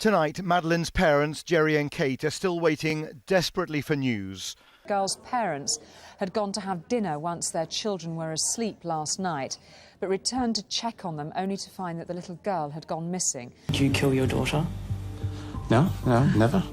Tonight, Madeleine's parents, Jerry and Kate, are still waiting desperately for news. The girls' parents had gone to have dinner once their children were asleep last night, but returned to check on them only to find that the little girl had gone missing. Did you kill your daughter? No, never.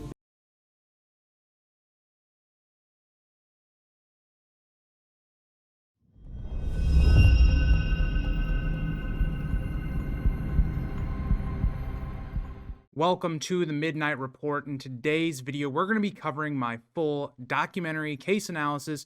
Welcome to the Midnight Report. In today's video, we're going to be covering my full documentary case analysis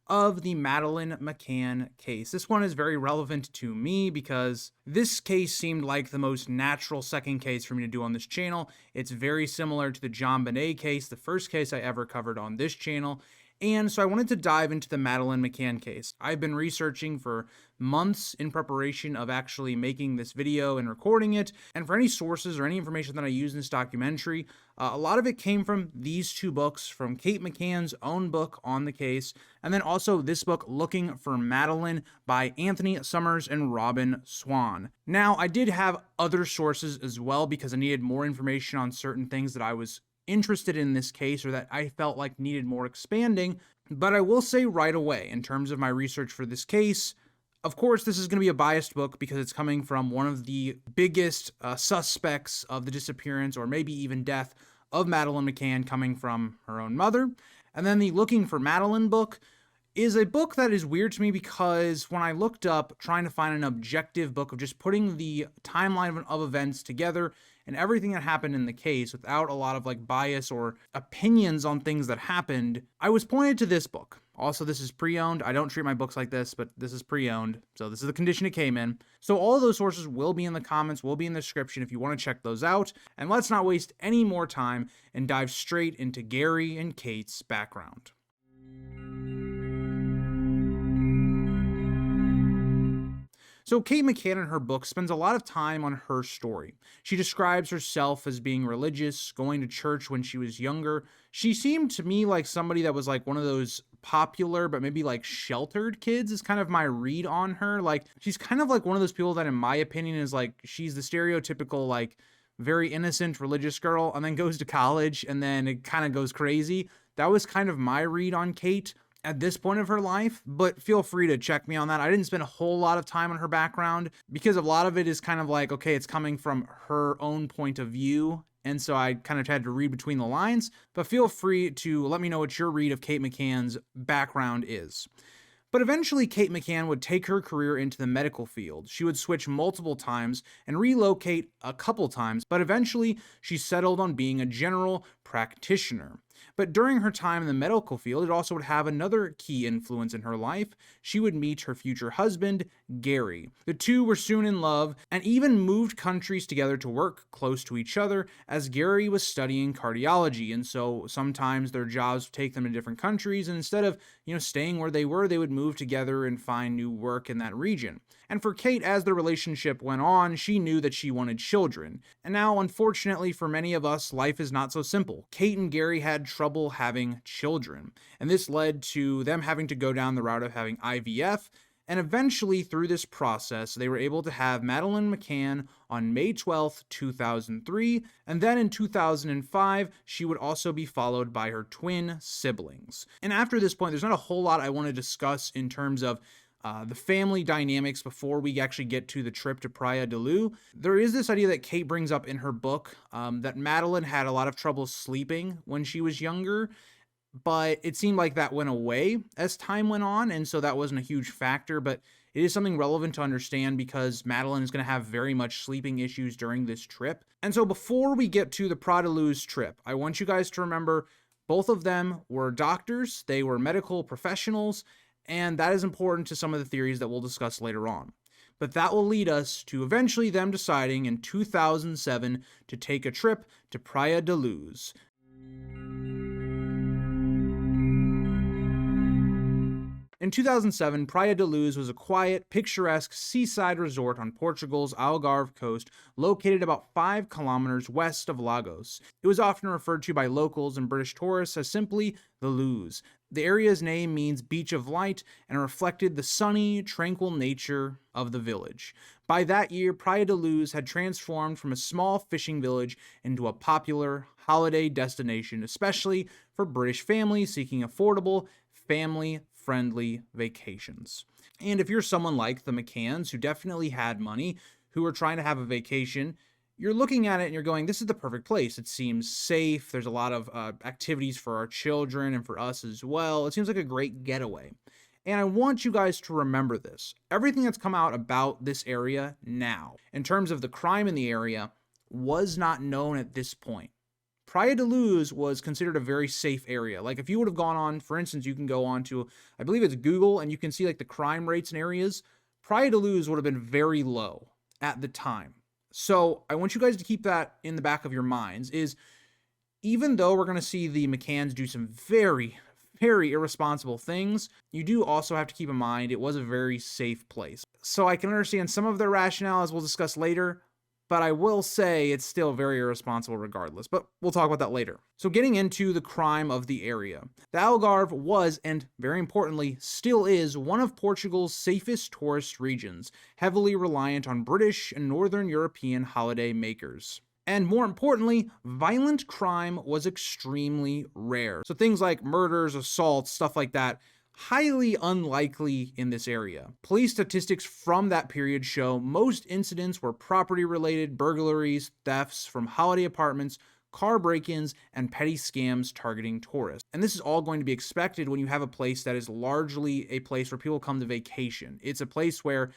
of the Madeleine McCann case. This one is very relevant to me because this case seemed like the most natural second case for me to do on this channel. It's very similar to the JonBenet case, the first case I ever covered on this channel. And so I wanted to dive into the Madeleine McCann case. I've been researching for months in preparation of actually making this video and recording it. And for any sources or any information that I use in this documentary, a lot of it came from these two books, from Kate McCann's own book on the case, and then also this book, Looking for Madeleine, by Anthony Summers and Robin Swan. Now, I did have other sources as well because I needed more information on certain things that I was interested in this case or that I felt like needed more expanding. But I will say right away, in terms of my research for this case, of course, this is going to be a biased book because it's coming from one of the biggest suspects of the disappearance or maybe even death of Madeleine McCann, coming from her own mother. And then the Looking for Madeleine book is a book that is weird to me because when I looked up trying to find an objective book of just putting the timeline of events together and everything that happened in the case without a lot of like bias or opinions on things that happened, I was pointed to this book. Also, this is pre-owned. I don't treat my books like this, but this is pre-owned. So this is the condition it came in. So all of those sources will be in the comments, will be in the description if you want to check those out. And let's not waste any more time and dive straight into Gary and Kate's background. So Kate McCann in her book spends a lot of time on her story. She describes herself as being religious, going to church when she was younger. She seemed to me like somebody that was like one of those popular but maybe like sheltered kids is kind of my read on her. Like she's kind of like one of those people that in my opinion is like she's the stereotypical like very innocent religious girl and then goes to college and then it kind of goes crazy. That was kind of my read on Kate at this point of her life, but feel free to check me on that. I didn't spend a whole lot of time on her background because a lot of it is kind of like, okay, it's coming from her own point of view. And so I kind of had to read between the lines, but feel free to let me know what your read of Kate McCann's background is. But eventually Kate McCann would take her career into the medical field. She would switch multiple times and relocate a couple times, but eventually she settled on being a general practitioner. But during her time in the medical field, it also would have another key influence in her life. She would meet her future husband, Gary. The two were soon in love and even moved countries together to work close to each other as Gary was studying cardiology. And so sometimes their jobs would take them to different countries, and instead of, staying where they were, they would move together and find new work in that region. And for Kate, as the relationship went on, she knew that she wanted children. And now, unfortunately for many of us, life is not so simple. Kate and Gary had trouble having children, and this led to them having to go down the route of having IVF. And eventually, through this process, they were able to have Madeleine McCann on May 12th, 2003, and then in 2005, she would also be followed by her twin siblings. And after this point, there's not a whole lot I want to discuss in terms of the family dynamics before we actually get to the trip to Praia da Luz. There is this idea that Kate brings up in her book that Madeleine had a lot of trouble sleeping when she was younger, but it seemed like that went away as time went on, and so that wasn't a huge factor, but it is something relevant to understand because Madeleine is going to have very much sleeping issues during this trip. And so before we get to the Praia da Luz trip, I want you guys to remember both of them were doctors, they were medical professionals, and that is important to some of the theories that we'll discuss later on. But that will lead us to eventually them deciding in 2007 to take a trip to Praia da Luz. In 2007, Praia da Luz was a quiet, picturesque seaside resort on Portugal's Algarve coast, located about 5 kilometers west of Lagos. It was often referred to by locals and British tourists as simply the Luz. The area's name means beach of light and reflected the sunny, tranquil nature of the village. By that year, Praia da Luz had transformed from a small fishing village into a popular holiday destination, especially for British families seeking affordable, family-friendly vacations. And if you're someone like the McCanns, who definitely had money, who were trying to have a vacation, you're looking at it and you're going, this is the perfect place. It seems safe. There's a lot of activities for our children and for us as well. It seems like a great getaway. And I want you guys to remember this. Everything that's come out about this area now, in terms of the crime in the area, was not known at this point. Praia da Luz was considered a very safe area. Like if you would have gone on, for instance, you can go on to, I believe it's Google, and you can see like the crime rates in areas. Praia da Luz would have been very low at the time. So I want you guys to keep that in the back of your minds, is even though we're going to see the McCanns do some very irresponsible things, you do also have to keep in mind it was a very safe place. So I can understand some of their rationale, as we'll discuss later, but I will say it's still very irresponsible regardless, but we'll talk about that later. So getting into the crime of the area, the Algarve was, and very importantly, still is, one of Portugal's safest tourist regions, heavily reliant on British and Northern European holiday makers. And more importantly, violent crime was extremely rare. So things like murders, assaults, stuff like that, highly unlikely in this area. Police statistics from that period show most incidents were property-related, burglaries, thefts from holiday apartments, car break-ins, and petty scams targeting tourists. And this is all going to be expected when you have a place that is largely a place where people come to vacation. It's a place where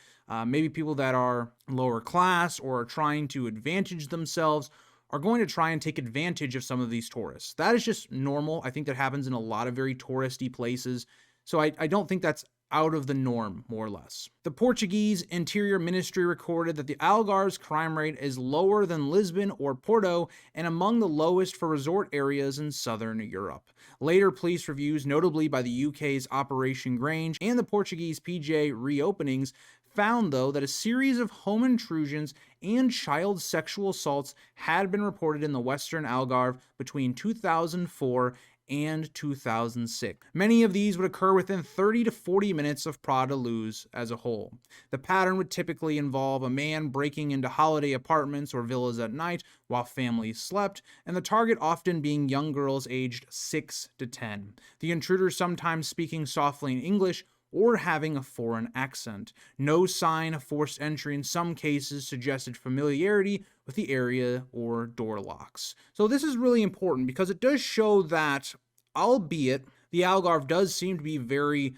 maybe people that are lower class or are trying to advantage themselves are going to try and take advantage of some of these tourists. That is just normal. I think that happens in a lot of very touristy places. So I don't think that's out of the norm, more or less. The Portuguese Interior Ministry recorded that the Algarve's crime rate is lower than Lisbon or Porto and among the lowest for resort areas in southern Europe. Later police reviews, notably by the UK's Operation Grange and the Portuguese PJ reopenings, found, though, that a series of home intrusions and child sexual assaults had been reported in the Western Algarve between 2004 and 2006. Many of these would occur within 30 to 40 minutes of Praia da Luz as a whole. The pattern would typically involve a man breaking into holiday apartments or villas at night while families slept, and the target often being young girls aged 6 to 10. The intruders sometimes speaking softly in English or having a foreign accent. No sign of forced entry in some cases suggested familiarity with the area or door locks. So this is really important because it does show that, albeit the Algarve does seem to be very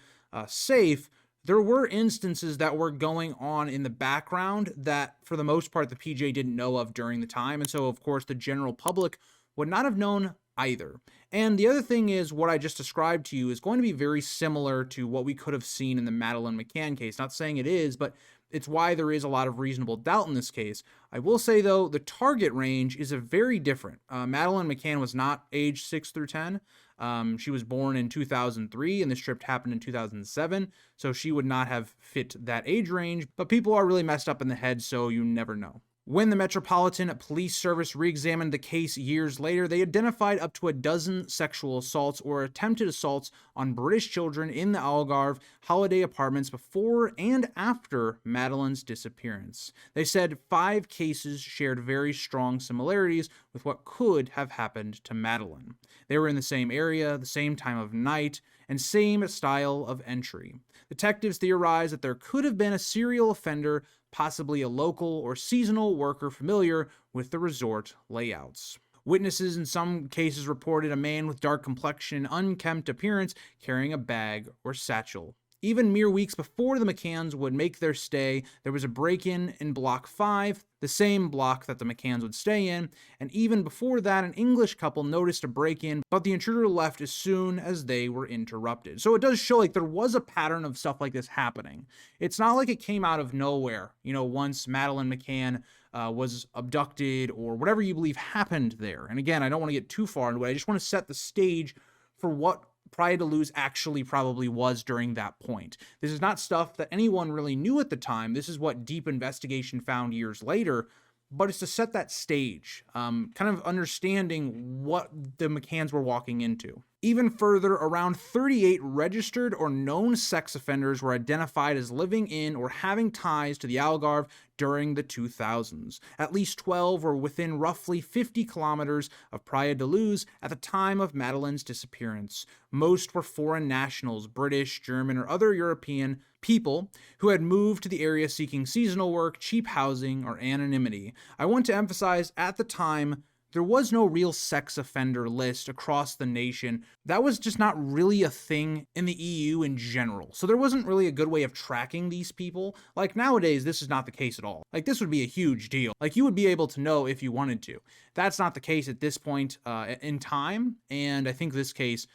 safe, there were instances that were going on in the background that, for the most part, the PJ didn't know of during the time. And so, of course, the general public would not have known either. And the other thing is, what I just described to you is going to be very similar to what we could have seen in the Madeleine McCann case. Not saying it is, but it's why there is a lot of reasonable doubt in this case. I will say, though, the target range is a very different. Madeleine McCann was not aged 6 through 10. She was born in 2003, and this trip happened in 2007, so she would not have fit that age range. But people are really messed up in the head, so you never know. When the Metropolitan Police Service re-examined the case years later, they identified up to a dozen sexual assaults or attempted assaults on British children in the Algarve holiday apartments before and after Madeleine's disappearance. They said 5 cases shared very strong similarities with what could have happened to Madeleine. They were in the same area, the same time of night, and same style of entry. Detectives theorized that there could have been a serial offender, possibly a local or seasonal worker familiar with the resort layouts. Witnesses in some cases reported a man with dark complexion, unkempt appearance, carrying a bag or satchel. Even mere weeks before the McCanns would make their stay, there was a break-in in Block 5, the same block that the McCanns would stay in, and even before that, an English couple noticed a break-in, but the intruder left as soon as they were interrupted. So it does show like there was a pattern of stuff like this happening. It's not like it came out of nowhere, once Madeleine McCann was abducted or whatever you believe happened there. And again, I don't want to get too far into it. I just want to set the stage for what Praia da Luz actually probably was during that point. This is not stuff that anyone really knew at the time. This is what deep investigation found years later, but it's to set that stage, kind of understanding what the McCanns were walking into. Even further, around 38 registered or known sex offenders were identified as living in or having ties to the Algarve during the 2000s. At least 12 were within roughly 50 kilometers of Praia da Luz at the time of Madeleine's disappearance. Most were foreign nationals, British, German, or other European people who had moved to the area seeking seasonal work, cheap housing, or anonymity. I want to emphasize, at the time, there was no real sex offender list across the nation. That was just not really a thing in the EU in general. So there wasn't really a good way of tracking these people. Like nowadays, this is not the case at all. Like this would be a huge deal. Like you would be able to know if you wanted to. That's not the case at this point in time. And I think this case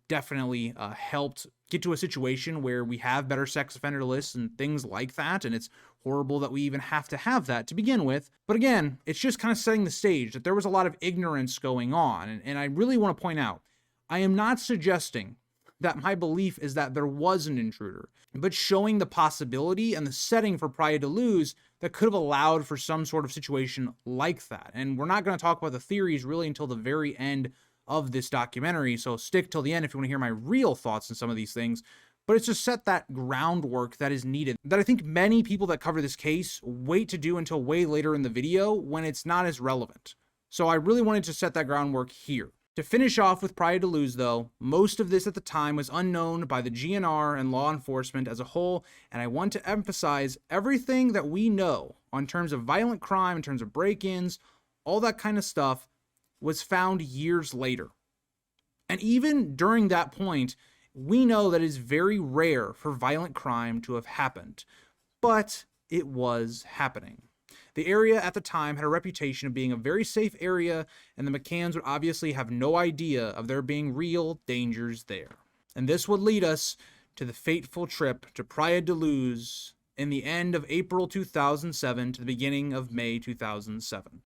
definitely helped get to a situation where we have better sex offender lists and things like that. And it's horrible that we even have to have that to begin with. But again, it's just kind of setting the stage that there was a lot of ignorance going on. And I really want to point out, I am not suggesting that my belief is that there was an intruder, but showing the possibility and the setting for Praia da Luz that could have allowed for some sort of situation like that. And we're not going to talk about the theories really until the very end of this documentary, so stick till the end if you want to hear my real thoughts on some of these things. But it's just set that groundwork that is needed, that I think many people that cover this case wait to do until way later in the video when it's not as relevant. So I really wanted to set that groundwork here. To finish off with Praia da Luz though, most of this at the time was unknown by the GNR and law enforcement as a whole, and I want to emphasize everything that we know on terms of violent crime, in terms of break-ins, all that kind of stuff, was found years later. And even during that point, we know that it is very rare for violent crime to have happened, but it was happening. The area at the time had a reputation of being a very safe area, and the McCanns would obviously have no idea of there being real dangers there. And this would lead us to the fateful trip to Praia da Luz in the end of April 2007 to the beginning of May 2007.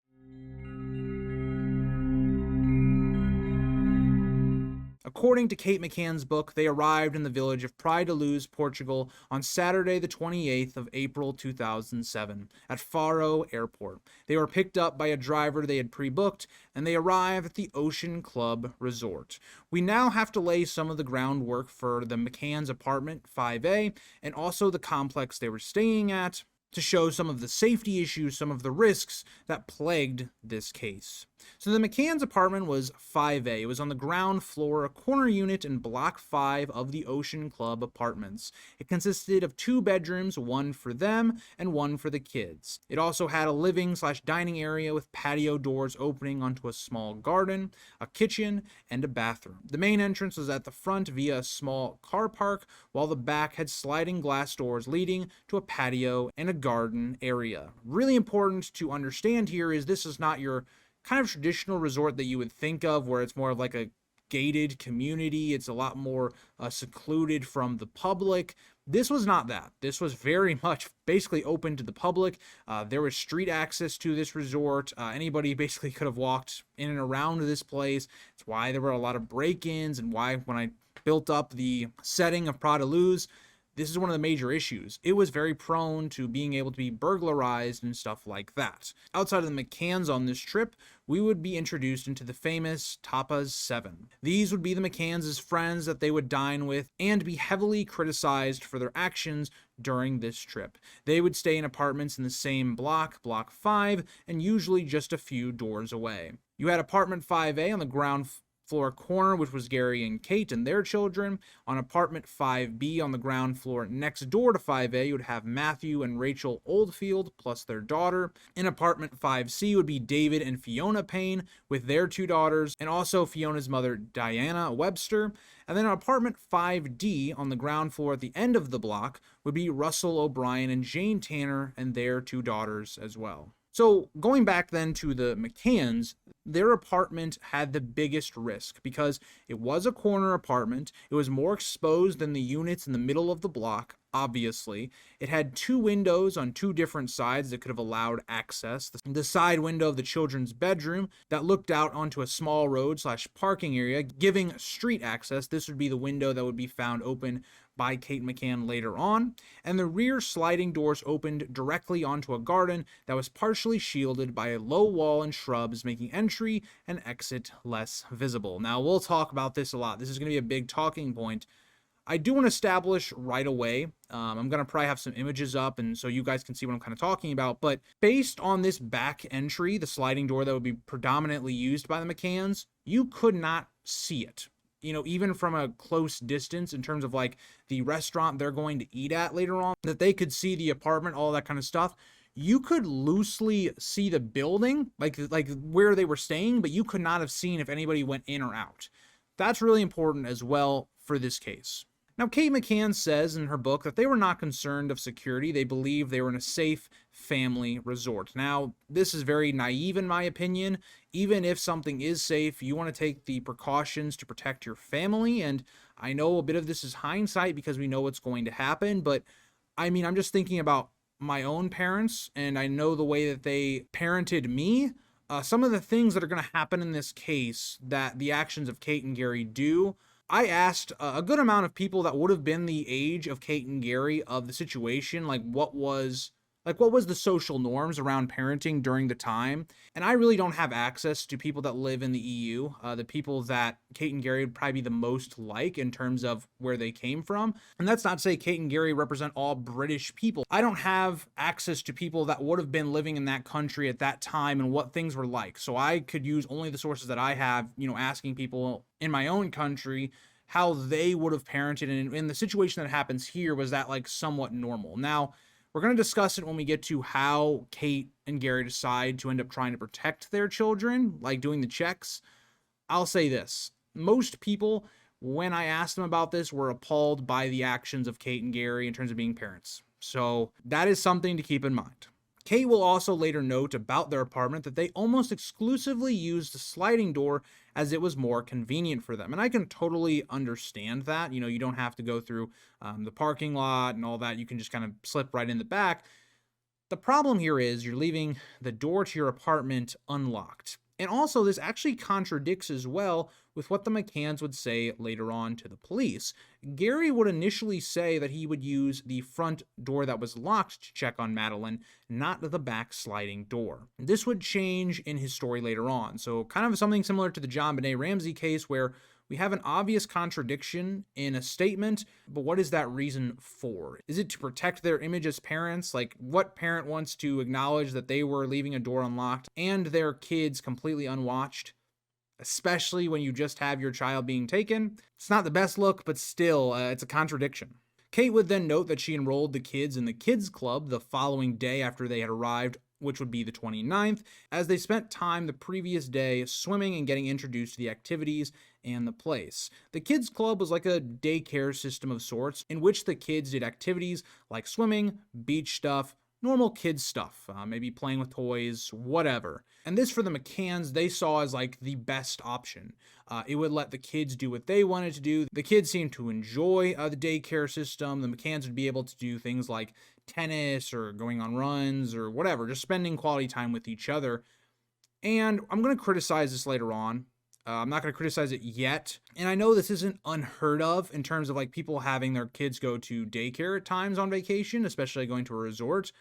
According to Kate McCann's book, they arrived in the village of Praia da Luz, Portugal, on Saturday the 28th of April 2007 at Faro Airport. They were picked up by a driver they had pre-booked, and they arrived at the Ocean Club Resort. We now have to lay some of the groundwork for the McCann's apartment 5A and also the complex they were staying at to show some of the safety issues, some of the risks that plagued this case. So the McCann's apartment was 5A. It was on the ground floor, a corner unit in Block 5 of the Ocean Club apartments. It consisted of 2 bedrooms, one for them and one for the kids. It also had a living/dining area with patio doors opening onto a small garden, a kitchen, and a bathroom. The main entrance was at the front via a small car park, while the back had sliding glass doors leading to a patio and a garden area. Really important to understand here is this is not your kind of traditional resort that you would think of, where it's more of like a gated community. It's a lot more secluded from the public. This was not that. This was very much basically open to the public. There was street access to this resort. Anybody basically could have walked in and around this place. It's why there were a lot of break-ins, and why when I built up the setting of Praia da Luz, this is one of the major issues. It was very prone to being able to be burglarized and stuff like that. Outside of the McCanns on this trip, we would be introduced into the famous Tapas 7. These would be the McCanns' friends that they would dine with and be heavily criticized for their actions during this trip. They would stay in apartments in the same block, Block 5, and usually just a few doors away. You had apartment 5A on the ground floor corner, which was Gary and Kate and their children. On apartment 5B on the ground floor next door to 5A, you would have Matthew and Rachel Oldfield plus their daughter. In apartment 5C would be David and Fiona Payne with their 2 daughters, and also Fiona's mother Diana Webster. And then on apartment 5D on the ground floor at the end of the block would be Russell O'Brien and Jane Tanner and their 2 daughters as well. So going back then to the McCanns, their apartment had the biggest risk because it was a corner apartment. It was more exposed than the units in the middle of the block, obviously. It had 2 windows on 2 different sides that could have allowed access. The side window of the children's bedroom that looked out onto a small road/parking area, giving street access. This would be the window that would be found open by Kate McCann later on, and the rear sliding doors opened directly onto a garden that was partially shielded by a low wall and shrubs, making entry and exit less visible. Now, we'll talk about this a lot. This is going to be a big talking point. I do want to establish right away, I'm going to probably have some images up and so you guys can see what I'm kind of talking about, but based on this back entry, the sliding door that would be predominantly used by the McCanns, you could not see it. You know, even from a close distance in terms of like the restaurant they're going to eat at later on, that they could see the apartment, all that kind of stuff. You could loosely see the building, like where they were staying, but you could not have seen if anybody went in or out. That's really important as well for this case. Now, Kate McCann says in her book that they were not concerned of security. They believed they were in a safe family resort. Now, this is very naive in my opinion. Even if something is safe, you want to take the precautions to protect your family. And I know a bit of this is hindsight because we know what's going to happen. But I mean, I'm just thinking about my own parents and I know the way that they parented me. Some of the things that are going to happen in this case that the actions of Kate and Gary do, I asked a good amount of people that would have been the age of Kate and Gary of the situation, like what was the social norms around parenting during the time. And I really don't have access to people that live in the EU, the people that Kate and Gary would probably be the most like in terms of where they came from. And that's not to say Kate and Gary represent all British people. I don't have access to people that would have been living in that country at that time and what things were like. So I could use only the sources that I have, you know, asking people in my own country how they would have parented. And in the situation that happens here, was that like somewhat normal? Now, we're going to discuss it when we get to how Kate and Gary decide to end up trying to protect their children, like doing the checks. I'll say this. Most people, when I asked them about this, were appalled by the actions of Kate and Gary in terms of being parents. So that is something to keep in mind. Kate will also later note about their apartment that they almost exclusively used the sliding door as it was more convenient for them. And I can totally understand that. You know, you don't have to go through the parking lot and all that. You can just kind of slip right in the back. The problem here is you're leaving the door to your apartment unlocked. And also, this actually contradicts as well with what the McCanns would say later on to the police. Gary would initially say that he would use the front door that was locked to check on Madeleine, not the back sliding door. This would change in his story later on. So kind of something similar to the JonBenet Ramsey case where we have an obvious contradiction in a statement, but what is that reason for? Is it to protect their image as parents? Like, what parent wants to acknowledge that they were leaving a door unlocked and their kids completely unwatched? Especially when you just have your child being taken. It's not the best look, but still, it's a contradiction. Kate would then note that she enrolled the kids in the kids club the following day after they had arrived, which would be the 29th, as they spent time the previous day swimming and getting introduced to the activities and the place. The kids club was like a daycare system of sorts in which the kids did activities like swimming, beach stuff, normal kids stuff, maybe playing with toys, whatever. And this for the McCanns, they saw as like the best option. It would let the kids do what they wanted to do. The kids seemed to enjoy the daycare system. The McCanns would be able to do things like tennis or going on runs or whatever, just spending quality time with each other. And I'm going to criticize this later on. I'm not going to criticize it yet. And I know this isn't unheard of in terms of like people having their kids go to daycare at times on vacation, especially going to a resort.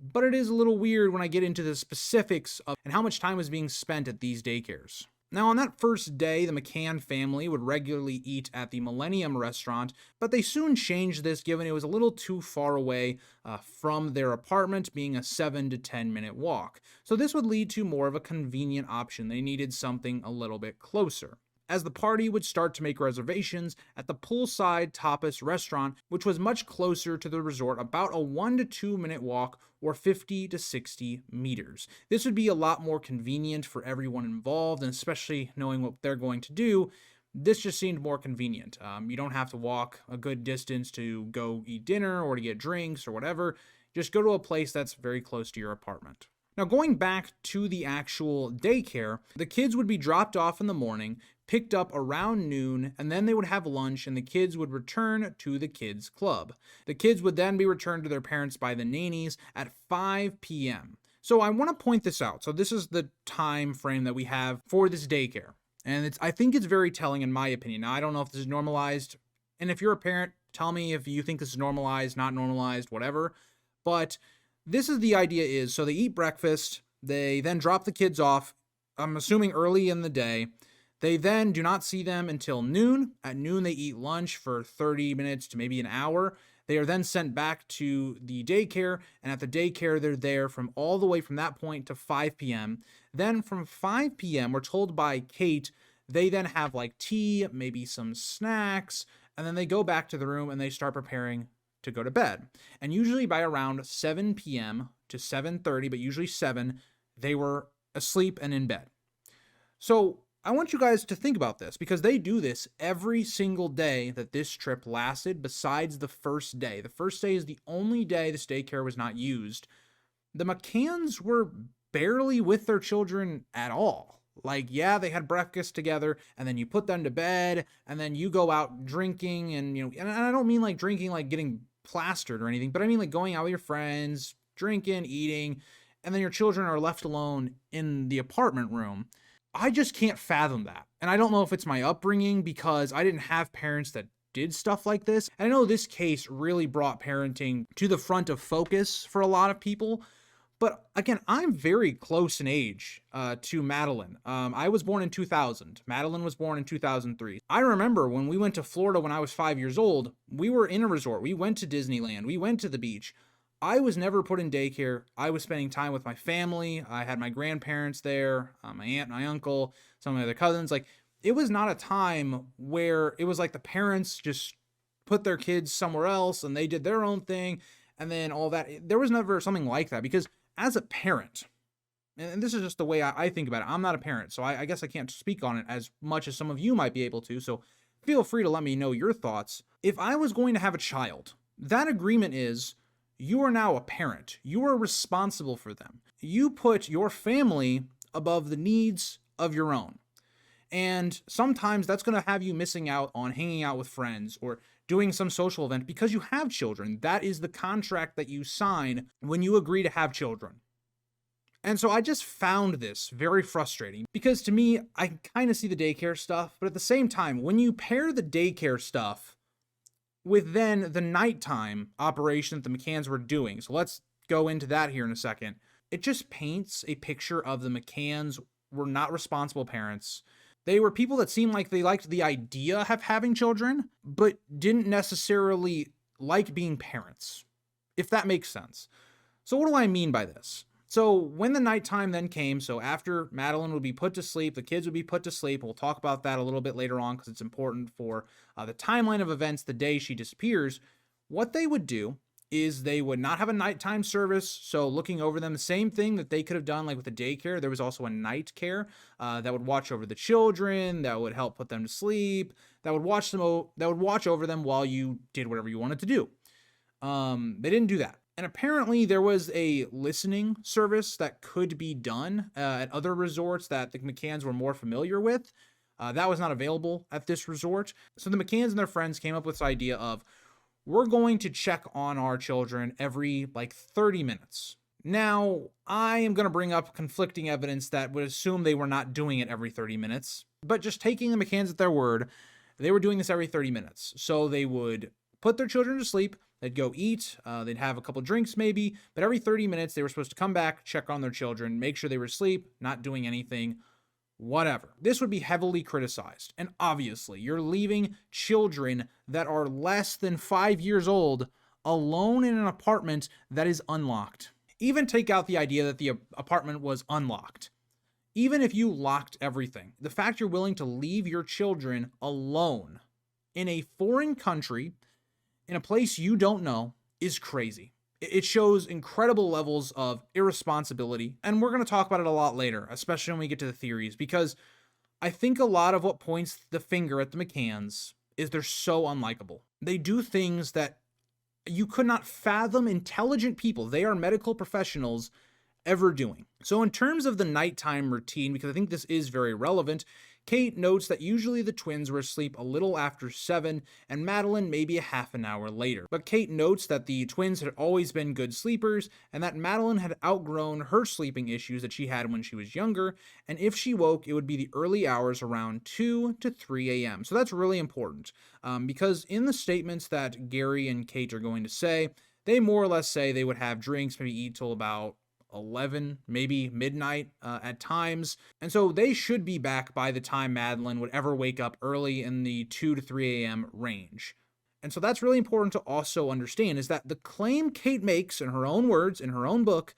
But it is a little weird when I get into the specifics of and how much time was being spent at these daycares. Now, on that first day, the McCann family would regularly eat at the Millennium restaurant, but they soon changed this given it was a little too far away from their apartment, being a 7 to 10 minute walk. So this would lead to more of a convenient option. They needed something a little bit closer, as the party would start to make reservations at the poolside tapas restaurant, which was much closer to the resort, about a 1 to 2 minute walk or 50 to 60 meters. This would be a lot more convenient for everyone involved, and especially knowing what they're going to do, this just seemed more convenient. You don't have to walk a good distance to go eat dinner or to get drinks or whatever. Just go to a place that's very close to your apartment. Now, going back to the actual daycare, the kids would be dropped off in the morning, picked up around noon, and then they would have lunch and the kids would return to the kids club. The kids would then be returned to their parents by the nannies at 5 p.m. So I want to point this out. So this is the time frame that we have for this daycare. And I think it's very telling in my opinion. Now, I don't know if this is normalized. And if you're a parent, Tell me if you think this is normalized, not normalized, whatever. But this is the idea is, so they eat breakfast, they then drop the kids off, I'm assuming early in the day. They then do not see them until noon. At noon, they eat lunch for 30 minutes to maybe an hour. They are then sent back to the daycare, and at the daycare, they're there from all the way from that point to 5 p.m. Then from 5 p.m., we're told by Kate, they then have like tea, maybe some snacks, and then they go back to the room and they start preparing to go to bed. And usually by around 7 p.m. to 7:30, but usually 7, they were asleep and in bed. So I want you guys to think about this because they do this every single day that this trip lasted besides the first day. The first day is the only day this daycare was not used. The McCanns were barely with their children at all. Like, yeah, they had breakfast together and then you put them to bed and then you go out drinking and, and I don't mean like drinking, like getting plastered or anything, but I mean like going out with your friends, drinking, eating, and then your children are left alone in the apartment room. I just can't fathom that. And I don't know if it's my upbringing because I didn't have parents that did stuff like this. And I know this case really brought parenting to the front of focus for a lot of people. But again, I'm very close in age to Madeleine. I was born in 2000. Madeleine was born in 2003. I remember when we went to Florida when I was 5 years old, we were in a resort. We went to Disneyland. We went to the beach. I was never put in daycare. I was spending time with my family. I had my grandparents there, my aunt, my uncle, some of my other cousins. Like, it was not a time where it was like the parents just put their kids somewhere else and they did their own thing and then all that. There was never something like that because as a parent, and this is just the way I think about it, I'm not a parent, so I guess I can't speak on it as much as some of you might be able to, so feel free to let me know your thoughts. If I was going to have a child, that agreement is you are now a parent. You are responsible for them. You put your family above the needs of your own. And sometimes that's going to have you missing out on hanging out with friends or doing some social event because you have children. That is the contract that you sign when you agree to have children. And so I just found this very frustrating because to me, I kind of see the daycare stuff, but at the same time, when you pair the daycare stuff with then the nighttime operation that the McCanns were doing. So let's go into that here in a second. It just paints a picture of the McCanns were not responsible parents. They were people that seemed like they liked the idea of having children, but didn't necessarily like being parents, if that makes sense. So what do I mean by this? So when the nighttime then came, so after Madeleine would be put to sleep, the kids would be put to sleep. We'll talk about that a little bit later on because it's important for the timeline of events the day she disappears. What they would do is they would not have a nighttime service. So looking over them, the same thing that they could have done like with the daycare. There was also a night care that would watch over the children, that would help put them to sleep, that would watch over them while you did whatever you wanted to do. They didn't do that. And apparently there was a listening service that could be done at other resorts that the McCanns were more familiar with. That was not available at this resort. So the McCanns and their friends came up with this idea of, we're going to check on our children every like 30 minutes. Now, I am going to bring up conflicting evidence that would assume they were not doing it every 30 minutes. But just taking the McCanns at their word, they were doing this every 30 minutes. So they would put their children to sleep. They'd go eat, they'd have a couple drinks maybe, but every 30 minutes they were supposed to come back, check on their children, make sure they were asleep, not doing anything, whatever. This would be heavily criticized. And obviously, you're leaving children that are less than 5 years old alone in an apartment that is unlocked. Even take out the idea that the apartment was unlocked. Even if you locked everything, the fact you're willing to leave your children alone in a foreign country in a place you don't know is crazy. It shows incredible levels of irresponsibility, and we're going to talk about it a lot later, especially when we get to the theories, because I think a lot of what points the finger at the McCanns is they're so unlikable. They do things that you could not fathom. Intelligent people, they are medical professionals, ever doing. So in terms of the nighttime routine, because I think this is very relevant, Kate notes that usually the twins were asleep a little after 7 and Madeleine maybe a half an hour later. But Kate notes that the twins had always been good sleepers and that Madeleine had outgrown her sleeping issues that she had when she was younger, and if she woke, it would be the early hours around 2 to 3 a.m. So that's really important because in the statements that Gary and Kate are going to say, they more or less say they would have drinks, maybe eat till about 11, maybe midnight at times. And so they should be back by the time Madeleine would ever wake up early in the 2 to 3 a.m. range. And so that's really important to also understand is that the claim Kate makes in her own words, in her own book,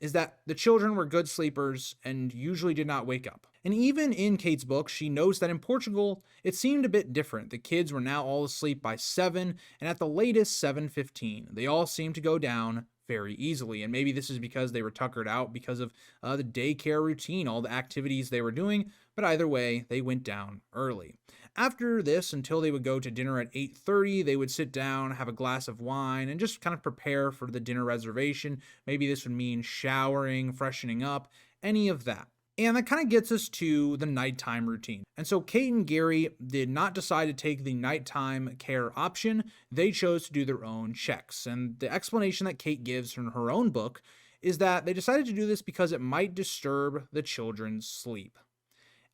is that the children were good sleepers and usually did not wake up. And even in Kate's book, she notes that in Portugal, it seemed a bit different. The kids were now all asleep by 7, and at the latest 7:15. They all seemed to go down very easily. And maybe this is because they were tuckered out because of the daycare routine, all the activities they were doing. But either way, they went down early. After this, until they would go to dinner at 8:30, they would sit down, have a glass of wine, and just kind of prepare for the dinner reservation. Maybe this would mean showering, freshening up, any of that. And that kind of gets us to the nighttime routine. And so Kate and Gary did not decide to take the nighttime care option. They chose to do their own checks. And the explanation that Kate gives in her own book is that they decided to do this because it might disturb the children's sleep.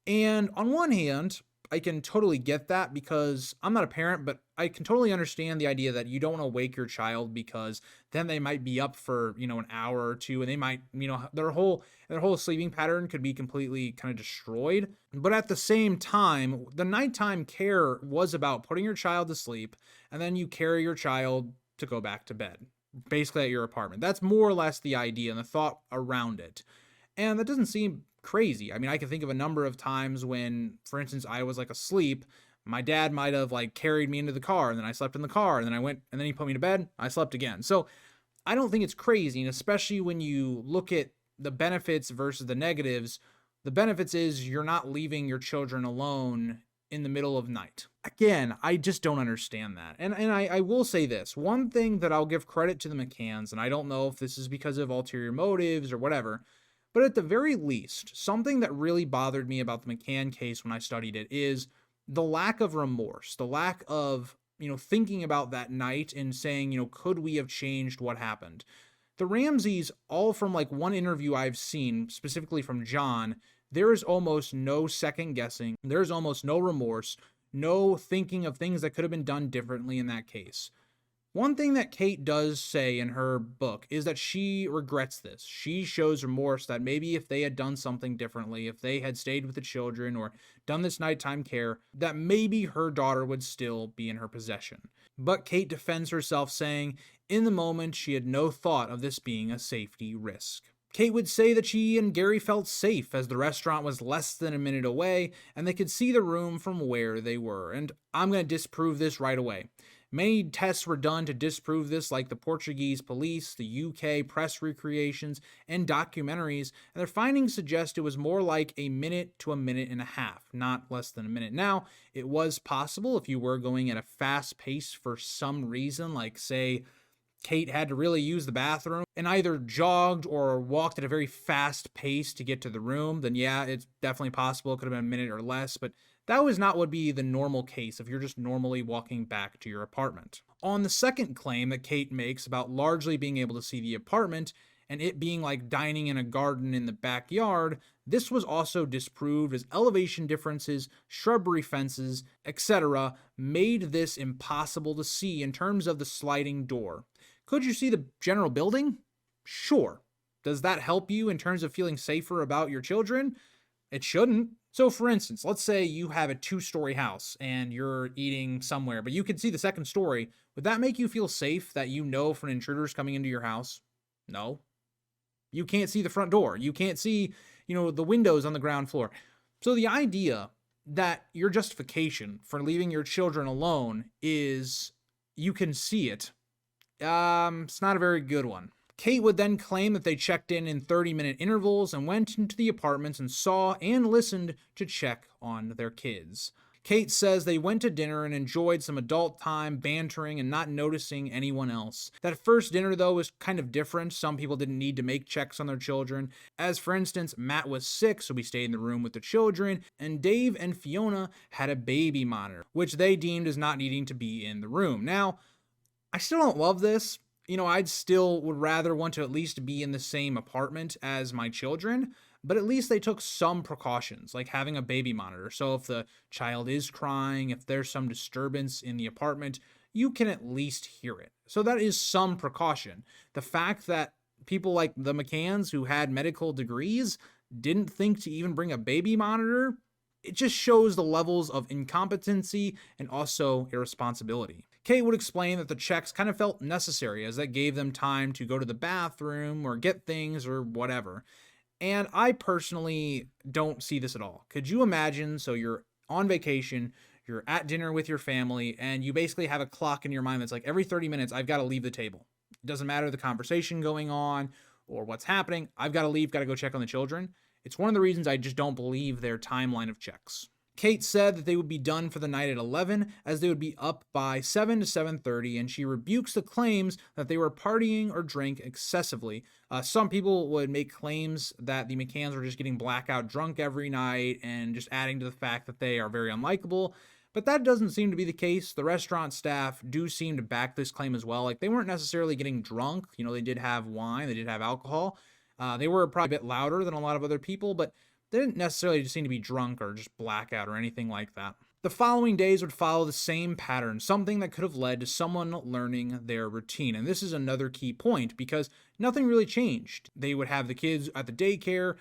And on one hand, I can totally get that because I'm not a parent, but I can totally understand the idea that you don't want to wake your child because then they might be up for, an hour or two and they might, their whole sleeping pattern could be completely kind of destroyed. But at the same time, the nighttime care was about putting your child to sleep and then you carry your child to go back to bed, basically at your apartment. That's more or less the idea and the thought around it. And that doesn't seem crazy. I mean, I can think of a number of times when, for instance, I was asleep. My dad might have carried me into the car and then I slept in the car and then I went and then he put me to bed. I slept again. So I don't think it's crazy. And especially when you look at the benefits versus the negatives, the benefits is you're not leaving your children alone in the middle of night. Again, I just don't understand that. And I will say this, one thing that I'll give credit to the McCanns, and I don't know if this is because of ulterior motives or whatever, but at the very least, something that really bothered me about the McCann case when I studied it is the lack of remorse, the lack of, thinking about that night and saying, could we have changed what happened? The Ramseys, all from one interview I've seen, specifically from John, there is almost no second guessing. There's almost no remorse, no thinking of things that could have been done differently in that case. One thing that Kate does say in her book is that she regrets this. She shows remorse that maybe if they had done something differently, if they had stayed with the children or done this nighttime care, that maybe her daughter would still be in her possession. But Kate defends herself saying, in the moment, she had no thought of this being a safety risk. Kate would say that she and Gary felt safe as the restaurant was less than a minute away and they could see the room from where they were. And I'm going to disprove this right away. Many tests were done to disprove this, like the Portuguese police, the UK press recreations, and documentaries, and their findings suggest it was more like a minute to a minute and a half, not less than a minute. Now, it was possible if you were going at a fast pace for some reason, like say Kate had to really use the bathroom and either jogged or walked at a very fast pace to get to the room, then yeah, it's definitely possible. It could have been a minute or less, but that was not what would be the normal case if you're just normally walking back to your apartment. On the second claim that Kate makes about largely being able to see the apartment and it being like dining in a garden in the backyard, this was also disproved as elevation differences, shrubbery fences, etc. made this impossible to see in terms of the sliding door. Could you see the general building? Sure. Does that help you in terms of feeling safer about your children? It shouldn't. So for instance, let's say you have a 2-story house and you're eating somewhere, but you can see the second story. Would that make you feel safe that you know if an intruder's coming into your house? No. You can't see the front door. You can't see, the windows on the ground floor. So the idea that your justification for leaving your children alone is you can see it, it's not a very good one. Kate would then claim that they checked in 30-minute intervals and went into the apartments and saw and listened to check on their kids. Kate says they went to dinner and enjoyed some adult time, bantering and not noticing anyone else. That first dinner, though, was kind of different. Some people didn't need to make checks on their children. As for instance, Matt was sick, so we stayed in the room with the children, and Dave and Fiona had a baby monitor, which they deemed as not needing to be in the room. Now, I still don't love this. I'd still would rather want to at least be in the same apartment as my children, but at least they took some precautions, like having a baby monitor. So if the child is crying, if there's some disturbance in the apartment, you can at least hear it. So that is some precaution. The fact that people like the McCanns who had medical degrees didn't think to even bring a baby monitor, it just shows the levels of incompetency and also irresponsibility. Kate would explain that the checks kind of felt necessary as that gave them time to go to the bathroom or get things or whatever. And I personally don't see this at all. Could you imagine, so you're on vacation, you're at dinner with your family, and you basically have a clock in your mind that's like every 30 minutes, I've got to leave the table. It doesn't matter the conversation going on or what's happening. I've got to leave, got to go check on the children. It's one of the reasons I just don't believe their timeline of checks. Kate said that they would be done for the night at 11, as they would be up by 7 to 7:30, and she rebukes the claims that they were partying or drank excessively. Some people would make claims that the McCanns were just getting blackout drunk every night and just adding to the fact that they are very unlikable, but that doesn't seem to be the case. The restaurant staff do seem to back this claim as well. Like, they weren't necessarily getting drunk. They did have wine, they did have alcohol. They were probably a bit louder than a lot of other people, but they didn't necessarily just seem to be drunk or just blackout or anything like that. The following days would follow the same pattern, something that could have led to someone learning their routine. And this is another key point because nothing really changed. They would have the kids at the daycare.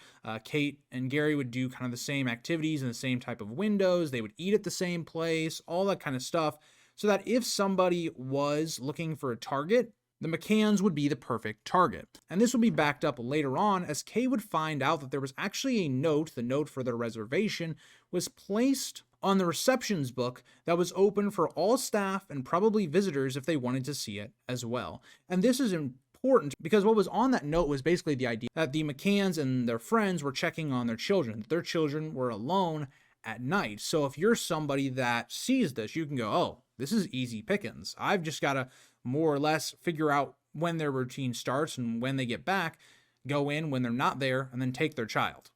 Kate and Gary would do kind of the same activities in the same type of windows. They would eat at the same place, all that kind of stuff, so that if somebody was looking for a target, the McCanns would be the perfect target. And this would be backed up later on as Kay would find out that there was actually a note, the note for their reservation, was placed on the receptions book that was open for all staff and probably visitors if they wanted to see it as well. And this is important because what was on that note was basically the idea that the McCanns and their friends were checking on their children. Their children were alone at night. So if you're somebody that sees this, you can go, oh, this is easy pickings. I've just got to more or less figure out when their routine starts and when they get back, go in when they're not there, and then take their child.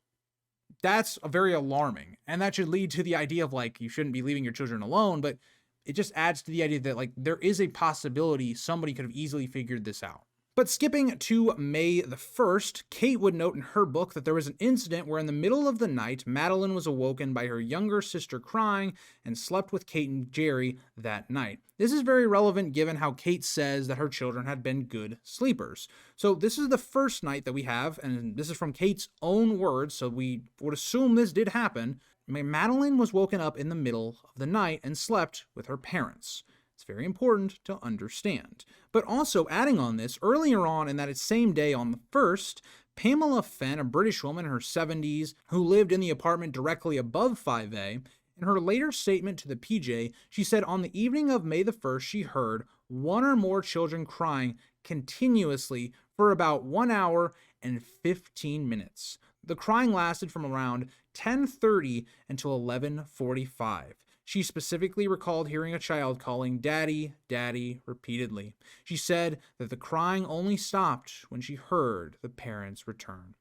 That's very alarming. And that should lead to the idea of you shouldn't be leaving your children alone, but it just adds to the idea that there is a possibility somebody could have easily figured this out. But skipping to May the 1st, Kate would note in her book that there was an incident where in the middle of the night, Madeleine was awoken by her younger sister crying and slept with Kate and Jerry that night. This is very relevant given how Kate says that her children had been good sleepers. So this is the first night that we have, and this is from Kate's own words, so we would assume this did happen. Madeleine was woken up in the middle of the night and slept with her parents. It's very important to understand. But also adding on this, earlier on in that same day on the 1st, Pamela Fenn, a British woman in her 70s who lived in the apartment directly above 5A, in her later statement to the PJ, she said on the evening of May the 1st, she heard one or more children crying continuously for about 1 hour and 15 minutes. The crying lasted from around 10:30 until 11:45. She specifically recalled hearing a child calling "Daddy, Daddy" repeatedly. She said that the crying only stopped when she heard the parents return.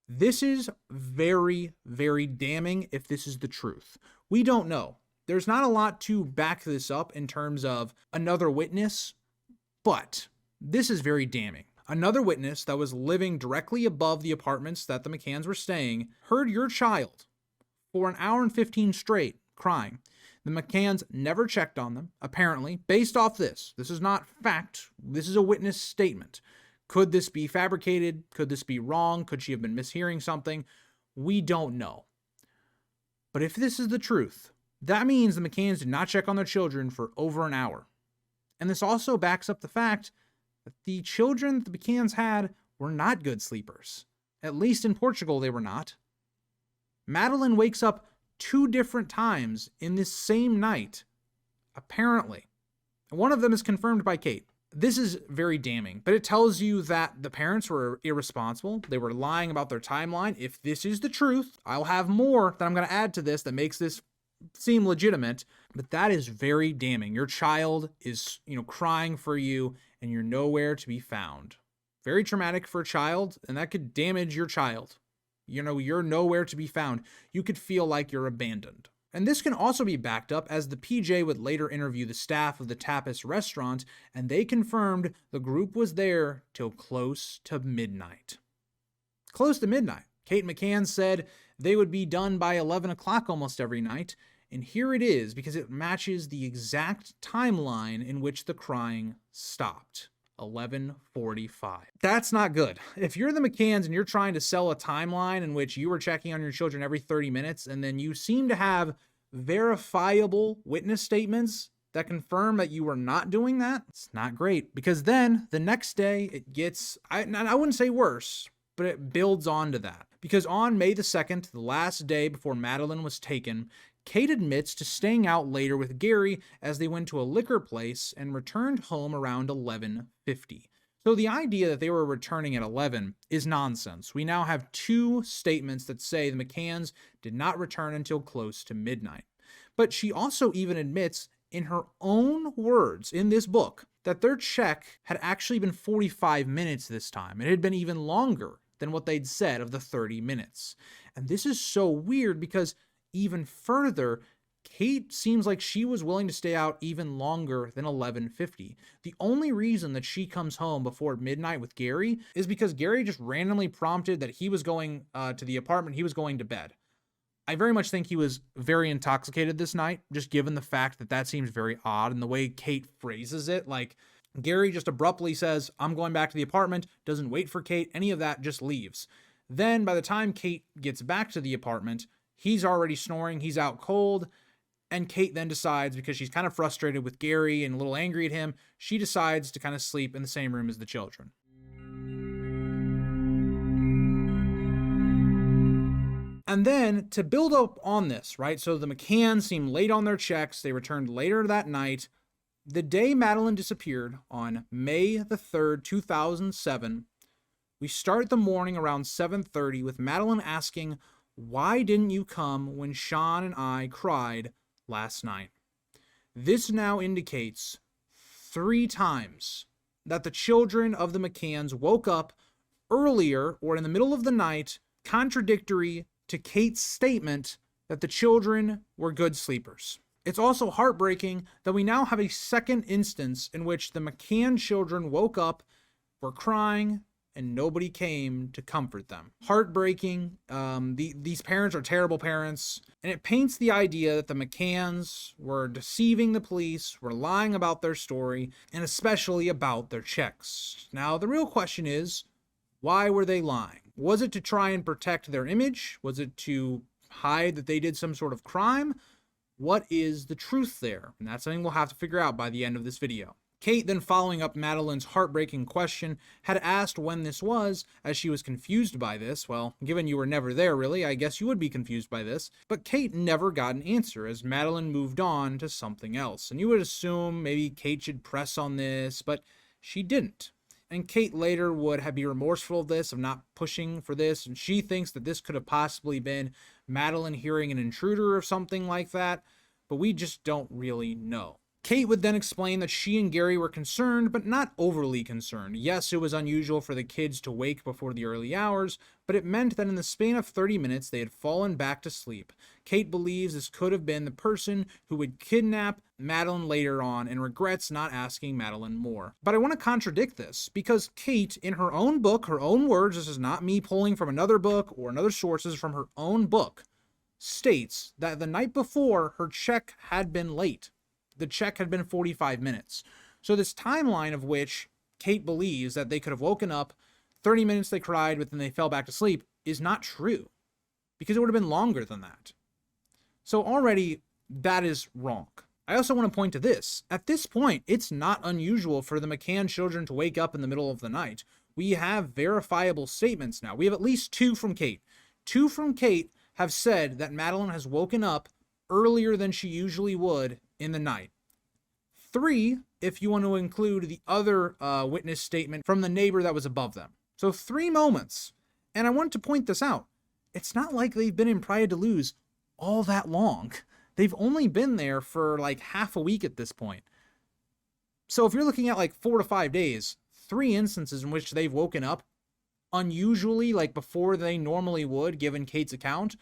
This is very, very damning if this is the truth. We don't know. There's not a lot to back this up in terms of another witness, but this is very damning. Another witness that was living directly above the apartments that the McCanns were staying heard your child for 1 hour and 15 straight crying. The McCanns never checked on them, apparently, based off this. This is not fact. This is a witness statement. Could this be fabricated? Could this be wrong? Could she have been mishearing something? We don't know. But if this is the truth, that means the McCanns did not check on their children for over an hour. And this also backs up the fact that the children that the McCanns had were not good sleepers. At least in Portugal, they were not. Madeleine wakes up 2 different times in this same night, apparently. One of them is confirmed by Kate. This is very damning, but it tells you that the parents were irresponsible. They were lying about their timeline. If this is the truth, I'll have more that I'm going to add to this that makes this seem legitimate, but that is very damning. Your child is, crying for you and you're nowhere to be found. Very traumatic for a child, and that could damage your child. You're nowhere to be found. You could feel like you're abandoned. And this can also be backed up as the PJ would later interview the staff of the tapas restaurant, and they confirmed the group was there till close to midnight. Close to midnight. Kate McCann said they would be done by 11 o'clock almost every night, and here it is because it matches the exact timeline in which the crying stopped. 11:45. That's not good. If you're the McCanns and you're trying to sell a timeline in which you were checking on your children every 30 minutes and then you seem to have verifiable witness statements that confirm that you were not doing that, it's not great. Because then the next day it gets, I wouldn't say worse, but it builds on to that. Because on May the 2nd, the last day before Madeleine was taken, Kate admits to staying out later with Gary as they went to a liquor place and returned home around 11:50. So the idea that they were returning at 11 is nonsense. We now have two statements that say the McCanns did not return until close to midnight. But she also even admits in her own words in this book that their check had actually been 45 minutes this time. It had been even longer than what they'd said of the 30 minutes. And this is so weird because even further, Kate seems like she was willing to stay out even longer than 11:50. The only reason that she comes home before midnight with Gary is because Gary just randomly prompted that he was going to the apartment, he was going to bed. I very much think he was very intoxicated this night, just given the fact that seems very odd and the way Kate phrases it. Like, Gary just abruptly says, I'm going back to the apartment, doesn't wait for Kate, any of that, just leaves. Then by the time Kate gets back to the apartment, he's already snoring, he's out cold, and Kate then decides, because she's kind of frustrated with Gary and a little angry at him, she decides to kind of sleep in the same room as the children. And then to build up on this, right? So the McCanns seem late on their checks. They returned later that night. The day Madeleine disappeared on May the 3rd, 2007, we start the morning around 7:30 with Madeleine asking, why didn't you come when Sean and I cried last night? This now indicates 3 times that the children of the McCanns woke up earlier or in the middle of the night, contradictory to Kate's statement that the children were good sleepers. It's also heartbreaking that we now have a second instance in which the McCann children woke up, were crying, and nobody came to comfort them. Heartbreaking. These parents are terrible parents, and it paints the idea that the McCanns were deceiving the police, were lying about their story, and especially about their checks. Now, the real question is, why were they lying? Was it to try and protect their image? Was it to hide that they did some sort of crime? What is the truth there? And that's something we'll have to figure out by the end of this video. Kate, then following up Madeleine's heartbreaking question, had asked when this was, as she was confused by this. Well, given you were never there, really, I guess you would be confused by this. But Kate never got an answer, as Madeleine moved on to something else. And you would assume maybe Kate should press on this, but she didn't. And Kate later would be remorseful of this, of not pushing for this, and she thinks that this could have possibly been Madeleine hearing an intruder or something like that, but we just don't really know. Kate would then explain that she and Gary were concerned, but not overly concerned. Yes, it was unusual for the kids to wake before the early hours, but it meant that in the span of 30 minutes they had fallen back to sleep. Kate believes this could have been the person who would kidnap Madeleine later on and regrets not asking Madeleine more. But I want to contradict this, because Kate, in her own book, her own words, this is not me pulling from another book or another sources, from her own book, states that the night before her check had been late. The check had been 45 minutes. So this timeline of which Kate believes that they could have woken up, 30 minutes they cried, but then they fell back to sleep, is not true, because it would have been longer than that. So already that is wrong. I also want to point to this. At this point, it's not unusual for the McCann children to wake up in the middle of the night. We have verifiable statements now. We have at least 2 from Kate. 2 from Kate have said that Madeleine has woken up earlier than she usually would in the night. 3, if you want to include the other witness statement from the neighbor that was above them. So 3 moments. And I want to point this out. It's not like they've been in Praia da Luz all that long. they've only been there for like half a week at this point. So if you're looking at like 4 to 5 days, 3 instances in which they've woken up unusually, like before they normally would, given Kate's account,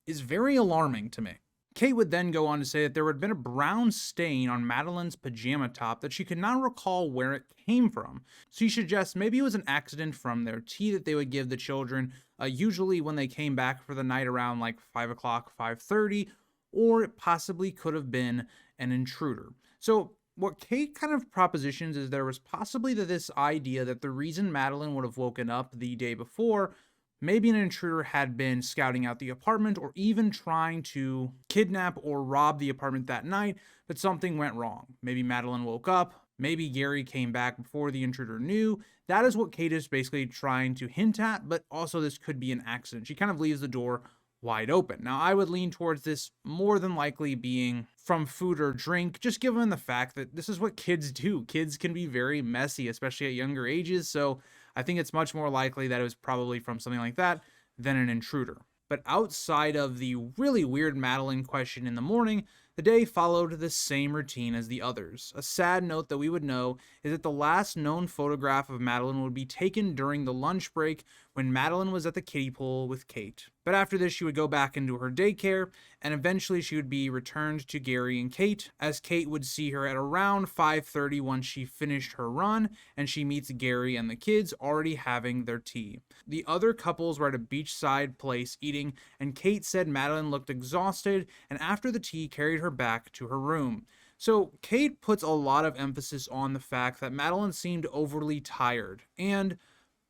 is very alarming to me. Kate would then go on to say that there had been a brown stain on Madeleine's pajama top that she could not recall where it came from. So she suggests maybe it was an accident from their tea that they would give the children, usually when they came back for the night around like 5 o'clock, 5:30, or it possibly could have been an intruder. So what Kate kind of propositions is there was possibly this idea that the reason Madeleine would have woken up the day before, maybe an intruder had been scouting out the apartment or even trying to kidnap or rob the apartment that night, but something went wrong. Maybe Madeleine woke up, maybe Gary came back before the intruder knew. That is what Kate is basically trying to hint at, but also this could be an accident. She kind of leaves the door wide open. Now, I would lean towards this more than likely being from food or drink, just given the fact that this is what kids do. Kids can be very messy, especially at younger ages, so I think it's much more likely that it was probably from something like that than an intruder. But outside of the really weird Madeleine question in the morning, the day followed the same routine as the others. A sad note that we would know is that the last known photograph of Madeleine would be taken during the lunch break when Madeleine was at the kiddie pool with Kate. But after this, she would go back into her daycare, and eventually she would be returned to Gary and Kate, as Kate would see her at around 5:30 once she finished her run, and she meets Gary and the kids already having their tea. The other couples were at a beachside place eating, and Kate said Madeleine looked exhausted, and after the tea carried her back to her room. So Kate puts a lot of emphasis on the fact that Madeleine seemed overly tired, and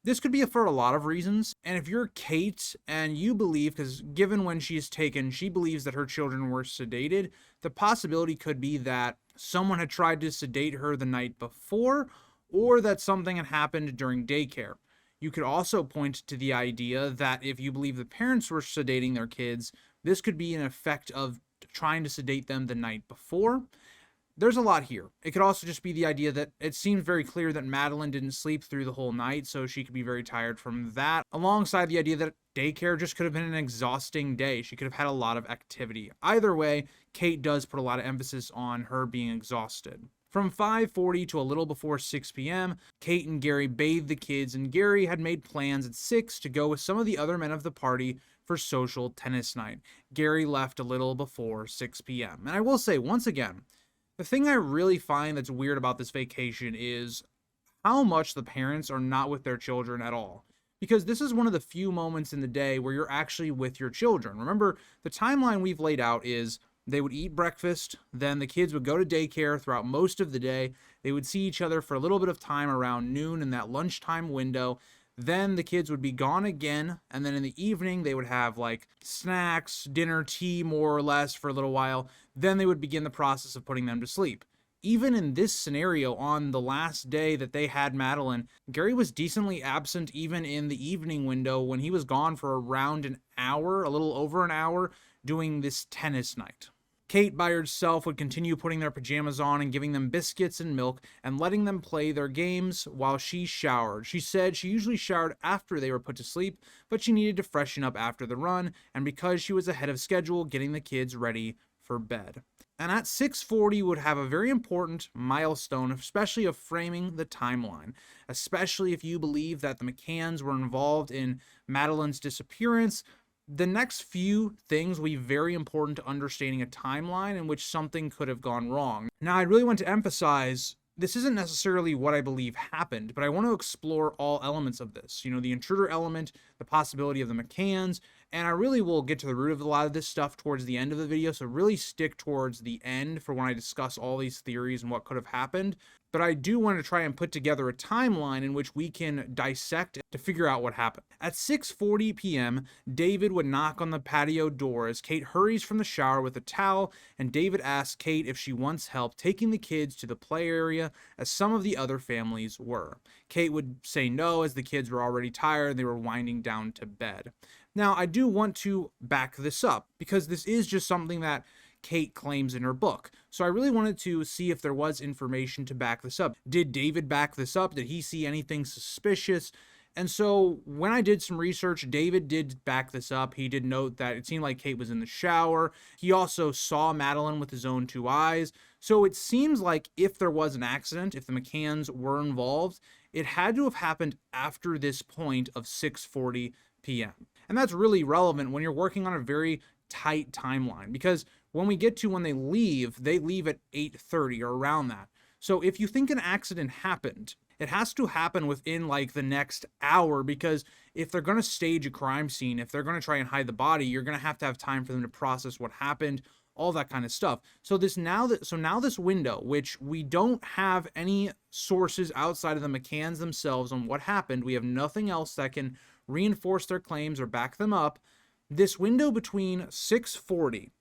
this could be for a lot of reasons. And if you're Kate and you believe, because given when she's taken, she believes that her children were sedated, the possibility could be that someone had tried to sedate her the night before, or that something had happened during daycare. You could also point to the idea that if you believe the parents were sedating their kids, this could be an effect of trying to sedate them the night before. There's a lot here. It could also just be the idea that it seems very clear that Madeleine didn't sleep through the whole night, so she could be very tired from that, alongside the idea that daycare just could have been an exhausting day. She could have had a lot of activity. Either way, Kate does put a lot of emphasis on her being exhausted. From 5:40 to a little before 6 p.m., Kate and Gary bathed the kids, and Gary had made plans at 6 to go with some of the other men of the party for social tennis night. Gary left a little before 6 p.m. And I will say, once again, the thing I really find that's weird about this vacation is how much the parents are not with their children at all. Because this is one of the few moments in the day where you're actually with your children. Remember, the timeline we've laid out is they would eat breakfast, then the kids would go to daycare throughout most of the day. They would see each other for a little bit of time around noon in that lunchtime window. Then the kids would be gone again, and then in the evening they would have like snacks, dinner, tea, more or less for a little while. Then they would begin the process of putting them to sleep. Even in this scenario, on the last day that they had Madeleine, Gary was decently absent even in the evening window when he was gone for around an hour, a little over an hour, doing this tennis night. Kate by herself would continue putting their pajamas on and giving them biscuits and milk and letting them play their games while she showered. She said she usually showered after they were put to sleep, but she needed to freshen up after the run, and because she was ahead of schedule, getting the kids ready for bed. And at 6:40 would have a very important milestone, especially of framing the timeline, especially if you believe that the McCanns were involved in Madeleine's disappearance. The next few things will be very important to understanding a timeline in which something could have gone wrong. Now, I really want to emphasize this isn't necessarily what I believe happened, but I want to explore all elements of this. You know, the intruder element, the possibility of the McCanns, and I really will get to the root of a lot of this stuff towards the end of the video, so really stick towards the end for when I discuss all these theories and what could have happened. But I do want to try and put together a timeline in which we can dissect to figure out what happened. At 6:40 p.m., David would knock on the patio door as Kate hurries from the shower with a towel, and David asks Kate if she wants help taking the kids to the play area as some of the other families were. Kate would say no as the kids were already tired and they were winding down to bed. Now, I do want to back this up because this is just something that Kate claims in her book. So I really wanted to see if there was information to back this up. Did David back this up? Did he see anything suspicious? And so when I did some research, David did back this up. He did note that it seemed like Kate was in the shower. He also saw Madeleine with his own 2 eyes. So it seems like if there was an accident, if the McCanns were involved, it had to have happened after this point of 6:40 p.m. And that's really relevant when you're working on a very tight timeline, because when we get to when they leave at 8:30 or around that. So if you think an accident happened, it has to happen within like the next hour, because if they're going to stage a crime scene, if they're going to try and hide the body, you're going to have time for them to process what happened, all that kind of stuff. So now this window, which we don't have any sources outside of the McCanns themselves on what happened, we have nothing else that can reinforce their claims or back them up. This window between 6:40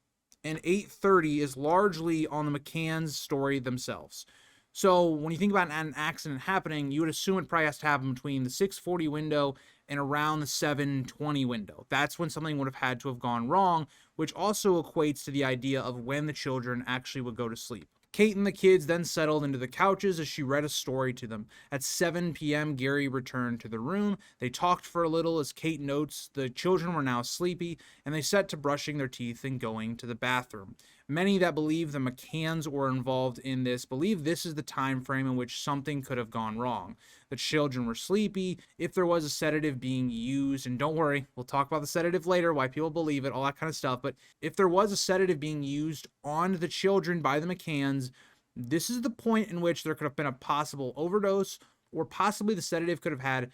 and 8:30 is largely on the McCanns' story themselves. So when you think about an accident happening, you would assume it probably has to happen between the 6:40 window and around the 7:20 window. That's when something would have had to have gone wrong, which also equates to the idea of when the children actually would go to sleep. Kate and the kids then settled into the couches as she read a story to them. At 7 p.m., Gary returned to the room. They talked for a little. As Kate notes, the children were now sleepy, and they set to brushing their teeth and going to the bathroom. Many that believe the McCanns were involved in this believe this is the time frame in which something could have gone wrong. The children were sleepy, if there was a sedative being used, and don't worry, we'll talk about the sedative later, why people believe it, all that kind of stuff, but if there was a sedative being used on the children by the McCanns, this is the point in which there could have been a possible overdose, or possibly the sedative could have had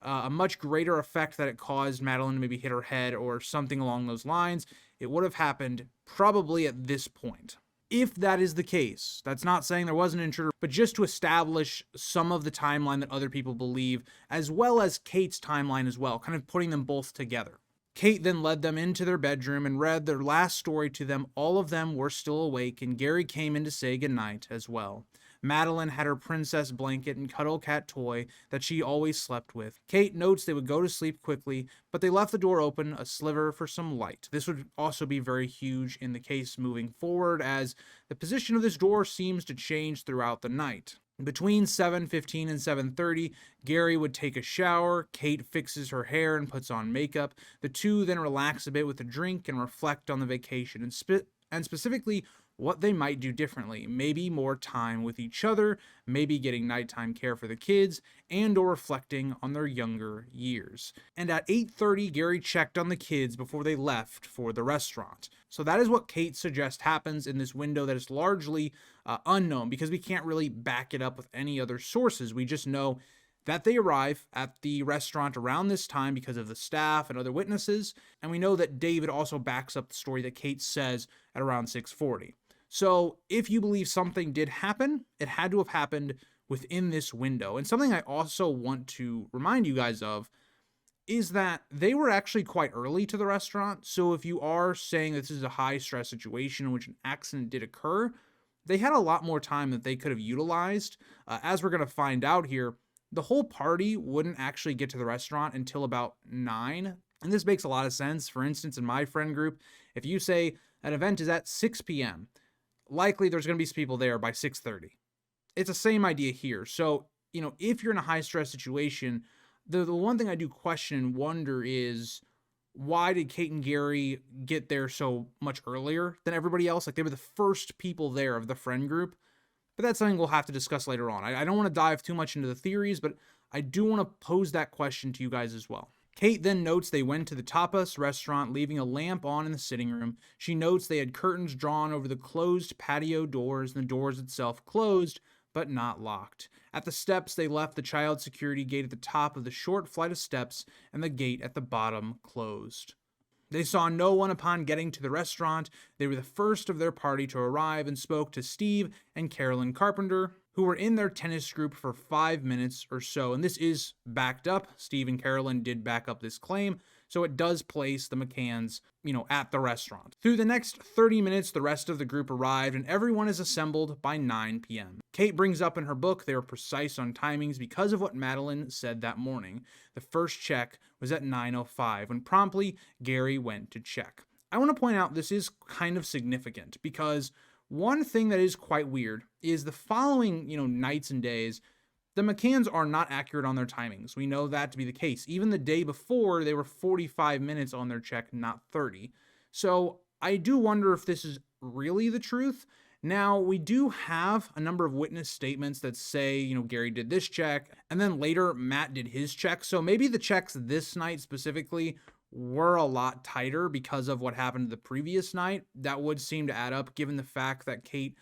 a much greater effect that it caused Madeleine to maybe hit her head or something along those lines. It would have happened probably at this point. If that is the case, that's not saying there was an intruder, but just to establish some of the timeline that other people believe, as well as Kate's timeline as well, kind of putting them both together. Kate then led them into their bedroom and read their last story to them. All of them were still awake, and Gary came in to say goodnight as well. Madeleine had her princess blanket and cuddle cat toy that she always slept with. Kate notes they would go to sleep quickly, but they left the door open a sliver for some light. This would also be very huge in the case moving forward, as the position of this door seems to change throughout the night. Between 7:15 and 7:30, Gary would take a shower, Kate fixes her hair and puts on makeup. The two then relax a bit with a drink and reflect on the vacation, and specifically what they might do differently. Maybe more time with each other, maybe getting nighttime care for the kids, and or reflecting on their younger years. And at 8:30, Gary checked on the kids before they left for the restaurant. So that is what Kate suggests happens in this window that is largely unknown, because we can't really back it up with any other sources. We just know that they arrive at the restaurant around this time because of the staff and other witnesses, and we know that David also backs up the story that Kate says at around 6:40. So if you believe something did happen, it had to have happened within this window. And something I also want to remind you guys of is that they were actually quite early to the restaurant. So if you are saying this is a high stress situation in which an accident did occur, they had a lot more time that they could have utilized. As we're going to find out here, the whole party wouldn't actually get to the restaurant until about 9. And this makes a lot of sense. For instance, in my friend group, if you say an event is at 6 p.m., likely there's going to be some people there by 6:30. It's the same idea here. So, if you're in a high stress situation, the one thing I do question and wonder is, why did Kate and Gary get there so much earlier than everybody else? Like, they were the first people there of the friend group. But that's something we'll have to discuss later on. I don't want to dive too much into the theories, but I do want to pose that question to you guys as well. Kate then notes they went to the tapas restaurant, leaving a lamp on in the sitting room. She notes they had curtains drawn over the closed patio doors, and the doors itself closed, but not locked. At the steps, they left the child security gate at the top of the short flight of steps, and the gate at the bottom closed. They saw no one upon getting to the restaurant. They were the first of their party to arrive and spoke to Steve and Carolyn Carpenter, who were in their tennis group for 5 minutes or so. And this is backed up. Steve and Carolyn did back up this claim. So it does place the McCanns, at the restaurant. Through the next 30 minutes, the rest of the group arrived, and everyone is assembled by 9 p.m. Kate brings up in her book they were precise on timings because of what Madeleine said that morning. The first check was at 9:05, when promptly Gary went to check. I want to point out this is kind of significant, because one thing that is quite weird is the following, nights and days, The McCanns are not accurate on their timings. We know that to be the case. Even the day before, they were 45 minutes on their check, not 30. So I do wonder if this is really the truth. Now, we do have a number of witness statements that say, Gary did this check, and then later Matt did his check. So maybe the checks this night specifically were a lot tighter because of what happened the previous night. That would seem to add up, given the fact that Kate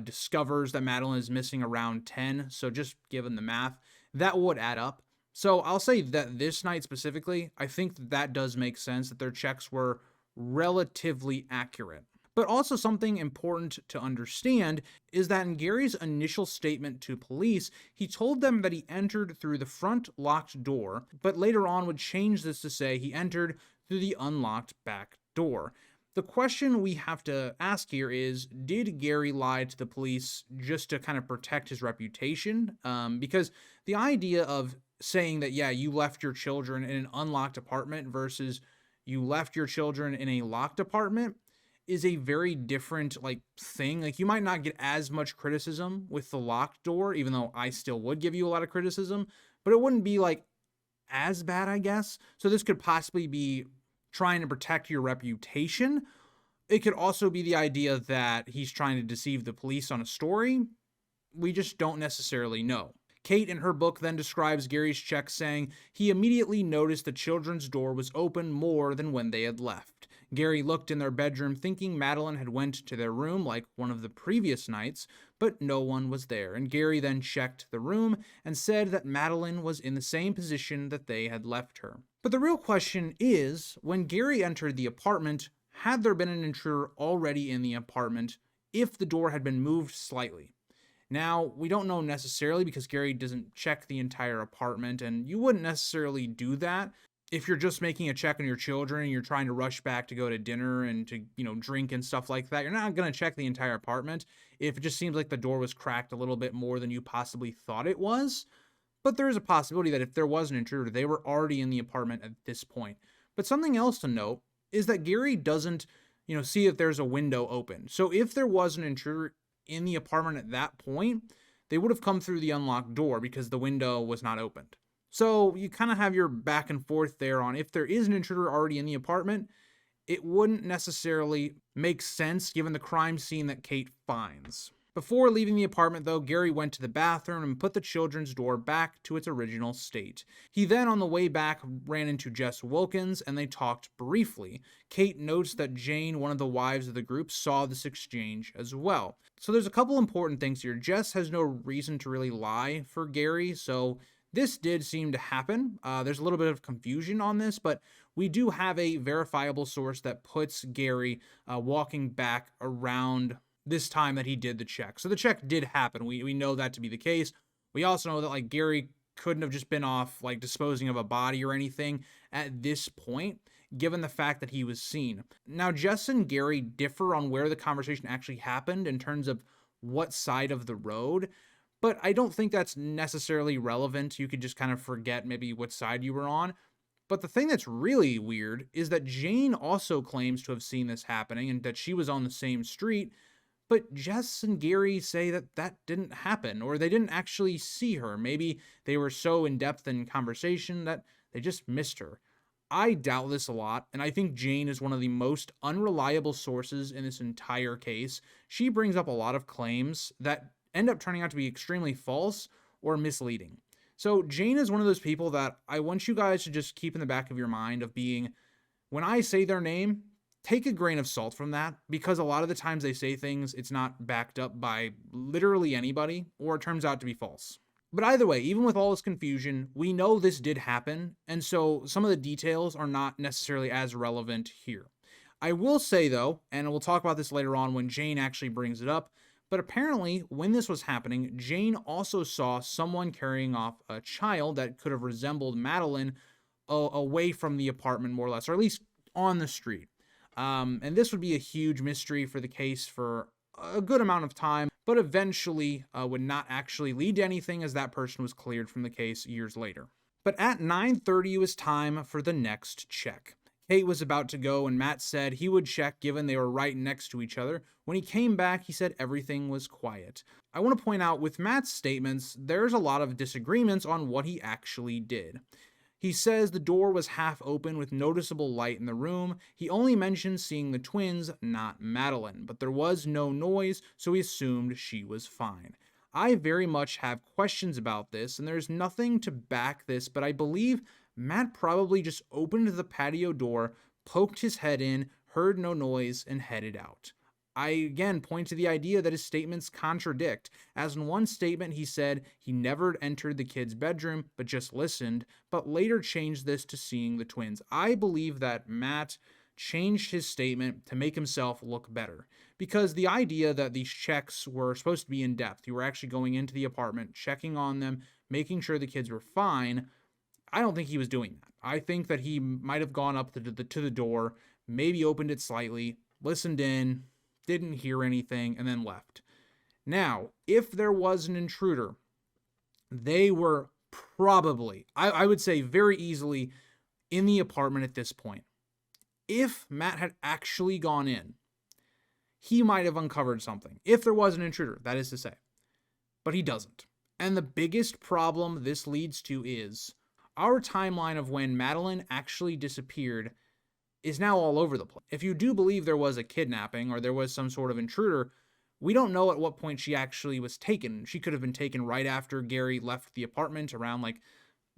discovers that Madeleine is missing around 10. So just given the math, that would add up. So I'll say that this night specifically, I think that does make sense, that their checks were relatively accurate. But also something important to understand is that in Gary's initial statement to police, he told them that he entered through the front locked door, but later on would change this to say he entered through the unlocked back door. The question we have to ask here is, did Gary lie to the police just to kind of protect his reputation? Because the idea of saying that, yeah, you left your children in an unlocked apartment versus you left your children in a locked apartment is a very different thing. Like, you might not get as much criticism with the locked door, even though I still would give you a lot of criticism, but it wouldn't be as bad, I guess. So this could possibly be trying to protect your reputation. It could also be the idea that he's trying to deceive the police on a story. We just don't necessarily know. Kate in her book then describes Gary's check, saying he immediately noticed the children's door was open more than when they had left. Gary looked in their bedroom thinking Madeleine had went to their room like one of the previous nights, but no one was there, and Gary then checked the room and said that Madeleine was in the same position that they had left her. But the real question is, when Gary entered the apartment, had there been an intruder already in the apartment if the door had been moved slightly? Now, we don't know necessarily because Gary doesn't check the entire apartment, and you wouldn't necessarily do that if you're just making a check on your children and you're trying to rush back to go to dinner and to, drink and stuff like that. You're not going to check the entire apartment if it just seems like the door was cracked a little bit more than you possibly thought it was. But there is a possibility that if there was an intruder, they were already in the apartment at this point. But something else to note is that Gary doesn't, see if there's a window open. So if there was an intruder in the apartment at that point, they would have come through the unlocked door because the window was not opened. So you kind of have your back and forth there on if there is an intruder already in the apartment, it wouldn't necessarily make sense given the crime scene that Kate finds. Before leaving the apartment, though, Gary went to the bathroom and put the children's door back to its original state. He then, on the way back, ran into Jess Wilkins, and they talked briefly. Kate notes that Jane, one of the wives of the group, saw this exchange as well. So there's a couple important things here. Jess has no reason to really lie for Gary, so this did seem to happen. There's a little bit of confusion on this, but we do have a verifiable source that puts Gary walking back around this time that he did the check. So the check did happen. We know that to be the case. We also know that Gary couldn't have just been off disposing of a body or anything at this point, given the fact that he was seen. Now, Jess and Gary differ on where the conversation actually happened in terms of what side of the road, but I don't think that's necessarily relevant. You could just kind of forget maybe what side you were on. But the thing that's really weird is that Jane also claims to have seen this happening and that she was on the same street, but Jess and Gary say that that didn't happen, or they didn't actually see her. Maybe they were so in-depth in conversation that they just missed her. I doubt this a lot, and I think Jane is one of the most unreliable sources in this entire case. She brings up a lot of claims that end up turning out to be extremely false or misleading. So Jane is one of those people that I want you guys to just keep in the back of your mind of being, when I say their name, take a grain of salt from that, because a lot of the times they say things, it's not backed up by literally anybody, or it turns out to be false. But either way, even with all this confusion, we know this did happen, and so some of the details are not necessarily as relevant here. I will say though, and we'll talk about this later on when Jane actually brings it up, but apparently when this was happening, Jane also saw someone carrying off a child that could have resembled Madeleine away from the apartment more or less, or at least on the street. And this would be a huge mystery for the case for a good amount of time, but eventually would not actually lead to anything as that person was cleared from the case years later. But at 9:30 it was time for the next check. Kate was about to go, and Matt said he would check given they were right next to each other. When he came back, he said everything was quiet. I want to point out with Matt's statements, there's a lot of disagreements on what he actually did. He says the door was half open with noticeable light in the room. He only mentioned seeing the twins, not Madeleine, but there was no noise, so he assumed she was fine. I very much have questions about this, and there's nothing to back this, but I believe Matt probably just opened the patio door, poked his head in, heard no noise, and headed out. I again point to the idea that his statements contradict, as in one statement he said he never entered the kid's bedroom but just listened, but later changed this to seeing the twins. I believe that Matt changed his statement to make himself look better, because the idea that these checks were supposed to be in depth, you were actually going into the apartment, checking on them, making sure the kids were fine, I don't think he was doing that. I think that he might have gone up to the door, maybe opened it slightly, listened in, didn't hear anything, and then left. Now, if there was an intruder, they were probably, I would say very easily, in the apartment at this point. If Matt had actually gone in, he might have uncovered something. If there was an intruder, that is to say. But he doesn't. And the biggest problem this leads to is our timeline of when Madeleine actually disappeared is now all over the place. If you do believe there was a kidnapping or there was some sort of intruder, we don't know at what point she actually was taken. She could have been taken right after Gary left the apartment around like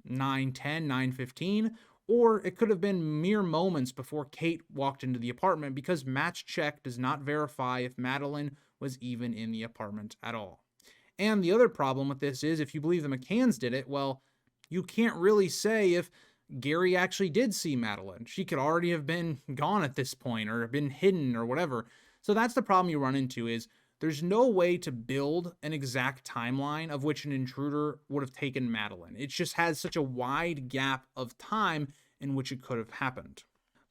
9:10, 9:15, or it could have been mere moments before Kate walked into the apartment, because Matt's check does not verify if Madeleine was even in the apartment at all. And the other problem with this is, if you believe the McCanns did it, well, you can't really say if Gary actually did see Madeleine. She could already have been gone at this point or been hidden or whatever. So that's the problem you run into, is there's no way to build an exact timeline of which an intruder would have taken Madeleine. It just has such a wide gap of time in which it could have happened.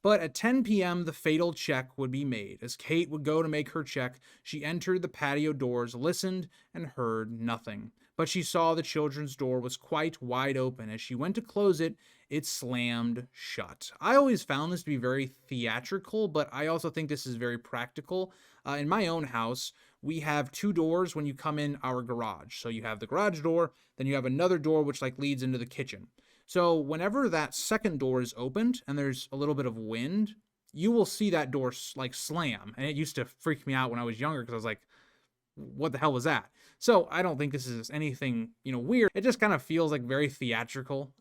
But at 10 p.m., the fatal check would be made. As Kate would go to make her check, she entered the patio doors, listened, and heard nothing. But she saw the children's door was quite wide open. As she went to close it, it slammed shut. I always found this to be very theatrical, but I also think this is very practical. In my own house, we have two doors when you come in our garage. So you have the garage door, then you have another door which like leads into the kitchen. So whenever that second door is opened and there's a little bit of wind, you will see that door like slam. And it used to freak me out when I was younger because I was like, what the hell was that? So I don't think this is anything, weird. It just kind of feels like very theatrical.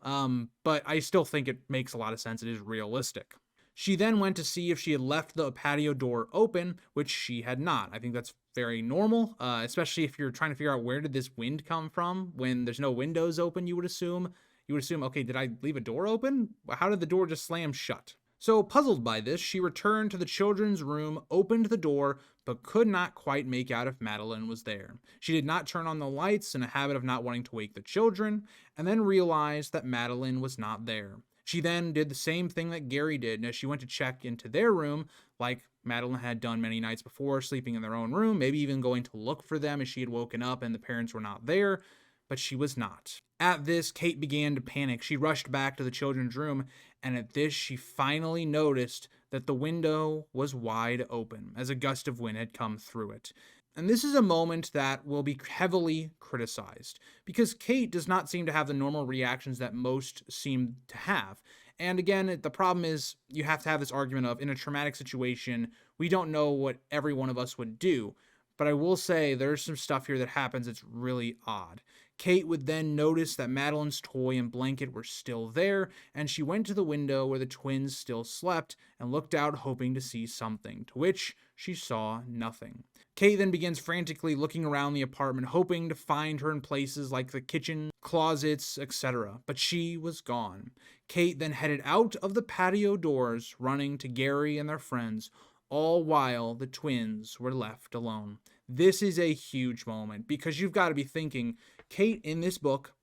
But I still think it makes a lot of sense. It is realistic. She then went to see if she had left the patio door open, which she had not. I think that's very normal, especially if you're trying to figure out where did this wind come from when there's no windows open, you would assume, okay, did I leave a door open? How did the door just slam shut? So puzzled by this, she returned to the children's room, opened the door, but could not quite make out if Madeleine was there. She did not turn on the lights, in a habit of not wanting to wake the children, and then realized that Madeleine was not there. She then did the same thing that Gary did, and as she went to check into their room, like Madeleine had done many nights before, sleeping in their own room, maybe even going to look for them as she had woken up and the parents were not there, but she was not. At this, Kate began to panic. She rushed back to the children's room, and at this, she finally noticed that the window was wide open, as a gust of wind had come through it. And this is a moment that will be heavily criticized, because Kate does not seem to have the normal reactions that most seem to have. And again, the problem is you have to have this argument of, in a traumatic situation, we don't know what every one of us would do. But I will say there's some stuff here that happens that's really odd. Kate would then notice that Madeleine's toy and blanket were still there, and she went to the window where the twins still slept and looked out hoping to see something, to which she saw nothing. Kate then begins frantically looking around the apartment, hoping to find her in places like the kitchen, closets, etc., but she was gone. Kate then headed out of the patio doors, running to Gary and their friends, all while the twins were left alone. This is a huge moment, because you've got to be thinking, Kate in this book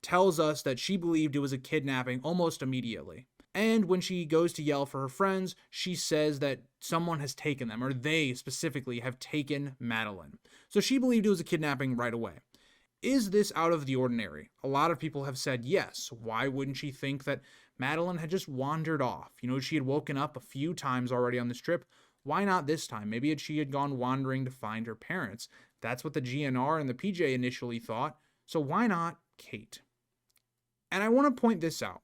tells us that she believed it was a kidnapping almost immediately. And when she goes to yell for her friends, she says that someone has taken them, or they specifically have taken Madeleine. So she believed it was a kidnapping right away. Is this out of the ordinary? A lot of people have said yes. Why wouldn't she think that Madeleine had just wandered off? She had woken up a few times already on this trip. Why not this time? Maybe she had gone wandering to find her parents. That's what the GNR and the PJ initially thought. So why not Kate? And I want to point this out.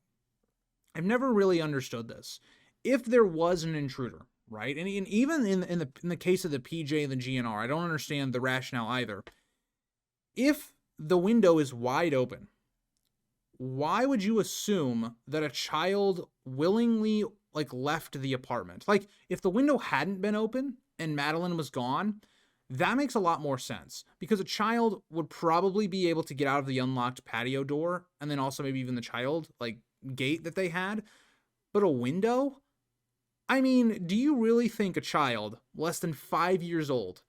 I've never really understood this. If there was an intruder, right? And even in the case of the PJ and the GNR, I don't understand the rationale either. If the window is wide open, why would you assume that a child willingly left the apartment? If the window hadn't been open and Madeleine was gone, that makes a lot more sense, because a child would probably be able to get out of the unlocked patio door, and then also maybe even the child gate that they had. But a window? I mean, do you really think a child less than 5 years old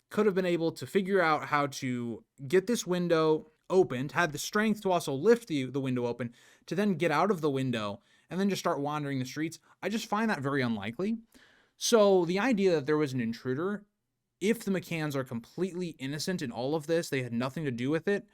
could have been able to figure out how to get this window opened, had the strength to also lift the window open, to then get out of the window and then just start wandering the streets? I just find that very unlikely. So the idea that there was an intruder, if the McCanns are completely innocent in all of this, they had nothing to do with it,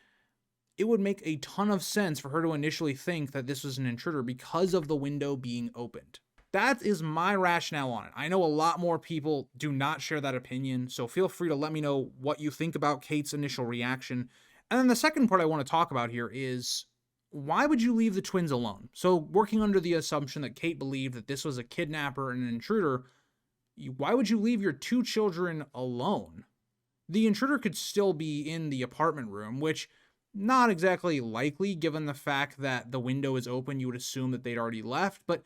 it would make a ton of sense for her to initially think that this was an intruder because of the window being opened. That is my rationale on it. I know a lot more people do not share that opinion, so feel free to let me know what you think about Kate's initial reaction. And then the second part I want to talk about here is, why would you leave the twins alone? So working under the assumption that Kate believed that this was a kidnapper and an intruder, why would you leave your 2 children alone? The intruder could still be in the apartment room, which not exactly likely given the fact that the window is open. You would assume that they'd already left, but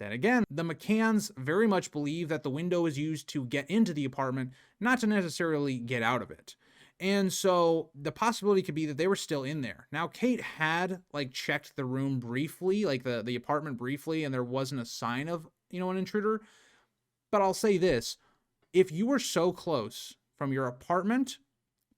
then again, the McCanns very much believe that the window is used to get into the apartment, not to necessarily get out of it. And so the possibility could be that they were still in there. Now, Kate had checked the room briefly, the apartment briefly, and there wasn't a sign of, an intruder. But I'll say this, if you were so close from your apartment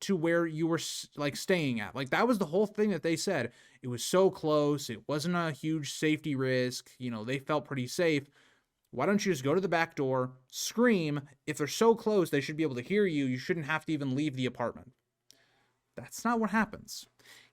to where you were staying at, that was the whole thing that they said. It was so close. It wasn't a huge safety risk. They felt pretty safe. Why don't you just go to the back door, scream? If they're so close, they should be able to hear you. You shouldn't have to even leave the apartment. That's not what happens.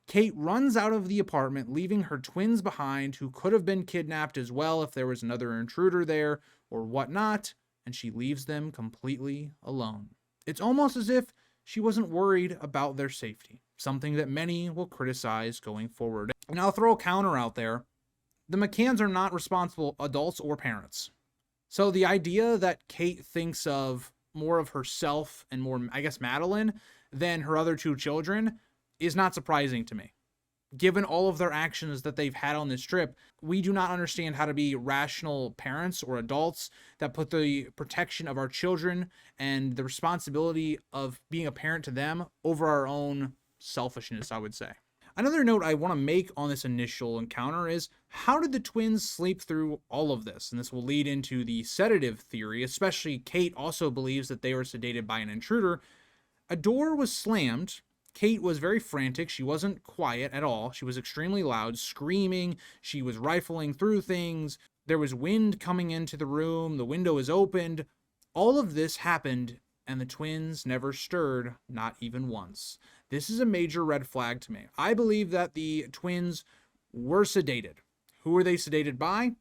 Kate runs out of the apartment, leaving her twins behind, who could have been kidnapped as well if there was another intruder there or whatnot, and she leaves them completely alone. It's almost as if she wasn't worried about their safety, something that many will criticize going forward. And I'll throw a counter out there. The McCanns are not responsible adults or parents. So the idea that Kate thinks of more of herself and more, Madeleine, than her other 2 children is not surprising to me. Given all of their actions that they've had on this trip, we do not understand how to be rational parents or adults that put the protection of our children and the responsibility of being a parent to them over our own selfishness, I would say. Another note I want to make on this initial encounter is, how did the twins sleep through all of this? And this will lead into the sedative theory, especially Kate also believes that they were sedated by an intruder. A door was slammed. Kate was very frantic. She wasn't quiet at all. She was extremely loud, screaming. She was rifling through things. There was wind coming into the room. The window was opened. All of this happened, and the twins never stirred, not even once. This is a major red flag to me. I believe that the twins were sedated. Who were they sedated by?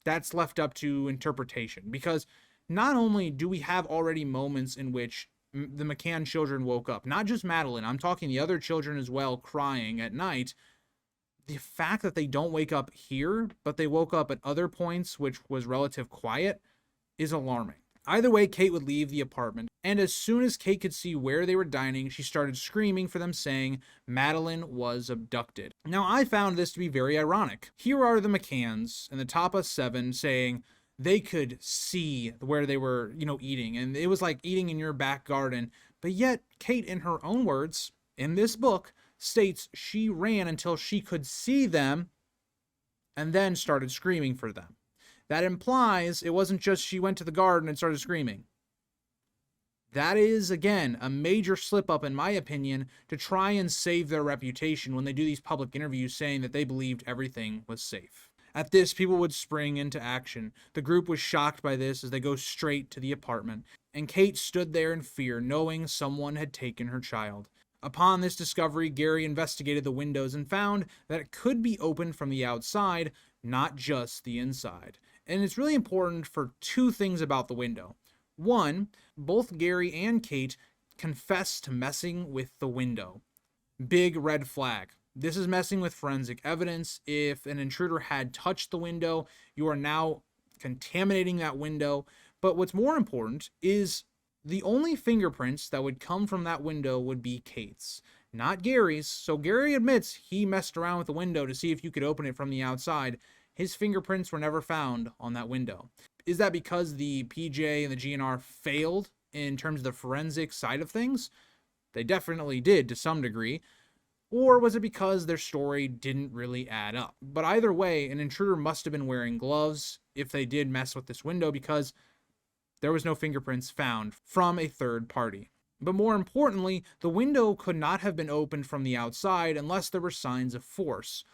That's left up to interpretation, because not only do we have already moments in which the McCann children woke up, not just Madeleine, I'm talking the other children as well, crying at night. The fact that they don't wake up here, but they woke up at other points, which was relative quiet, is alarming. Either way, Kate would leave the apartment, and as soon as Kate could see where they were dining, she started screaming for them, saying Madeleine was abducted. Now, I found this to be very ironic. Here are the McCanns and the Tapa 7 saying they could see where they were, eating, and it was like eating in your back garden, but yet Kate, in her own words, in this book, states she ran until she could see them and then started screaming for them. That implies it wasn't just she went to the garden and started screaming. That is, again, a major slip up, in my opinion, to try and save their reputation when they do these public interviews saying that they believed everything was safe. At this, people would spring into action. The group was shocked by this as they go straight to the apartment, and Kate stood there in fear, knowing someone had taken her child. Upon this discovery, Gary investigated the windows and found that it could be opened from the outside, not just the inside. And it's really important for two things about the window. One, both Gary and Kate confessed to messing with the window. Big red flag. This is messing with forensic evidence. If an intruder had touched the window, you are now contaminating that window. But what's more important is the only fingerprints that would come from that window would be Kate's, not Gary's. So Gary admits he messed around with the window to see if you could open it from the outside. His fingerprints were never found on that window. Is that because the PJ and the GNR failed in terms of the forensic side of things? They definitely did to some degree. Or was it because their story didn't really add up? But either way, an intruder must have been wearing gloves if they did mess with this window, because there was no fingerprints found from a third party. But more importantly, the window could not have been opened from the outside unless there were signs of force,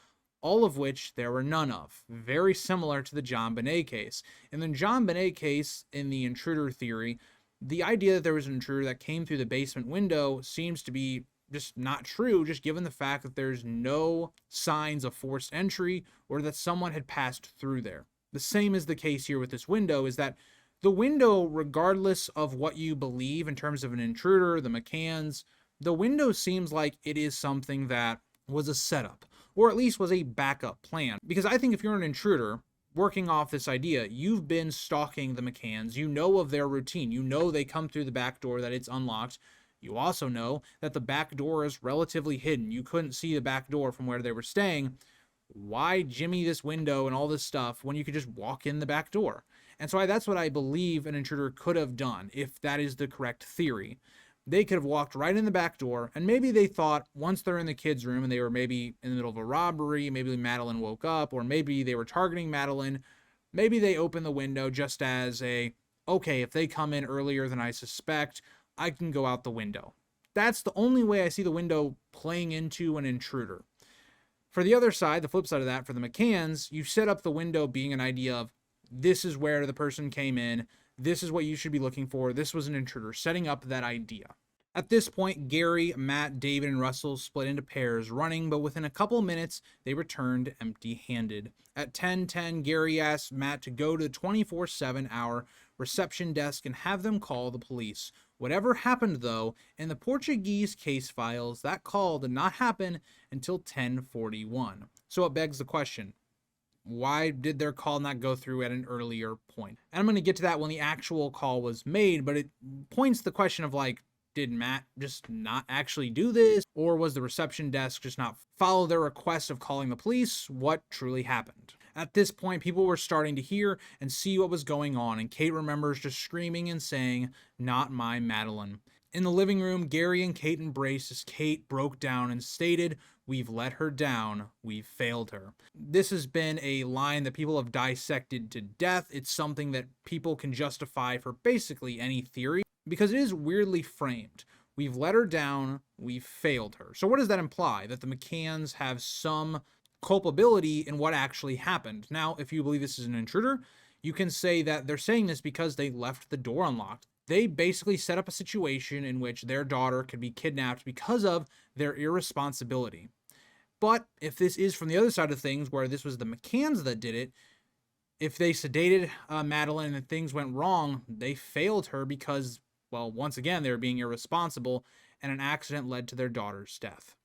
all of which there were none of. Very similar to the John Bonet case. In the John Bonet case, in the intruder theory, the idea that there was an intruder that came through the basement window seems to be just not true, just given the fact that there's no signs of forced entry or that someone had passed through there. The same is the case here with this window, is that the window, regardless of what you believe in terms of an intruder, the McCanns, the window seems like it is something that was a setup, or at least was a backup plan. Because I think if you're an intruder, working off this idea, you've been stalking the McCanns, you know of their routine, you know they come through the back door, that it's unlocked. You also know that the back door is relatively hidden. You couldn't see the back door from where they were staying. Why jimmy this window and all this stuff when you could just walk in the back door? And so that's what I believe an intruder could have done, if that is the correct theory. They could have walked right in the back door, and maybe they thought once they're in the kids' room and they were maybe in the middle of a robbery, maybe Madeleine woke up, or maybe they were targeting Madeleine, maybe they opened the window just as okay, if they come in earlier than I suspect, I can go out the window. That's the only way I see the window playing into an intruder. For the other side, the flip side of that, for the McCanns, you set up the window being an idea of this is where the person came in, this is what you should be looking for, this was an intruder, setting up that idea. At this point, Gary, Matt, David, and Russell split into pairs running, but within a couple minutes, they returned empty-handed. At 10:10, Gary asked Matt to go to the 24/7 hour reception desk and have them call the police. Whatever happened, though, in the Portuguese case files, that call did not happen until 10:41. So it begs the question, why did their call not go through at an earlier point? And I'm going to get to that when the actual call was made, but it points the question of did Matt just not actually do this? Or was the reception desk just not follow their request of calling the police? What truly happened? At this point, people were starting to hear and see what was going on, and Kate remembers just screaming and saying, "Not my Madeleine." In the living room, Gary and Kate embraced as Kate broke down and stated, "We've let her down. We've failed her." This has been a line that people have dissected to death. It's something that people can justify for basically any theory because it is weirdly framed. We've let her down. We've failed her. So what does that imply? That the McCanns have some culpability in what actually happened. Now, if you believe this is an intruder, you can say that they're saying this because they left the door unlocked. They basically set up a situation in which their daughter could be kidnapped because of their irresponsibility. But if this is from the other side of things, where this was the McCanns that did it, if they sedated Madeleine and things went wrong, they failed her because, well, once again, they were being irresponsible and an accident led to their daughter's death.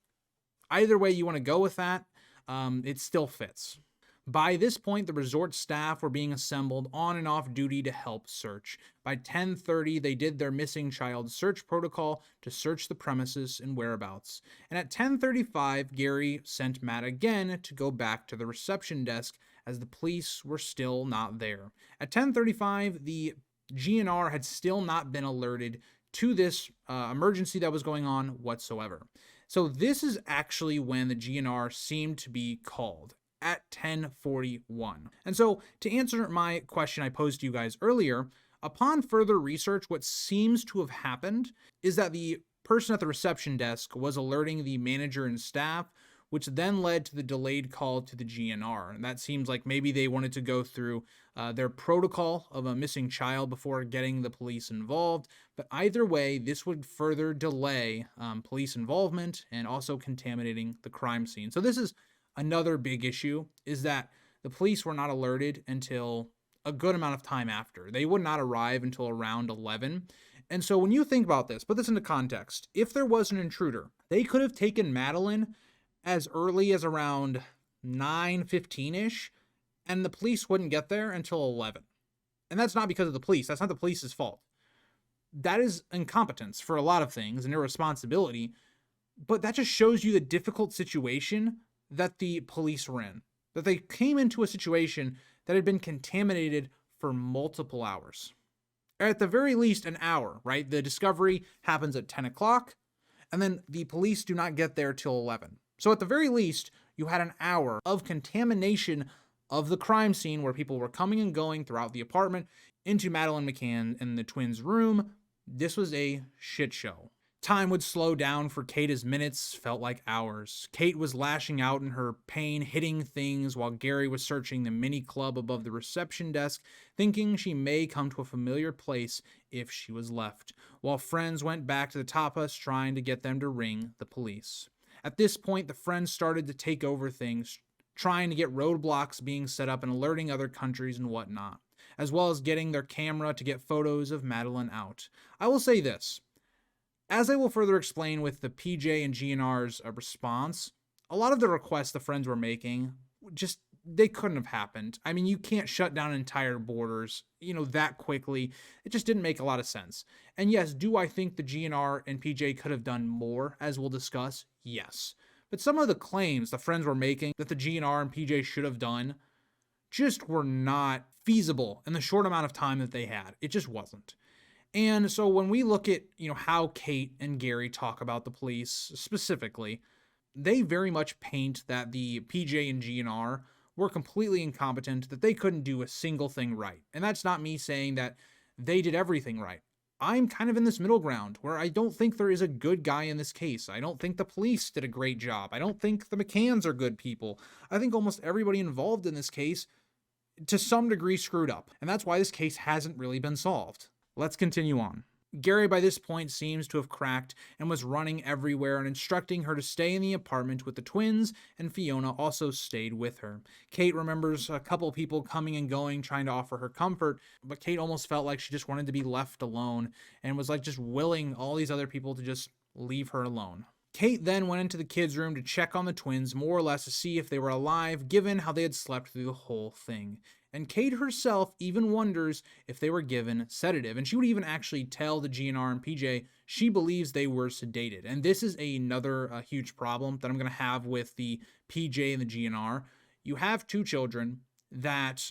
Either way you want to go with that, it still fits. By this point, the resort staff were being assembled on and off duty to help search. By 10:30, they did their missing child search protocol to search the premises and whereabouts. And at 10:35, Gary sent Matt again to go back to the reception desk as the police were still not there. At 10:35, the GNR had still not been alerted to this emergency that was going on whatsoever. So this is actually when the GNR seemed to be called, at 10:41. And so to answer my question I posed to you guys earlier, upon further research, what seems to have happened is that the person at the reception desk was alerting the manager and staff which then led to the delayed call to the GNR. And that seems like maybe they wanted to go through their protocol of a missing child before getting the police involved. But either way, this would further delay police involvement and also contaminating the crime scene. So this is another big issue, is that the police were not alerted until a good amount of time after. They would not arrive until around 11. And so when you think about this, put this into context. If there was an intruder, they could have taken Madeleine as early as around 9:15-ish, and the police wouldn't get there until 11. And that's not because of the police. That's not the police's fault. That is incompetence for a lot of things and irresponsibility, but that just shows you the difficult situation that the police were in. That they came into a situation that had been contaminated for multiple hours. At the very least, an hour, right? The discovery happens at 10 o'clock, and then the police do not get there till 11. So at the very least, you had an hour of contamination of the crime scene where people were coming and going throughout the apartment into Madeleine McCann and the twins' room. This was a shit show. Time would slow down for Kate as minutes felt like hours. Kate was lashing out in her pain, hitting things while Gary was searching the mini club above the reception desk, thinking she may come to a familiar place if she was left, while friends went back to the tapas trying to get them to ring the police. At this point, the friends started to take over things, trying to get roadblocks being set up and alerting other countries and whatnot, as well as getting their camera to get photos of Madeleine out. I will say this. As I will further explain with the PJ and GNR's response, a lot of the requests the friends were making, they couldn't have happened. I mean, you can't shut down entire borders, that quickly. It just didn't make a lot of sense. And yes, do I think the GNR and PJ could have done more, as we'll discuss? Yes. But some of the claims the friends were making that the GNR and PJ should have done just were not feasible in the short amount of time that they had. It just wasn't. And so when we look at, how Kate and Gary talk about the police specifically, they very much paint that the PJ and GNR were completely incompetent, that they couldn't do a single thing right. And that's not me saying that they did everything right. I'm kind of in this middle ground where I don't think there is a good guy in this case. I don't think the police did a great job. I don't think the McCanns are good people. I think almost everybody involved in this case to some degree screwed up. And that's why this case hasn't really been solved. Let's continue on. Gary by this point seems to have cracked and was running everywhere and instructing her to stay in the apartment with the twins, and Fiona also stayed with her. Kate remembers a couple people coming and going trying to offer her comfort, but Kate almost felt like she just wanted to be left alone and was like just willing all these other people to just leave her alone. Kate then went into the kids' room to check on the twins, more or less to see if they were alive, given how they had slept through the whole thing. And Kate herself even wonders if they were given sedative. And she would even actually tell the GNR and PJ she believes they were sedated. And this is another huge problem that I'm going to have with the PJ and the GNR. You have two children that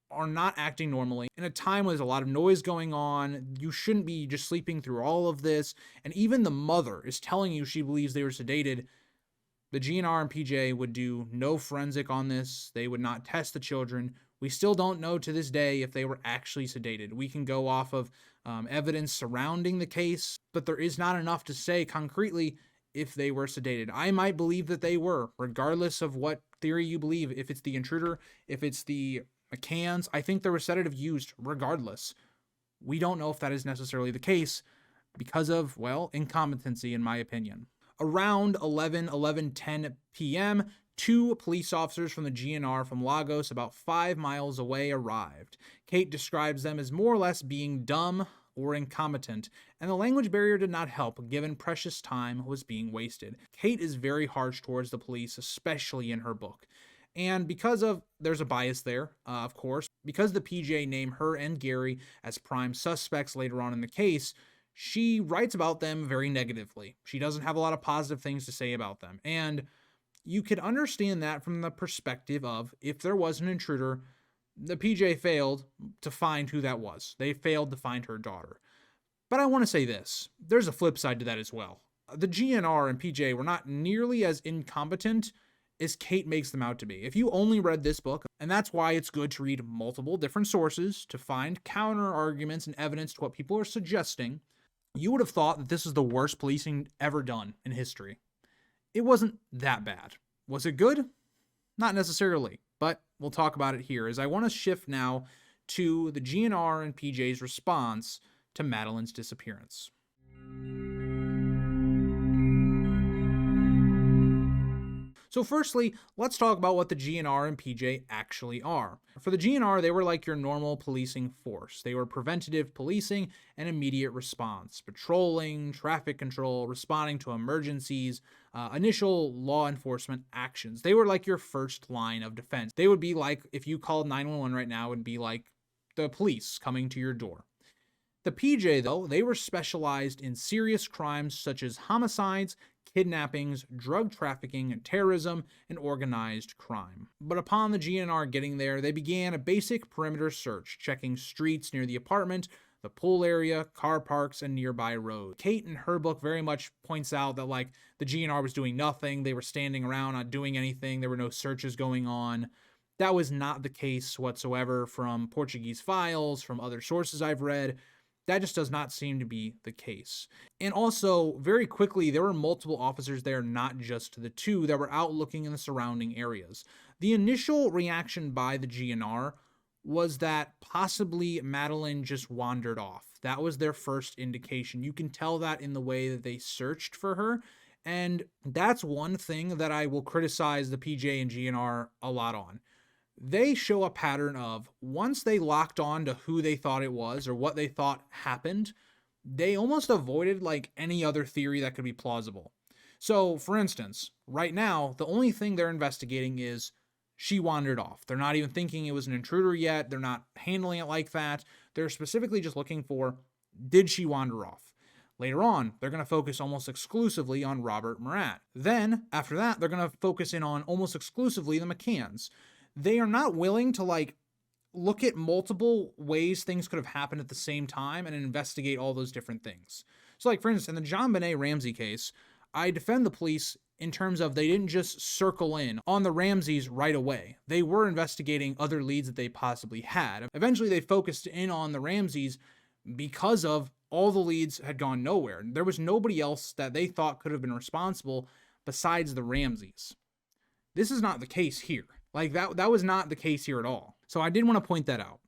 are not acting normally in a time when there's a lot of noise going on. You shouldn't be just sleeping through all of this. And even the mother is telling you she believes they were sedated. The GNR and PJ would do no forensic on this. They would not test the children. We still don't know to this day if they were actually sedated. We can go off of evidence surrounding the case, but there is not enough to say concretely if they were sedated. I might believe that they were, regardless of what theory you believe. If it's the intruder, if it's the McCanns, I think there was sedative used regardless. We don't know if that is necessarily the case because of, incompetency in my opinion. Around 11:10 p.m., two police officers from the GNR from Lagos, about 5 miles away, arrived. Kate describes them as more or less being dumb or incompetent, and the language barrier did not help given precious time was being wasted. Kate is very harsh towards the police, especially in her book. And there's a bias there, of course, because the PJ name her and Gary as prime suspects later on in the case, she writes about them very negatively. She doesn't have a lot of positive things to say about them. And you could understand that from the perspective of if there was an intruder, the PJ failed to find who that was. They failed to find her daughter. But I want to say this. There's a flip side to that as well. The GNR and PJ were not nearly as incompetent as Kate makes them out to be. If you only read this book, and that's why it's good to read multiple different sources to find counter arguments and evidence to what people are suggesting, you would have thought that this is the worst policing ever done in history. It wasn't that bad. Was it good? Not necessarily, but we'll talk about it here, as I want to shift now to the GNR and PJ's response to Madeleine's disappearance. So firstly, let's talk about what the GNR and PJ actually are. For the GNR, they were like your normal policing force. They were preventative policing and immediate response, patrolling, traffic control, responding to emergencies, initial law enforcement actions. They were like your first line of defense. They would be like, if you called 911 right now, it would be like the police coming to your door. The PJ, though, they were specialized in serious crimes such as homicides, kidnappings, drug trafficking, terrorism, and organized crime. But upon the GNR getting there, they began a basic perimeter search, checking streets near the apartment, the pool area, car parks, and nearby roads. Kate in her book very much points out that like the GNR was doing nothing, they were standing around not doing anything, there were no searches going on. That was not the case whatsoever from Portuguese files, from other sources I've read. That just does not seem to be the case. And also, very quickly, there were multiple officers there, not just the two, that were out looking in the surrounding areas. The initial reaction by the GNR was that possibly Madeleine just wandered off. That was their first indication. You can tell that in the way that they searched for her. And that's one thing that I will criticize the PJ and GNR a lot on. They show a pattern of once they locked on to who they thought it was or what they thought happened, they almost avoided like any other theory that could be plausible. So, for instance, right now, the only thing they're investigating is she wandered off. They're not even thinking it was an intruder yet. They're not handling it like that. They're specifically just looking for, did she wander off? Later on, they're going to focus almost exclusively on Robert Murat. Then, after that, they're going to focus in on almost exclusively the McCanns. They are not willing to like look at multiple ways things could have happened at the same time and investigate all those different things. So like, for instance, in the John Benet Ramsey case, I defend the police in terms of they didn't just circle in on the Ramseys right away. They were investigating other leads that they possibly had. Eventually, they focused in on the Ramseys because of all the leads had gone nowhere. There was nobody else that they thought could have been responsible besides the Ramseys. This is not the case here. Like that was not the case here at all. So I did want to point that out.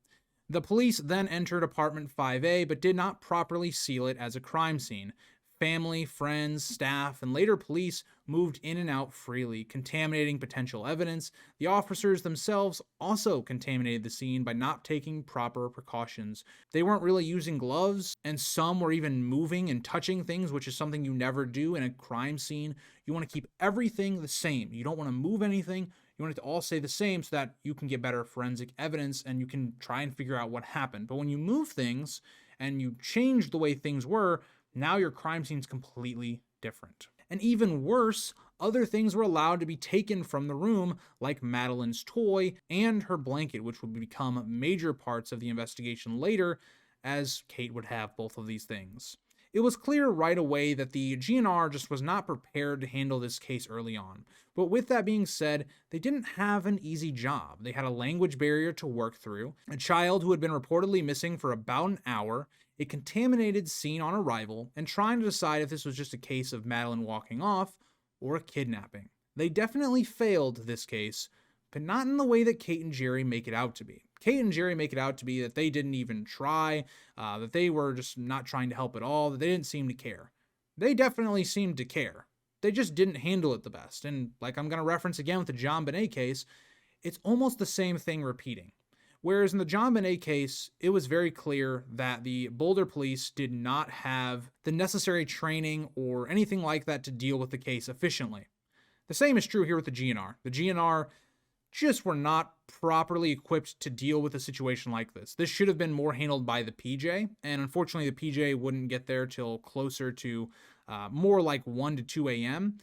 The police then entered apartment 5A, but did not properly seal it as a crime scene. Family, friends, staff, and later police moved in and out freely, contaminating potential evidence. The officers themselves also contaminated the scene by not taking proper precautions. They weren't really using gloves, and some were even moving and touching things, which is something you never do in a crime scene. You want to keep everything the same. You don't want to move anything. You want it to all stay the same so that you can get better forensic evidence and you can try and figure out what happened. But when you move things and you change the way things were, now your crime scene's completely different. And even worse, other things were allowed to be taken from the room, like Madeleine's toy and her blanket, which would become major parts of the investigation later, as Kate would have both of these things. It was clear right away that the GNR just was not prepared to handle this case early on. But with that being said, they didn't have an easy job. They had a language barrier to work through, a child who had been reportedly missing for about an hour, a contaminated scene on arrival, and trying to decide if this was just a case of Madeleine walking off or a kidnapping. They definitely failed this case, but not in the way that Kate and Jerry make it out to be. Kate and Jerry make it out to be that they didn't even try, that they were just not trying to help at all, that they didn't seem to care. They definitely seemed to care. They just didn't handle it the best. And like I'm going to reference again with the John Benet case, it's almost the same thing repeating. Whereas in the John Benet case, it was very clear that the Boulder police did not have the necessary training or anything like that to deal with the case efficiently. The same is true here with the GNR. The GNR just were not properly equipped to deal with a situation like this. This should have been more handled by the PJ, and unfortunately the PJ wouldn't get there till closer to more like 1 to 2 a.m.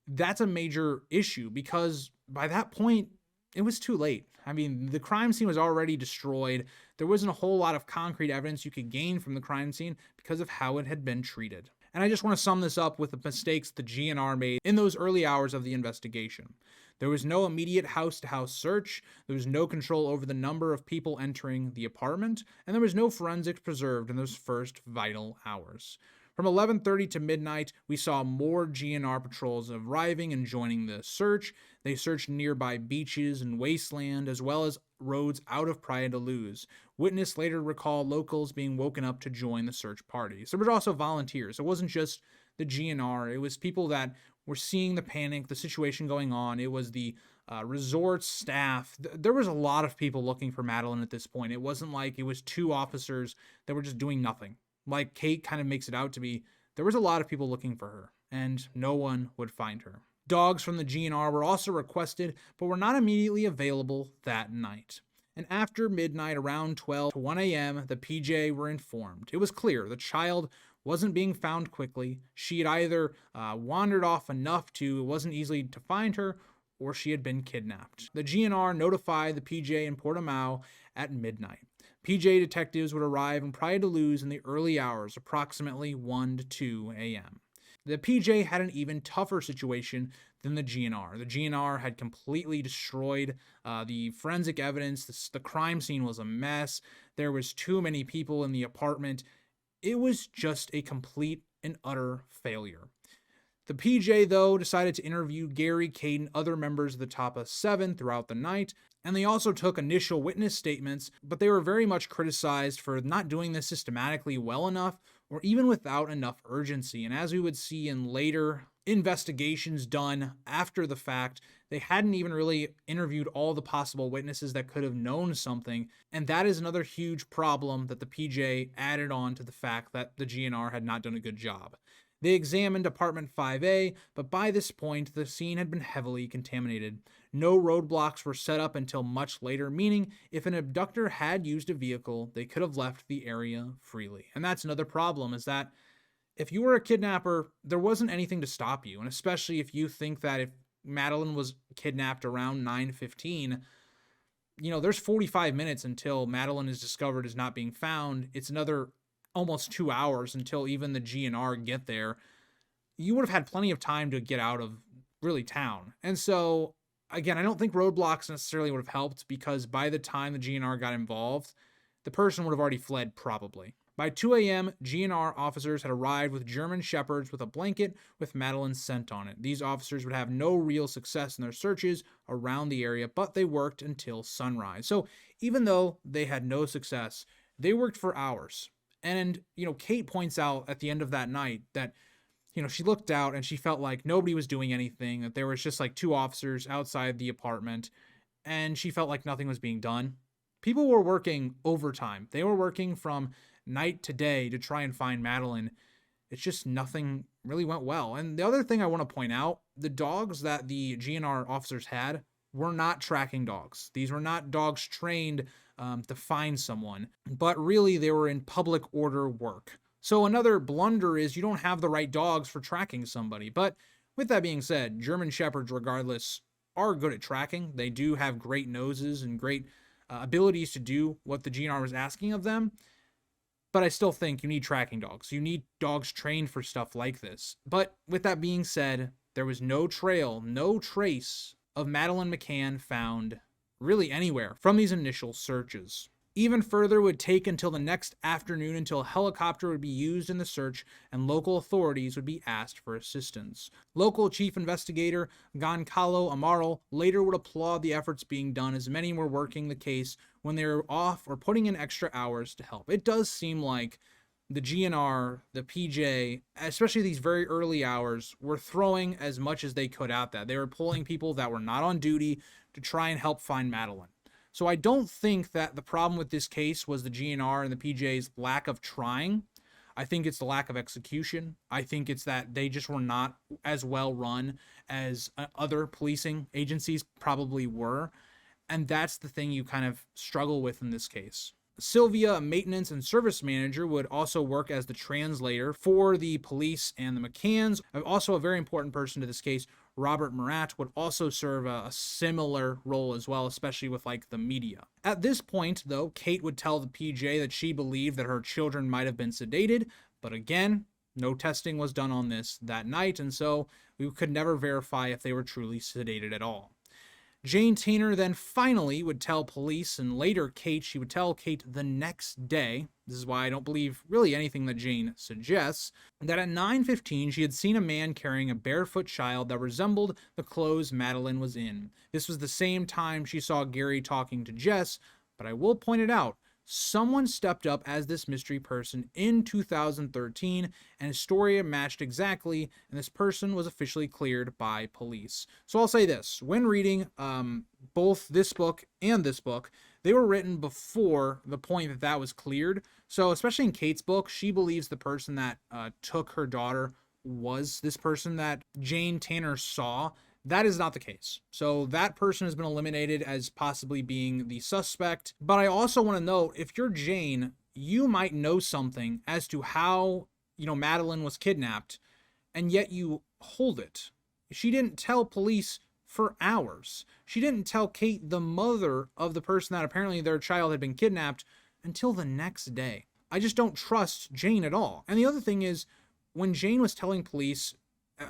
That's a major issue because by that point, it was too late. I mean, the crime scene was already destroyed. There wasn't a whole lot of concrete evidence you could gain from the crime scene because of how it had been treated. And I just want to sum this up with the mistakes the GNR made in those early hours of the investigation. There was no immediate house-to-house search, there was no control over the number of people entering the apartment, and there was no forensics preserved in those first vital hours. From 11:30 to midnight, we saw more GNR patrols arriving and joining the search. They searched nearby beaches and wasteland, as well as roads out of Praia da Luz. Witness later recall locals being woken up to join the search party. So there were also volunteers. It wasn't just the GNR. It was people that were seeing the panic, the situation going on. It was the resort staff. There was a lot of people looking for Madeleine at this point. It wasn't like it was 2 officers that were just doing nothing. Like Kate kind of makes it out to be. There was a lot of people looking for her, and no one would find her. Dogs from the GNR were also requested, but were not immediately available that night. And after midnight, around 12 to 1 a.m., the PJ were informed. It was clear the child wasn't being found quickly. She had either wandered off enough to it wasn't easy to find her, or she had been kidnapped. The GNR notified the PJ in Portimao at midnight. PJ detectives would arrive in Praia da Luz in the early hours, approximately 1 to 2 a.m. The PJ had an even tougher situation than the GNR. The GNR had completely destroyed the forensic evidence. The crime scene was a mess. There was too many people in the apartment. It was just a complete and utter failure. The PJ, though, decided to interview Gary, Kate, and other members of the Tapa 7 throughout the night, and they also took initial witness statements, but they were very much criticized for not doing this systematically well enough or even without enough urgency. And as we would see in later investigations done after the fact, they hadn't even really interviewed all the possible witnesses that could have known something, and that is another huge problem that the PJ added on to the fact that the GNR had not done a good job. They examined apartment 5A, but by this point, the scene had been heavily contaminated. No roadblocks were set up until much later, meaning if an abductor had used a vehicle, they could have left the area freely. And that's another problem, is that if you were a kidnapper, there wasn't anything to stop you. And especially if you think that if Madeleine was kidnapped around 9:15, there's 45 minutes until Madeleine is discovered as not being found. It's another almost 2 hours until even the GNR get there. You would have had plenty of time to get out of really town. And so, again, I don't think roadblocks necessarily would have helped, because by the time the GNR got involved, the person would have already fled probably. By 2 a.m., GNR officers had arrived with German shepherds with a blanket with Madeleine's scent on it. These officers would have no real success in their searches around the area, but they worked until sunrise. So even though they had no success, they worked for hours. And, Kate points out at the end of that night that, she looked out and she felt like nobody was doing anything, that there was just like 2 officers outside the apartment, and she felt like nothing was being done. People were working overtime. They were working from night to day to try and find Madeleine. It's just nothing really went well. And the other thing I want to point out, the dogs that the GNR officers had were not tracking dogs. These were not dogs trained to find someone, but really they were in public order work. So another blunder is you don't have the right dogs for tracking somebody. But with that being said, German Shepherds, regardless, are good at tracking. They do have great noses and great abilities to do what the GNR was asking of them. But I still think you need tracking dogs. You need dogs trained for stuff like this. But with that being said, there was no trail, no trace of Madeleine McCann found really anywhere from these initial searches. Even further would take until the next afternoon until a helicopter would be used in the search and local authorities would be asked for assistance. Local chief investigator Goncalo Amaral later would applaud the efforts being done, as many were working the case when they were off or putting in extra hours to help. It does seem like the GNR, the PJ, especially these very early hours, were throwing as much as they could at that. They were pulling people that were not on duty to try and help find Madeleine. So I don't think that the problem with this case was the GNR and the PJ's lack of trying. I think it's the lack of execution. I think it's that they just were not as well run as other policing agencies probably were. And that's the thing you kind of struggle with in this case. Sylvia, a maintenance and service manager, would also work as the translator for the police and the McCanns. Also a very important person to this case, Robert Murat, would also serve a similar role as well, especially with like the media. At this point, though, Kate would tell the PJ that she believed that her children might have been sedated, but again, no testing was done on this that night, and so we could never verify if they were truly sedated at all. Jane Tanner then finally would tell police, and later she would tell Kate the next day, this is why I don't believe really anything that Jane suggests, that at 9:15 she had seen a man carrying a barefoot child that resembled the clothes Madeleine was in. This was the same time she saw Gary talking to Jess, but I will point it out, someone stepped up as this mystery person in 2013, and his story matched exactly, and this person was officially cleared by police. So I'll say this, when reading both this book and this book, they were written before the point that was cleared. So especially in Kate's book, she believes the person that took her daughter was this person that Jane Tanner saw. That is not the case. So that person has been eliminated as possibly being the suspect. But I also want to note, if you're Jane, you might know something as to how, Madeleine was kidnapped, and yet you hold it. She didn't tell police for hours. She didn't tell Kate, the mother of the person that apparently their child had been kidnapped, until the next day. I just don't trust Jane at all. And the other thing is, when Jane was telling police,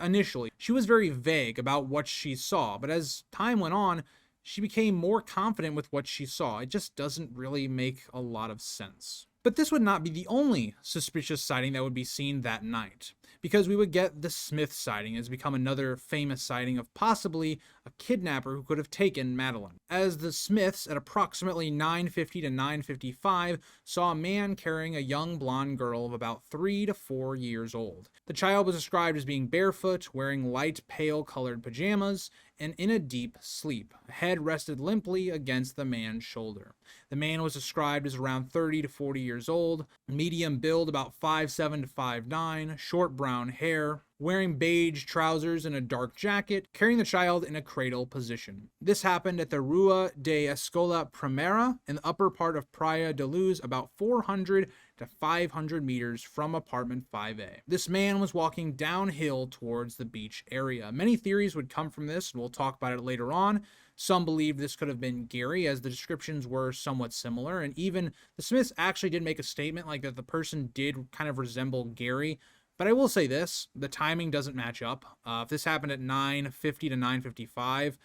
initially, she was very vague about what she saw, but as time went on, she became more confident with what she saw. It just doesn't really make a lot of sense. But this would not be the only suspicious sighting that would be seen that night, because we would get the Smith sighting as become another famous sighting of possibly a kidnapper who could have taken Madeleine. As the Smiths at approximately 9:50 to 9:55 saw a man carrying a young blonde girl of about 3 to 4 years old. The child was described as being barefoot, wearing light pale colored pajamas, and in a deep sleep. A head rested limply against the man's shoulder. The man was described as around 30 to 40 years old, medium build about 5'7" to 5'9", short brown hair, wearing beige trousers and a dark jacket, carrying the child in a cradle position. This happened at the Rua de Escola Primera in the upper part of Praia da Luz, about 400 to 500 meters from apartment 5A. This man was walking downhill towards the beach area. Many theories would come from this, and we'll talk about it later on. Some believe this could have been Gary, as the descriptions were somewhat similar, and even the Smiths actually did make a statement like that the person did kind of resemble Gary. But I will say this, the timing doesn't match up. If this happened at 9:50 to 9:55,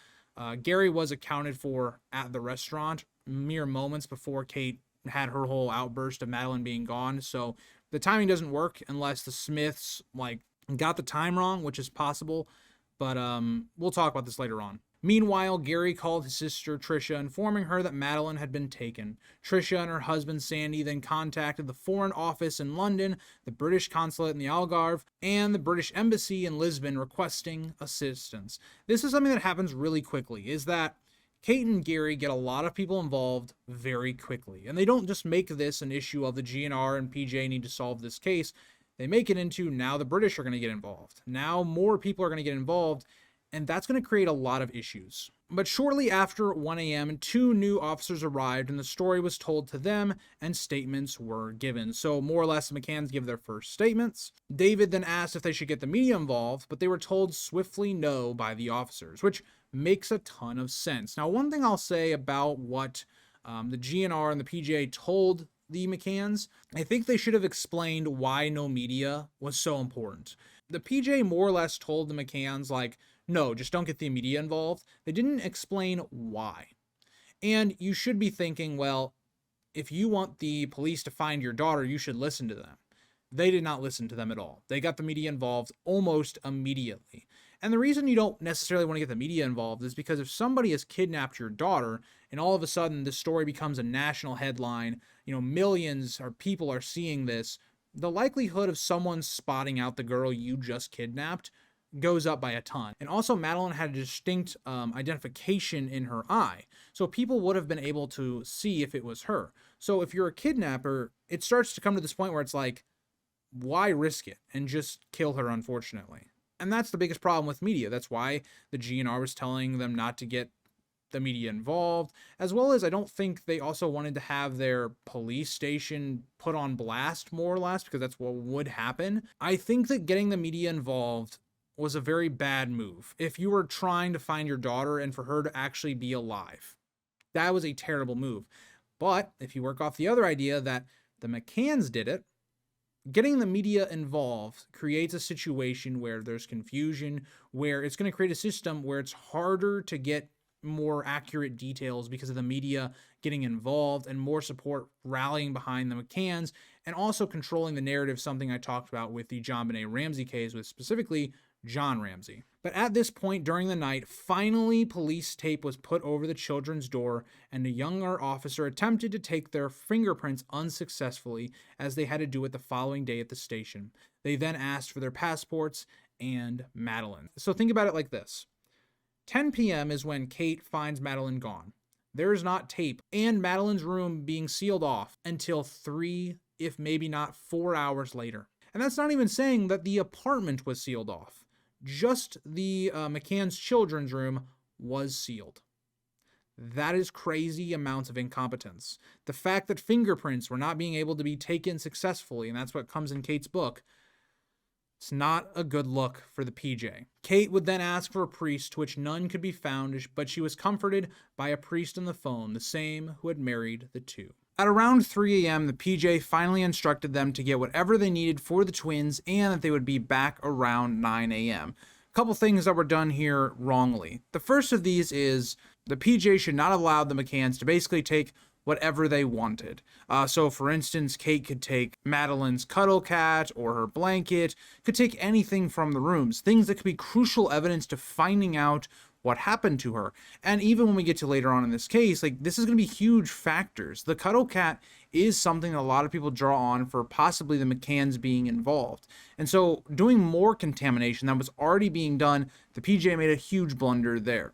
Gary was accounted for at the restaurant mere moments before Kate had her whole outburst of Madeleine being gone. So the timing doesn't work unless the Smiths got the time wrong, which is possible. But we'll talk about this later on. Meanwhile, Gary called his sister Tricia, informing her that Madeleine had been taken. Tricia and her husband Sandy then contacted the Foreign Office in London, the British Consulate in the Algarve, and the British Embassy in Lisbon requesting assistance. This is something that happens really quickly, is that Kate and Gary get a lot of people involved very quickly. And they don't just make this an issue of the GNR and PJ need to solve this case. They make it into now the British are going to get involved. Now more people are going to get involved. And that's going to create a lot of issues. But shortly after 1 a.m., 2 new officers arrived and the story was told to them and statements were given. So more or less the McCanns give their first statements. David then asked if they should get the media involved, but they were told swiftly no by the officers, which makes a ton of sense. Now, one thing I'll say about what the GNR and the PGA told the McCanns, I think they should have explained why no media was so important. The PJ more or less told the McCanns, no, just don't get the media involved. They didn't explain why. And you should be thinking, well, if you want the police to find your daughter, you should listen to them. They did not listen to them at all. They got the media involved almost immediately. And the reason you don't necessarily want to get the media involved is because if somebody has kidnapped your daughter and all of a sudden this story becomes a national headline, millions of people are seeing this, the likelihood of someone spotting out the girl you just kidnapped goes up by a ton. And also Madeleine had a distinct identification in her eye. So people would have been able to see if it was her. So if you're a kidnapper, it starts to come to this point where it's why risk it and just kill her, unfortunately. And that's the biggest problem with media. That's why the GNR was telling them not to get the media involved, as well as I don't think they also wanted to have their police station put on blast, more or less, because that's what would happen. I think that getting the media involved was a very bad move. If you were trying to find your daughter and for her to actually be alive, that was a terrible move. But if you work off the other idea that the McCanns did it, getting the media involved creates a situation where there's confusion, where it's going to create a system where it's harder to get more accurate details because of the media getting involved and more support rallying behind the McCanns, and also controlling the narrative, something I talked about with the JonBenet Ramsey case with specifically John Ramsey. But at this point during the night, finally police tape was put over the children's door, and a younger officer attempted to take their fingerprints unsuccessfully, as they had to do it the following day at the station. They then asked for their passports and Madeleine. So think about it like this. 10 p.m. is when Kate finds Madeleine gone. There is not tape and Madeleine's room being sealed off until 3, if maybe not 4 hours later. And that's not even saying that the apartment was sealed off. Just the McCann's children's room was sealed. That is crazy amounts of incompetence. The fact that fingerprints were not being able to be taken successfully, and that's what comes in Kate's book, it's not a good look for the PJ. Kate would then ask for a priest, to which none could be found, but she was comforted by a priest on the phone, the same who had married the two. At around 3 a.m., the PJ finally instructed them to get whatever they needed for the twins and that they would be back around 9 a.m. A couple things that were done here wrongly. The first of these is the PJ should not have allowed the McCanns to basically take whatever they wanted. So for instance, Kate could take Madeleine's cuddle cat or her blanket, could take anything from the rooms, things that could be crucial evidence to finding out what happened to her. And even when we get to later on in this case, like, this is going to be huge factors. The cuddle cat is something that a lot of people draw on for possibly the McCanns being involved. And so doing more contamination that was already being done, the PJ made a huge blunder there.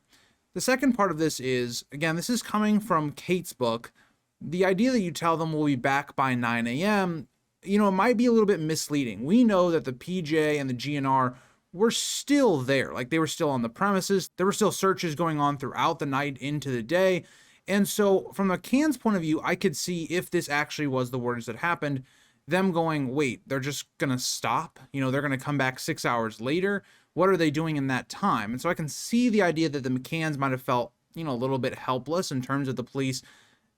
The second part of this is, again, this is coming from Kate's book. The idea that you tell them we'll be back by 9 a.m., it might be a little bit misleading. We know that the PJ and the GNR were still there. Like, they were still on the premises. There were still searches going on throughout the night into the day. And so from McCann's point of view, I could see, if this actually was the words that happened, them going, wait, they're just going to stop? They're going to come back 6 hours later? What are they doing in that time? And so I can see the idea that the McCanns might have felt, a little bit helpless in terms of the police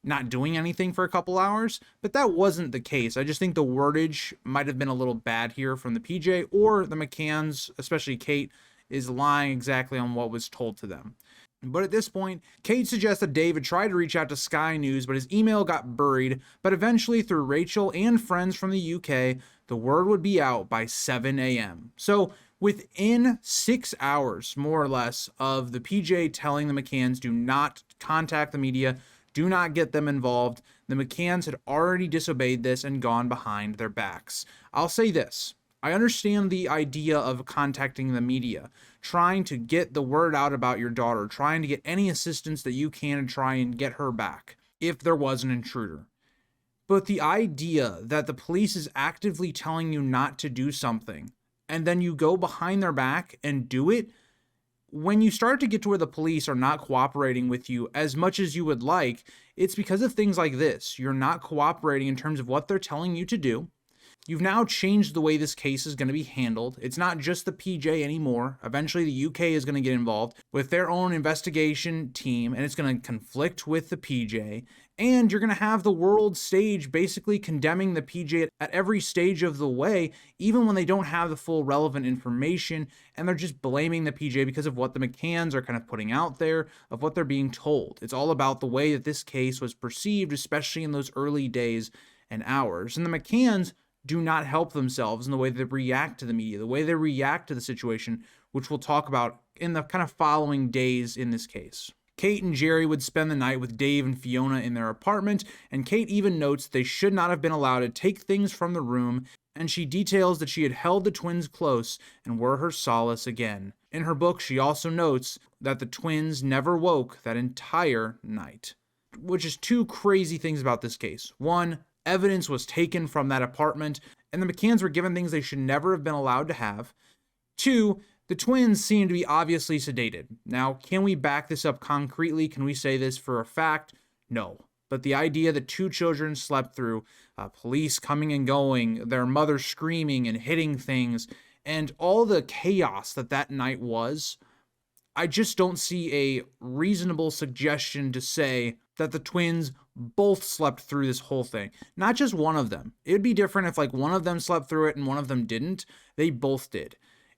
not doing anything for a couple hours, but that wasn't the case. I just think the wordage might have been a little bad here from the PJ, or the McCanns, especially Kate, is lying exactly on what was told to them. But at this point, Kate suggests that David tried to reach out to Sky News, but his email got buried. But eventually, through Rachel and friends from the UK, the word would be out by 7 a.m. So within 6 hours, more or less, of the PJ telling the McCanns, do not contact the media, do not get them involved, the McCanns had already disobeyed this and gone behind their backs. I'll say this. I understand the idea of contacting the media, trying to get the word out about your daughter, trying to get any assistance that you can to try and get her back, if there was an intruder. But the idea that the police is actively telling you not to do something, and then you go behind their back and do it, when you start to get to where the police are not cooperating with you as much as you would like, it's because of things like this. You're not cooperating in terms of what they're telling you to do. You've now changed the way this case is going to be handled. It's not just the PJ anymore. Eventually, the UK is going to get involved with their own investigation team, and it's going to conflict with the PJ. And you're going to have the world stage basically condemning the PJ at every stage of the way, even when they don't have the full relevant information, and they're just blaming the PJ because of what the McCanns are kind of putting out there, of what they're being told. It's all about the way that this case was perceived, especially in those early days and hours. And the McCanns do not help themselves in the way they react to the media, the way they react to the situation, which we'll talk about in the kind of following days in this case. Kate and Jerry would spend the night with Dave and Fiona in their apartment, and Kate even notes they should not have been allowed to take things from the room, and she details that she had held the twins close and were her solace again. In her book, she also notes that the twins never woke that entire night, which is two crazy things about this case. One, evidence was taken from that apartment, and the McCanns were given things they should never have been allowed to have. Two, the twins seem to be obviously sedated. Now, can we back this up concretely? Can we say this for a fact? No. But the idea that two children slept through, police coming and going, their mother screaming and hitting things, and all the chaos that night was, I just don't see a reasonable suggestion to say that the twins both slept through this whole thing. Not just one of them. It'd be different if one of them slept through it and one of them didn't. They both did.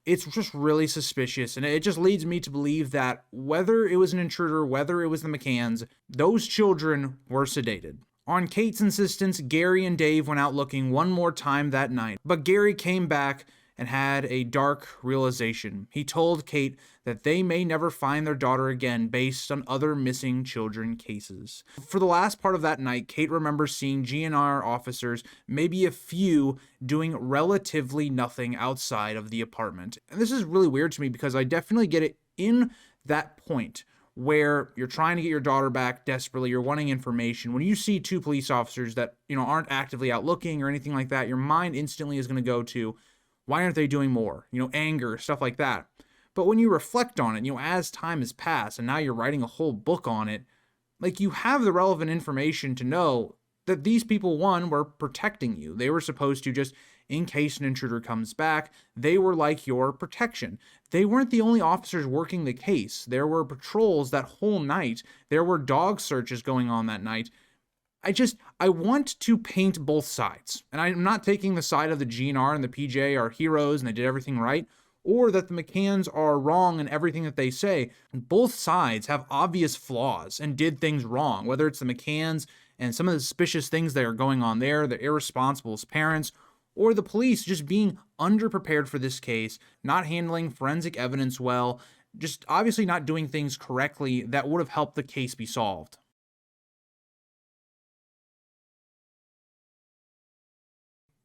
It's just really suspicious, and it just leads me to believe that whether it was an intruder, whether it was the McCanns, those children were sedated. On Kate's insistence, Gary and Dave went out looking one more time that night, but Gary came back and had a dark realization. He told Kate that they may never find their daughter again based on other missing children cases. For the last part of that night, Kate remembers seeing GNR officers, maybe a few, doing relatively nothing outside of the apartment. And this is really weird to me because I definitely get it in that point where you're trying to get your daughter back desperately, you're wanting information. When you see two police officers that, aren't actively out looking or anything like that, your mind instantly is going to go to, why aren't they doing more? Anger, stuff like that. But when you reflect on it, as time has passed and now you're writing a whole book on it, you have the relevant information to know that these people, one, were protecting you. They were supposed to, just in case an intruder comes back, they were like your protection. They weren't the only officers working the case. There were patrols that whole night. There were dog searches going on that night. I want to paint both sides. And I'm not taking the side of the GNR and the PJ are heroes and they did everything right, or that the McCanns are wrong in everything that they say. Both sides have obvious flaws and did things wrong, whether it's the McCanns and some of the suspicious things that are going on there, the irresponsible as parents, or the police just being underprepared for this case, not handling forensic evidence well, just obviously not doing things correctly that would have helped the case be solved.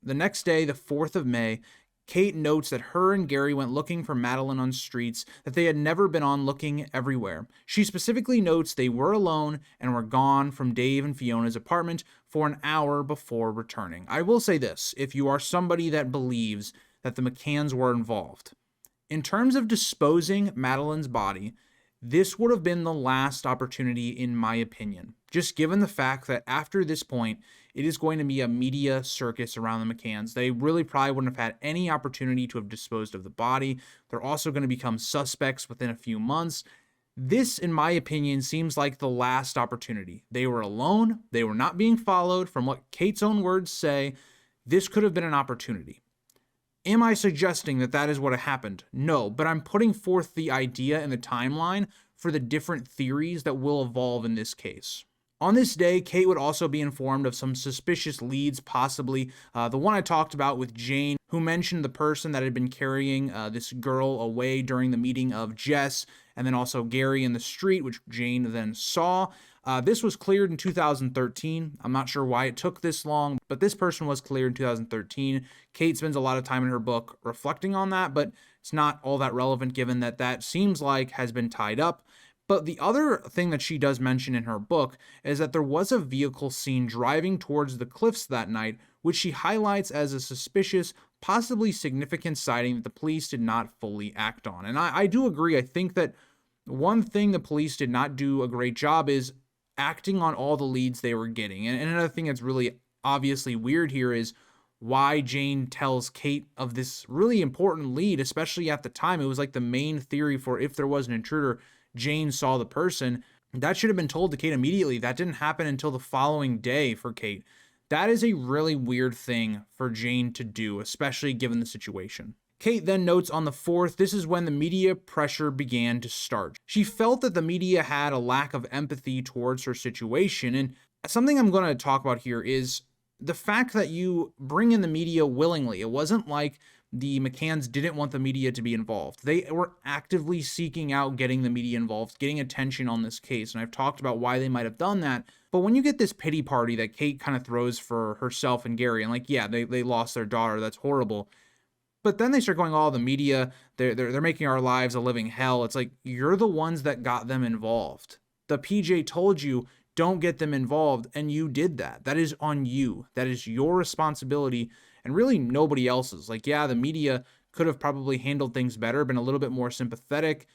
The next day, the 4th of May, Kate notes that her and Gary went looking for Madeleine on streets that they had never been on, looking everywhere. She specifically notes they were alone and were gone from Dave and Fiona's apartment for an hour before returning. I will say this, if you are somebody that believes that the McCanns were involved, in terms of disposing Madeleine's body, this would have been the last opportunity in my opinion, just given the fact that after this point, it is going to be a media circus around the McCanns. They really probably wouldn't have had any opportunity to have disposed of the body. They're also going to become suspects within a few months. This, in my opinion, seems like the last opportunity. They were alone. They were not being followed. From what Kate's own words say, this could have been an opportunity. Am I suggesting that that is what happened? No, but I'm putting forth the idea and the timeline for the different theories that will evolve in this case. On this day, Kate would also be informed of some suspicious leads, possibly the one I talked about with Jane, who mentioned the person that had been carrying this girl away during the meeting of Jess, and then also Gary in the street, which Jane then saw. This was cleared in 2013. I'm not sure why it took this long, but this person was cleared in 2013. Kate spends a lot of time in her book reflecting on that, but it's not all that relevant given that that seems like has been tied up. But the other thing that she does mention in her book is that there was a vehicle seen driving towards the cliffs that night, which she highlights as a suspicious, possibly significant sighting that the police did not fully act on. And I do agree. I think that one thing the police did not do a great job is acting on all the leads they were getting. And another thing that's really obviously weird here is why Jane tells Kate of this really important lead, especially at the time. It was like the main theory for if there was an intruder, Jane saw the person. That should have been told to Kate immediately. That didn't happen until the following day for Kate. That is a really weird thing for Jane to do, especially given the situation. Kate then notes on the 4th, this is when the media pressure began to start. She felt that the media had a lack of empathy towards her situation, and something I'm going to talk about here is the fact that you bring in the media willingly. It wasn't like the McCanns didn't want the media to be involved. They were actively seeking out getting the media involved, getting attention on this case, and I've talked about why they might have done that. But when you get this pity party that Kate kind of throws for herself and Gary, and like, yeah, they lost their daughter, that's horrible. But then they start going, oh, the media, they're making our lives a living hell. It's like, you're the ones that got them involved. The PJ told you, don't get them involved, and you did that. That is on you. That is your responsibility, and really nobody else's. Like, yeah, the media could have probably handled things better, been a little bit more sympathetic,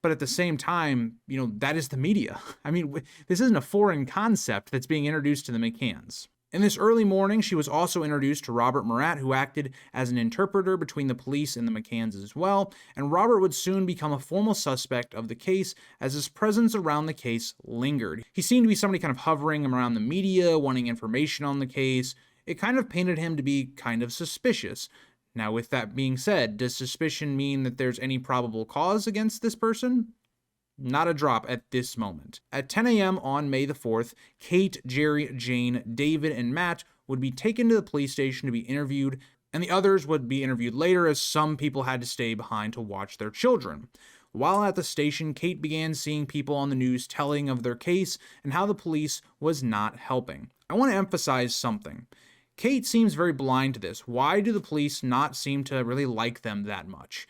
but at the same time, that is the media. I mean, this isn't a foreign concept that's being introduced to the McCanns. In this early morning, she was also introduced to Robert Murat, who acted as an interpreter between the police and the McCanns as well, and Robert would soon become a formal suspect of the case as his presence around the case lingered. He seemed to be somebody kind of hovering around the media, wanting information on the case. It kind of painted him to be kind of suspicious. Now, with that being said, does suspicion mean that there's any probable cause against this person? Not a drop at this moment. At 10 a.m. on May the 4th, Kate, Jerry, Jane, David, and Matt would be taken to the police station to be interviewed, and the others would be interviewed later as some people had to stay behind to watch their children. While at the station, Kate began seeing people on the news telling of their case and how the police was not helping. I want to emphasize something. Kate seems very blind to this. Why do the police not seem to really like them that much?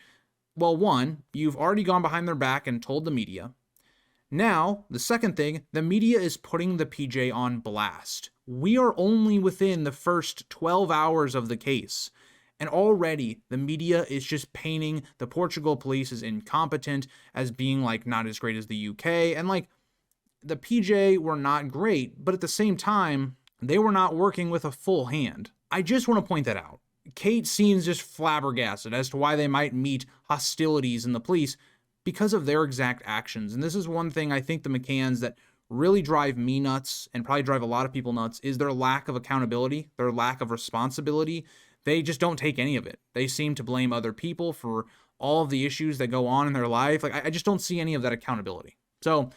Well, one, you've already gone behind their back and told the media. Now, the second thing, the media is putting the PJ on blast. We are only within the first 12 hours of the case. And already the media is just painting the Portugal police as incompetent, as being like not as great as the UK. And like the PJ were not great, but at the same time, they were not working with a full hand. I just want to point that out. Kate seems just flabbergasted as to why they might meet hostilities in the police because of their exact actions. And this is one thing I think the McCanns that really drive me nuts and probably drive a lot of people nuts is their lack of accountability, their lack of responsibility. They just don't take any of it. They seem to blame other people for all of the issues that go on in their life. Like I just don't see any of that accountability. So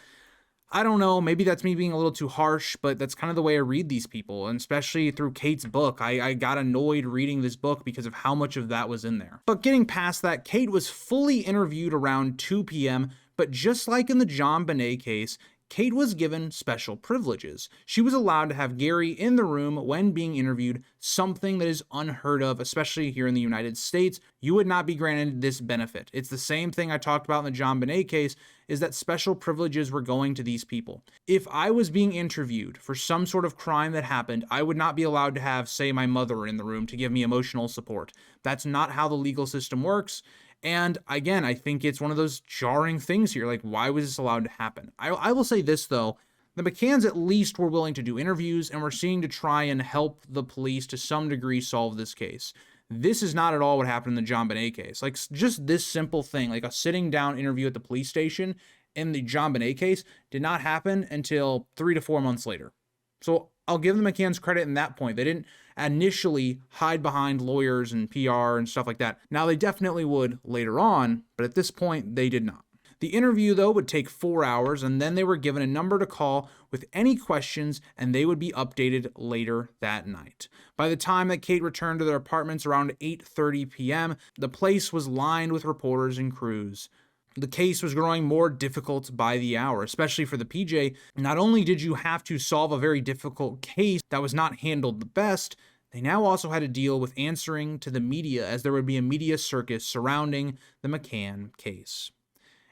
I don't know, maybe that's me being a little too harsh, but that's kind of the way I read these people, and especially through Kate's book. I got annoyed reading this book because of how much of that was in there. But getting past that, Kate was fully interviewed around 2 p.m., but just like in the John Bonet case, Kate was given special privileges. She was allowed to have Gary in the room when being interviewed, something that is unheard of, especially here in the United States. You would not be granted this benefit. It's the same thing I talked about in the John Bonet case, is that special privileges were going to these people. If I was being interviewed for some sort of crime that happened, I would not be allowed to have, say, my mother in the room to give me emotional support. That's not how the legal system works. And again, I think it's one of those jarring things here. Like, why was this allowed to happen? I will say this, though. The McCanns at least were willing to do interviews and were seeing to try and help the police to some degree solve this case. This is not at all what happened in the John Bonet case. Like, just this simple thing, like a sitting down interview at the police station in the John Bonet case did not happen until 3 to 4 months later. So I'll give the McCanns credit in that point. They didn't initially hide behind lawyers and PR and stuff like that. Now, they definitely would later on, but at this point, they did not. The interview, though, would take 4 hours, and then they were given a number to call with any questions, and they would be updated later that night. By the time that Kate returned to their apartments around 8:30 p.m., the place was lined with reporters and crews. The case was growing more difficult by the hour, especially for the PJ. Not only did you have to solve a very difficult case that was not handled the best, they now also had to deal with answering to the media, as there would be a media circus surrounding the McCann case.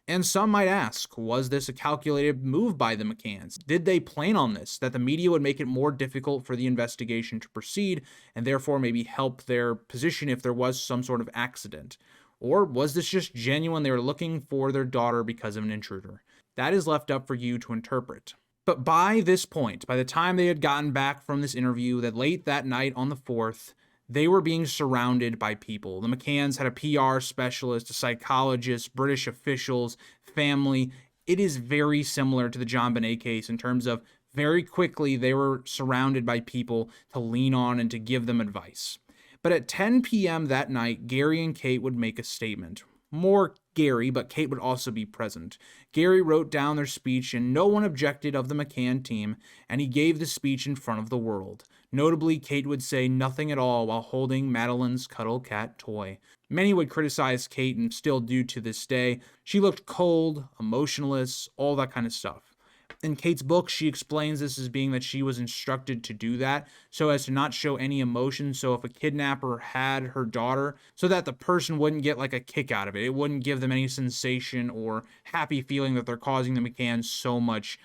And some might ask, was this a calculated move by the McCanns? Did they plan on this, that the media would make it more difficult for the investigation to proceed and therefore maybe help their position if there was some sort of accident? Or was this just genuine? They were looking for their daughter because of an intruder. That is left up for you to interpret. But by this point, by the time they had gotten back from this interview, that late that night on the 4th, they were being surrounded by people. The McCanns had a PR specialist, a psychologist, British officials, family. It is very similar to the John Bonet case in terms of very quickly they were surrounded by people to lean on and to give them advice. But at 10 p.m. that night, Gary and Kate would make a statement. More Gary, but Kate would also be present. Gary wrote down their speech, and no one objected of the McCann team, and he gave the speech in front of the world. Notably, Kate would say nothing at all while holding Madeleine's cuddle cat toy. Many would criticize Kate, and still do to this day. She looked cold, emotionless, all that kind of stuff. In Kate's book, she explains this as being that she was instructed to do that so as to not show any emotion. So if a kidnapper had her daughter, so that the person wouldn't get like a kick out of it. It wouldn't give them any sensation or happy feeling that they're causing the McCanns so much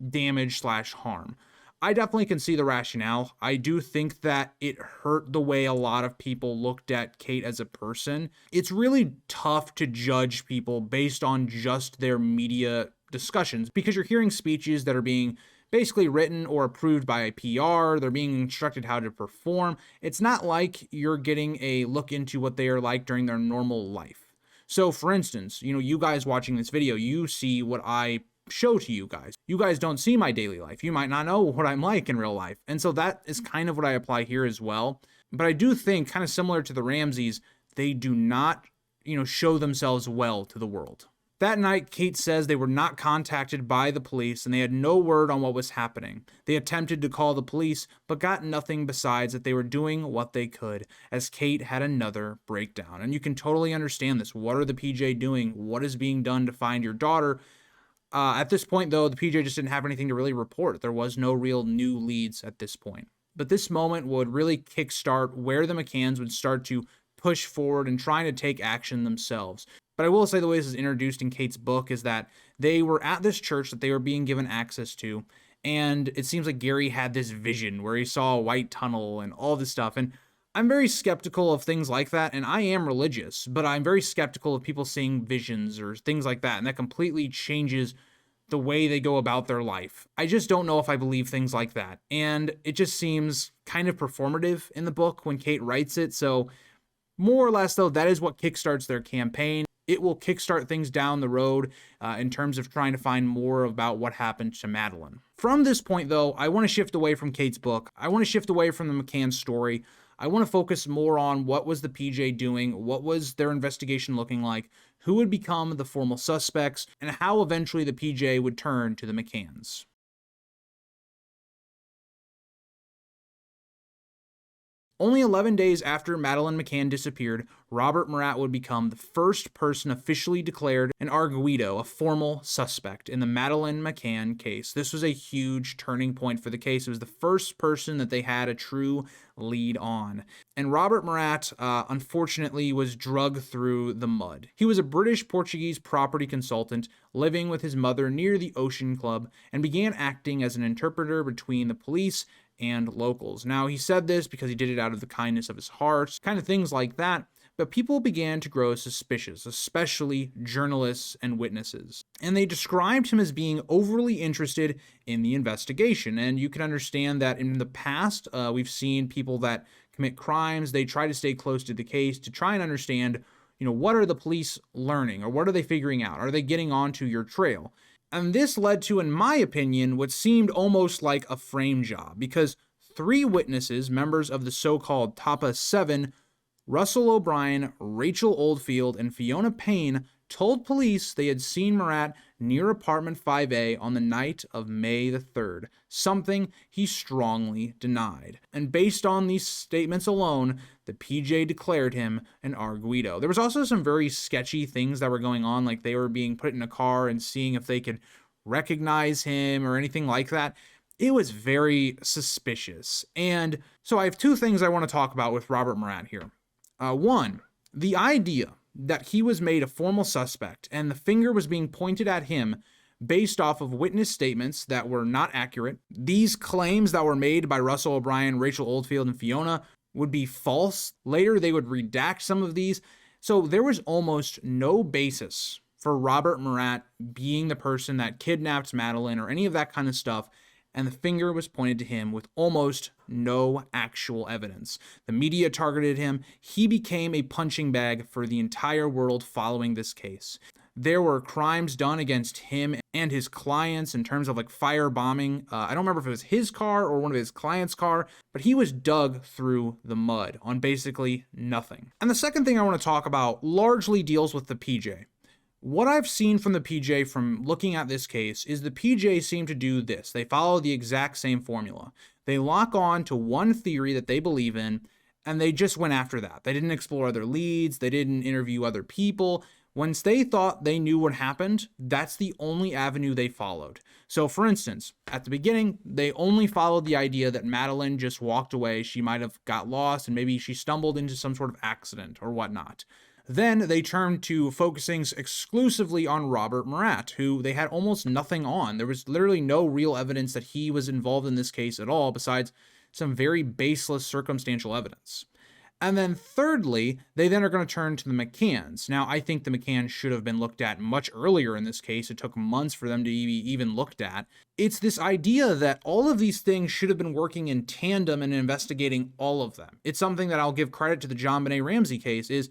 damage/harm. I definitely can see the rationale. I do think that it hurt the way a lot of people looked at Kate as a person. It's really tough to judge people based on just their media discussions because you're hearing speeches that are being basically written or approved by a PR. They're being instructed how to perform. It's not like you're getting a look into what they are like during their normal life. So for instance, you guys watching this video, you see what I show to you guys. You guys don't see my daily life. You might not know what I'm like in real life. And so that is kind of what I apply here as well. But I do think, kind of similar to the Ramseys, they do not, show themselves well to the world. That night, Kate says they were not contacted by the police and they had no word on what was happening. They attempted to call the police, but got nothing besides that they were doing what they could, as Kate had another breakdown. And you can totally understand this. What are the PJ doing? What is being done to find your daughter? At this point, though, the PJ just didn't have anything to really report. There was no real new leads at this point. But this moment would really kickstart where the McCanns would start to push forward and trying to take action themselves. But I will say the way this is introduced in Kate's book is that they were at this church that they were being given access to, and it seems like Gary had this vision where he saw a white tunnel and all this stuff. And I'm very skeptical of things like that, and I am religious, but I'm very skeptical of people seeing visions or things like that, and that completely changes the way they go about their life. I just don't know if I believe things like that, and it just seems kind of performative in the book when Kate writes it. So more or less, though, that is what kickstarts their campaign. It will kickstart things down the road in terms of trying to find more about what happened to Madeleine. From this point, though, I want to shift away from Kate's book. I want to shift away from the McCann story. I want to focus more on what was the PJ doing, what was their investigation looking like, who would become the formal suspects, and how eventually the PJ would turn to the McCanns. Only 11 days after Madeleine McCann disappeared, Robert Murat would become the first person officially declared an arguido, a formal suspect, in the Madeleine McCann case. This was a huge turning point for the case. It was the first person that they had a true lead on. And Robert Murat, unfortunately, was dragged through the mud. He was a British-Portuguese property consultant living with his mother near the Ocean Club and began acting as an interpreter between the police and locals. Now, he said this because he did it out of the kindness of his heart, kind of things like that, but people began to grow suspicious, especially journalists and witnesses. And they described him as being overly interested in the investigation. And you can understand that in the past, we've seen people that commit crimes, they try to stay close to the case to try and understand, what are the police learning or what are they figuring out? Are they getting onto your trail? And this led to, in my opinion, what seemed almost like a frame job, because 3 witnesses, members of the so-called Tapa 7, Russell O'Brien, Rachel Oldfield, and Fiona Payne, told police they had seen Murat near apartment 5A on the night of May the 3rd, something he strongly denied. And based on these statements alone, the PJ declared him an arguido. There was also some very sketchy things that were going on, like they were being put in a car and seeing if they could recognize him or anything like that. It was very suspicious. And so I have 2 things I want to talk about with Robert Murat here. One, the idea that he was made a formal suspect and the finger was being pointed at him based off of witness statements that were not accurate. These claims that were made by Russell O'Brien, Rachel Oldfield, and Fiona would be false. Later, they would redact some of these. So there was almost no basis for Robert Murat being the person that kidnapped Madeleine or any of that kind of stuff, and the finger was pointed to him with almost no actual evidence. The media targeted him. He became a punching bag for the entire world following this case. There were crimes done against him and his clients in terms of like firebombing. I don't remember if it was his car or one of his clients' car, but he was dug through the mud on basically nothing. And the second thing I want to talk about largely deals with the PJ. What I've seen from the PJ from looking at this case is the PJ seem to do this. They follow the exact same formula. They lock on to one theory that they believe in, and they just went after that. They didn't explore other leads. They didn't interview other people. Once they thought they knew what happened, that's the only avenue they followed. So for instance, at the beginning, they only followed the idea that Madeleine just walked away. She might have got lost and maybe she stumbled into some sort of accident or whatnot. Then they turned to focusing exclusively on Robert Murat, who they had almost nothing on. There was literally no real evidence that he was involved in this case at all, besides some very baseless circumstantial evidence. And then thirdly, they then are going to turn to the McCanns. Now, I think the McCanns should have been looked at much earlier in this case. It took months for them to be even looked at. It's this idea that all of these things should have been working in tandem and investigating all of them. It's something that I'll give credit to the JonBenet Ramsey case is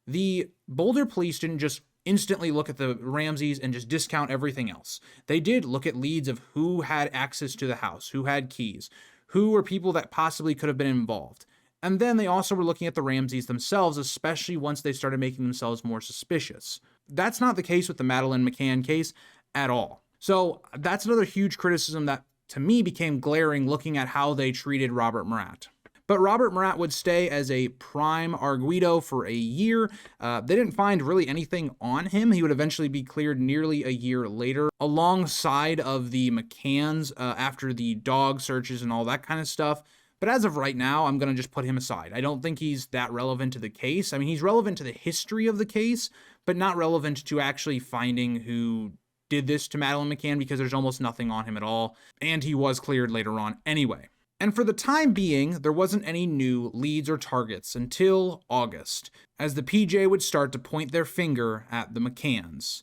the Boulder police didn't just instantly look at the Ramseys and just discount everything else. They did look at leads of who had access to the house, who had keys, who were people that possibly could have been involved. And then they also were looking at the Ramseys themselves, especially once they started making themselves more suspicious. That's not the case with the Madeleine McCann case at all. So that's another huge criticism that to me became glaring looking at how they treated Robert Murat. But Robert Murat would stay as a prime arguido for a year. They didn't find really anything on him. He would eventually be cleared nearly a year later, alongside of the McCanns after the dog searches and all that kind of stuff. But as of right now, I'm going to just put him aside. I don't think he's that relevant to the case. I mean, he's relevant to the history of the case, but not relevant to actually finding who did this to Madeleine McCann, because there's almost nothing on him at all. And he was cleared later on anyway. And for the time being, there wasn't any new leads or targets until August, as the PJ would start to point their finger at the McCanns.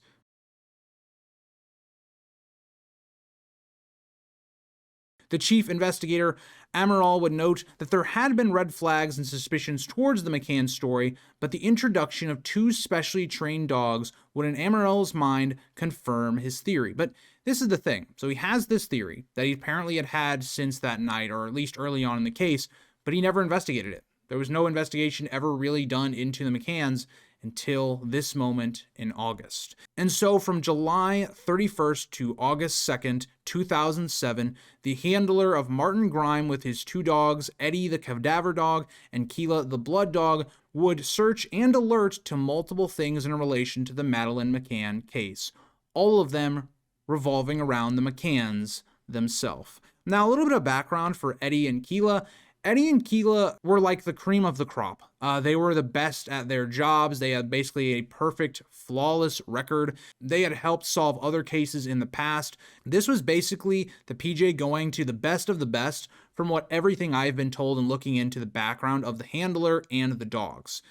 The chief investigator, Amaral, would note that there had been red flags and suspicions towards the McCann story, but the introduction of 2 specially trained dogs would, in Amaral's mind, confirm his theory. But this is the thing. So he has this theory that he apparently had since that night, or at least early on in the case, but he never investigated it. There was no investigation ever really done into the McCanns until this moment in August. And so from July 31st to August 2nd, 2007, the handler of Martin Grime with his 2 dogs, Eddie the cadaver dog and Keela the blood dog, would search and alert to multiple things in relation to the Madeleine McCann case, all of them revolving around the McCanns themselves. Now, a little bit of background for Eddie and Keela. Eddie and Keela were like the cream of the crop. They were the best at their jobs. They had basically a perfect, flawless record. They had helped solve other cases in the past. This was basically the PJ going to the best of the best from what everything I've been told and looking into the background of the handler and the dogs.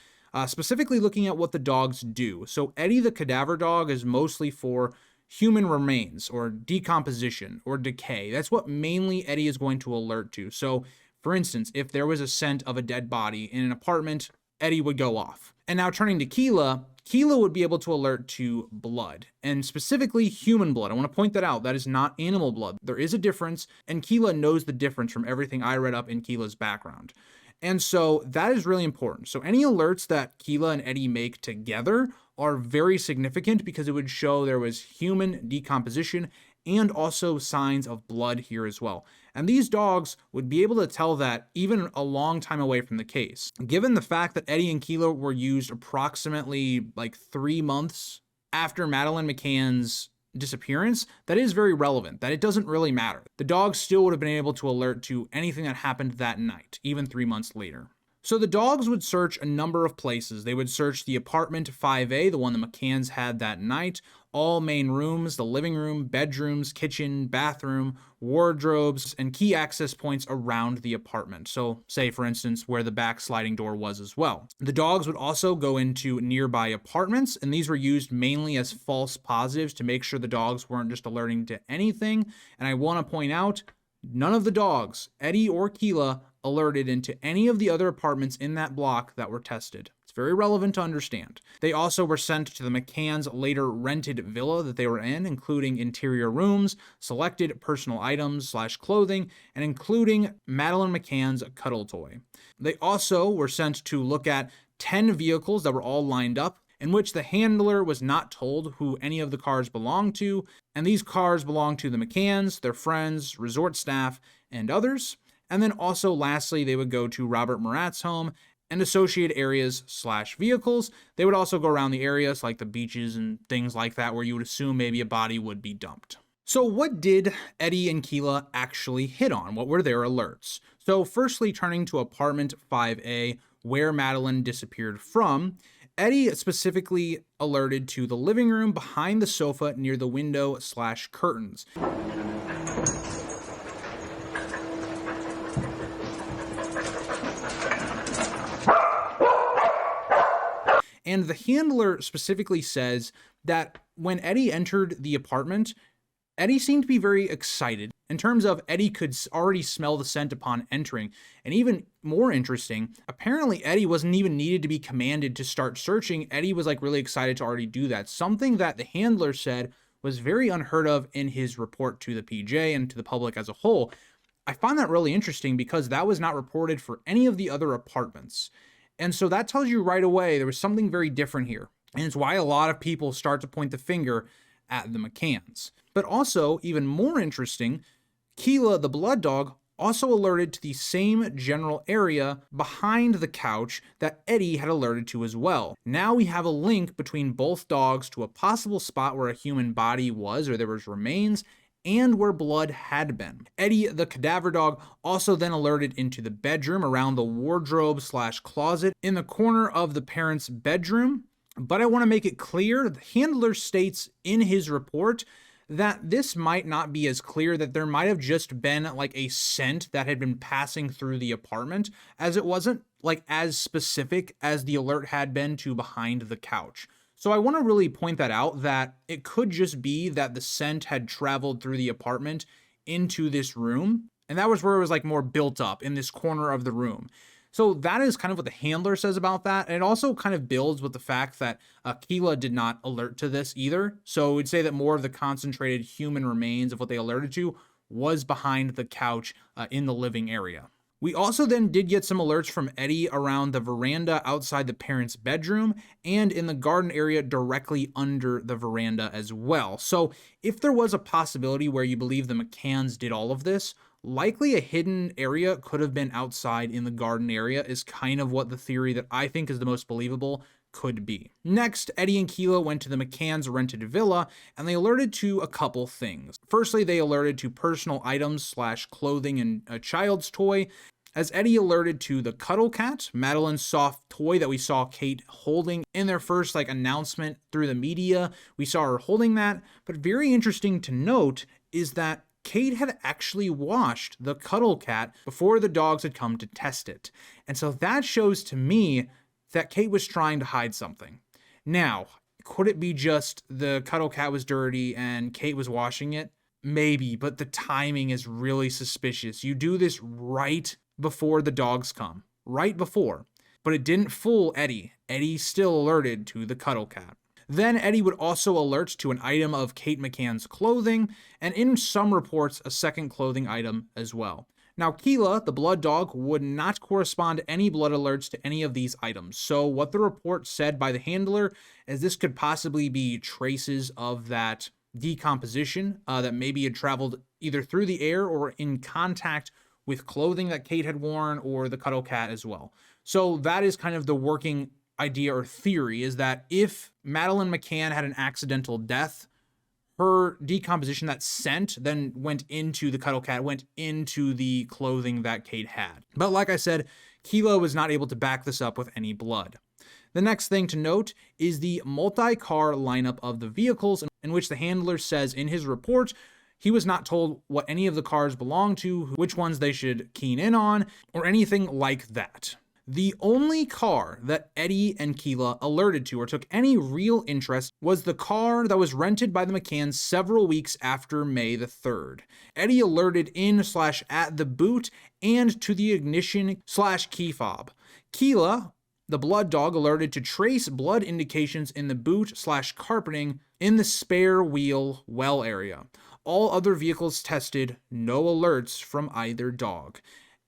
Specifically looking at what the dogs do. So Eddie the cadaver dog is mostly for human remains or decomposition or decay. That's what mainly Eddie is going to alert to. So for instance, if there was a scent of a dead body in an apartment, Eddie would go off. And now turning to Keela, Keela would be able to alert to blood, and specifically human blood. I want to point that out. That is not animal blood. There is a difference, and Keela knows the difference from everything I read up in Keela's background. And so that is really important. So any alerts that Keela and Eddie make together are very significant because it would show there was human decomposition and also signs of blood here as well. And these dogs would be able to tell that even a long time away from the case. Given the fact that Eddie and Keela were used approximately like 3 months after Madeleine McCann's disappearance, that is very relevant, that it doesn't really matter. The dogs still would have been able to alert to anything that happened that night, even 3 months later. So the dogs would search a number of places. They would search the apartment 5A, the one the McCanns had that night, all main rooms, the living room, bedrooms, kitchen, bathroom, wardrobes, and key access points around the apartment. So say, for instance, where the back sliding door was as well. The dogs would also go into nearby apartments, and these were used mainly as false positives to make sure the dogs weren't just alerting to anything. And I want to point out, none of the dogs, Eddie or Keela, alerted into any of the other apartments in that block that were tested. It's very relevant to understand. They also were sent to the McCanns' later rented villa that they were in, including interior rooms, selected personal items / clothing, and including Madeleine McCann's cuddle toy. They also were sent to look at 10 vehicles that were all lined up, in which the handler was not told who any of the cars belonged to, and these cars belonged to the McCanns, their friends, resort staff, and others. And then also, lastly, they would go to Robert Murat's home and associated areas / vehicles. They would also go around the areas like the beaches and things like that where you would assume maybe a body would be dumped. So what did Eddie and Keela actually hit on? What were their alerts? So firstly, turning to apartment 5A, where Madeleine disappeared from, Eddie specifically alerted to the living room behind the sofa near the window / curtains. And the handler specifically says that when Eddie entered the apartment, Eddie seemed to be very excited. In terms of Eddie could already smell the scent upon entering. And even more interesting, apparently Eddie wasn't even needed to be commanded to start searching. Eddie was like really excited to already do that. Something that the handler said was very unheard of in his report to the PJ and to the public as a whole. I find that really interesting because that was not reported for any of the other apartments. And so that tells you right away there was something very different here. And it's why a lot of people start to point the finger at the McCanns. But also, even more interesting, Keela, the blood dog, also alerted to the same general area behind the couch that Eddie had alerted to as well. Now we have a link between both dogs to a possible spot where a human body was, or there was remains, and where blood had been. Eddie, the cadaver dog, also then alerted into the bedroom around the wardrobe/closet in the corner of the parents' bedroom. But I want to make it clear, the handler states in his report that this might not be as clear, that there might have just been like a scent that had been passing through the apartment, as it wasn't like as specific as the alert had been to behind the couch. So I want to really point that out, that it could just be that the scent had traveled through the apartment into this room, and that was where it was like more built up in this corner of the room. So that is kind of what the handler says about that. And it also kind of builds with the fact that Keela did not alert to this either. So we'd say that more of the concentrated human remains of what they alerted to was behind the couch in the living area. We also then did get some alerts from Eddie around the veranda outside the parents' bedroom and in the garden area directly under the veranda as well. So if there was a possibility where you believe the McCanns did all of this, likely a hidden area could have been outside in the garden area, is kind of what the theory that I think is the most believable could be. Next, Eddie and Keela went to the McCanns' rented villa, and they alerted to a couple things. Firstly, they alerted to personal items/clothing and a child's toy, as Eddie alerted to the Cuddle Cat, Madeleine's soft toy that we saw Kate holding in their first announcement through the media. We saw her holding that, but very interesting to note is that Kate had actually washed the Cuddle Cat before the dogs had come to test it. And so that shows to me that Kate was trying to hide something. Now, could it be just the Cuddle Cat was dirty and Kate was washing it? Maybe, but the timing is really suspicious. You do this right before the dogs come. Right before. But it didn't fool Eddie. Eddie still alerted to the Cuddle Cat. Then Eddie would also alert to an item of Kate McCann's clothing, and in some reports, a second clothing item as well. Now, Keela, the blood dog, would not correspond to any blood alerts to any of these items. So what the report said by the handler is this could possibly be traces of that decomposition that maybe had traveled either through the air or in contact with clothing that Kate had worn or the Cuddle Cat as well. So that is kind of the working idea or theory, is that if Madeleine McCann had an accidental death, her decomposition, that scent, then went into the Cuddle Cat, went into the clothing that Kate had. But like I said, Keela was not able to back this up with any blood. The next thing to note is the multi-car lineup of the vehicles, in which the handler says in his report he was not told what any of the cars belonged to, which ones they should keen in on, or anything like that. The only car that Eddie and Keela alerted to or took any real interest was the car that was rented by the McCanns several weeks after May the 3rd. Eddie alerted in/at the boot and to the ignition/key fob. Keela, the blood dog, alerted to trace blood indications in the boot/carpeting in the spare wheel well area. All other vehicles tested, no alerts from either dog.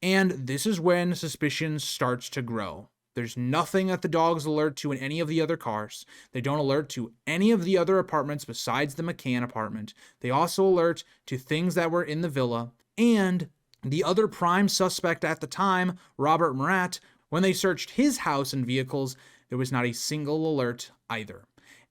And this is when suspicion starts to grow. There's nothing that the dogs alert to in any of the other cars. They don't alert to any of the other apartments besides the McCann apartment. They also alert to things that were in the villa. And the other prime suspect at the time, Robert Murat, when they searched his house and vehicles, there was not a single alert either.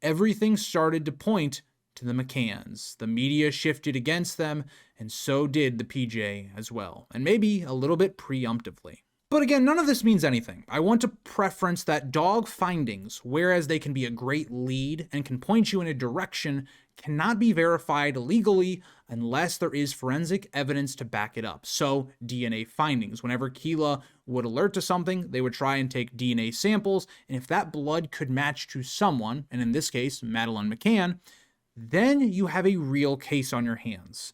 Everything started to point to the McCanns. The media shifted against them, and so did the PJ as well, and maybe a little bit preemptively. But again, none of this means anything. I want to preference that dog findings, whereas they can be a great lead and can point you in a direction, cannot be verified legally unless there is forensic evidence to back it up. So DNA findings. Whenever Keela would alert to something, they would try and take DNA samples, and if that blood could match to someone, and in this case, Madeleine McCann, then you have a real case on your hands.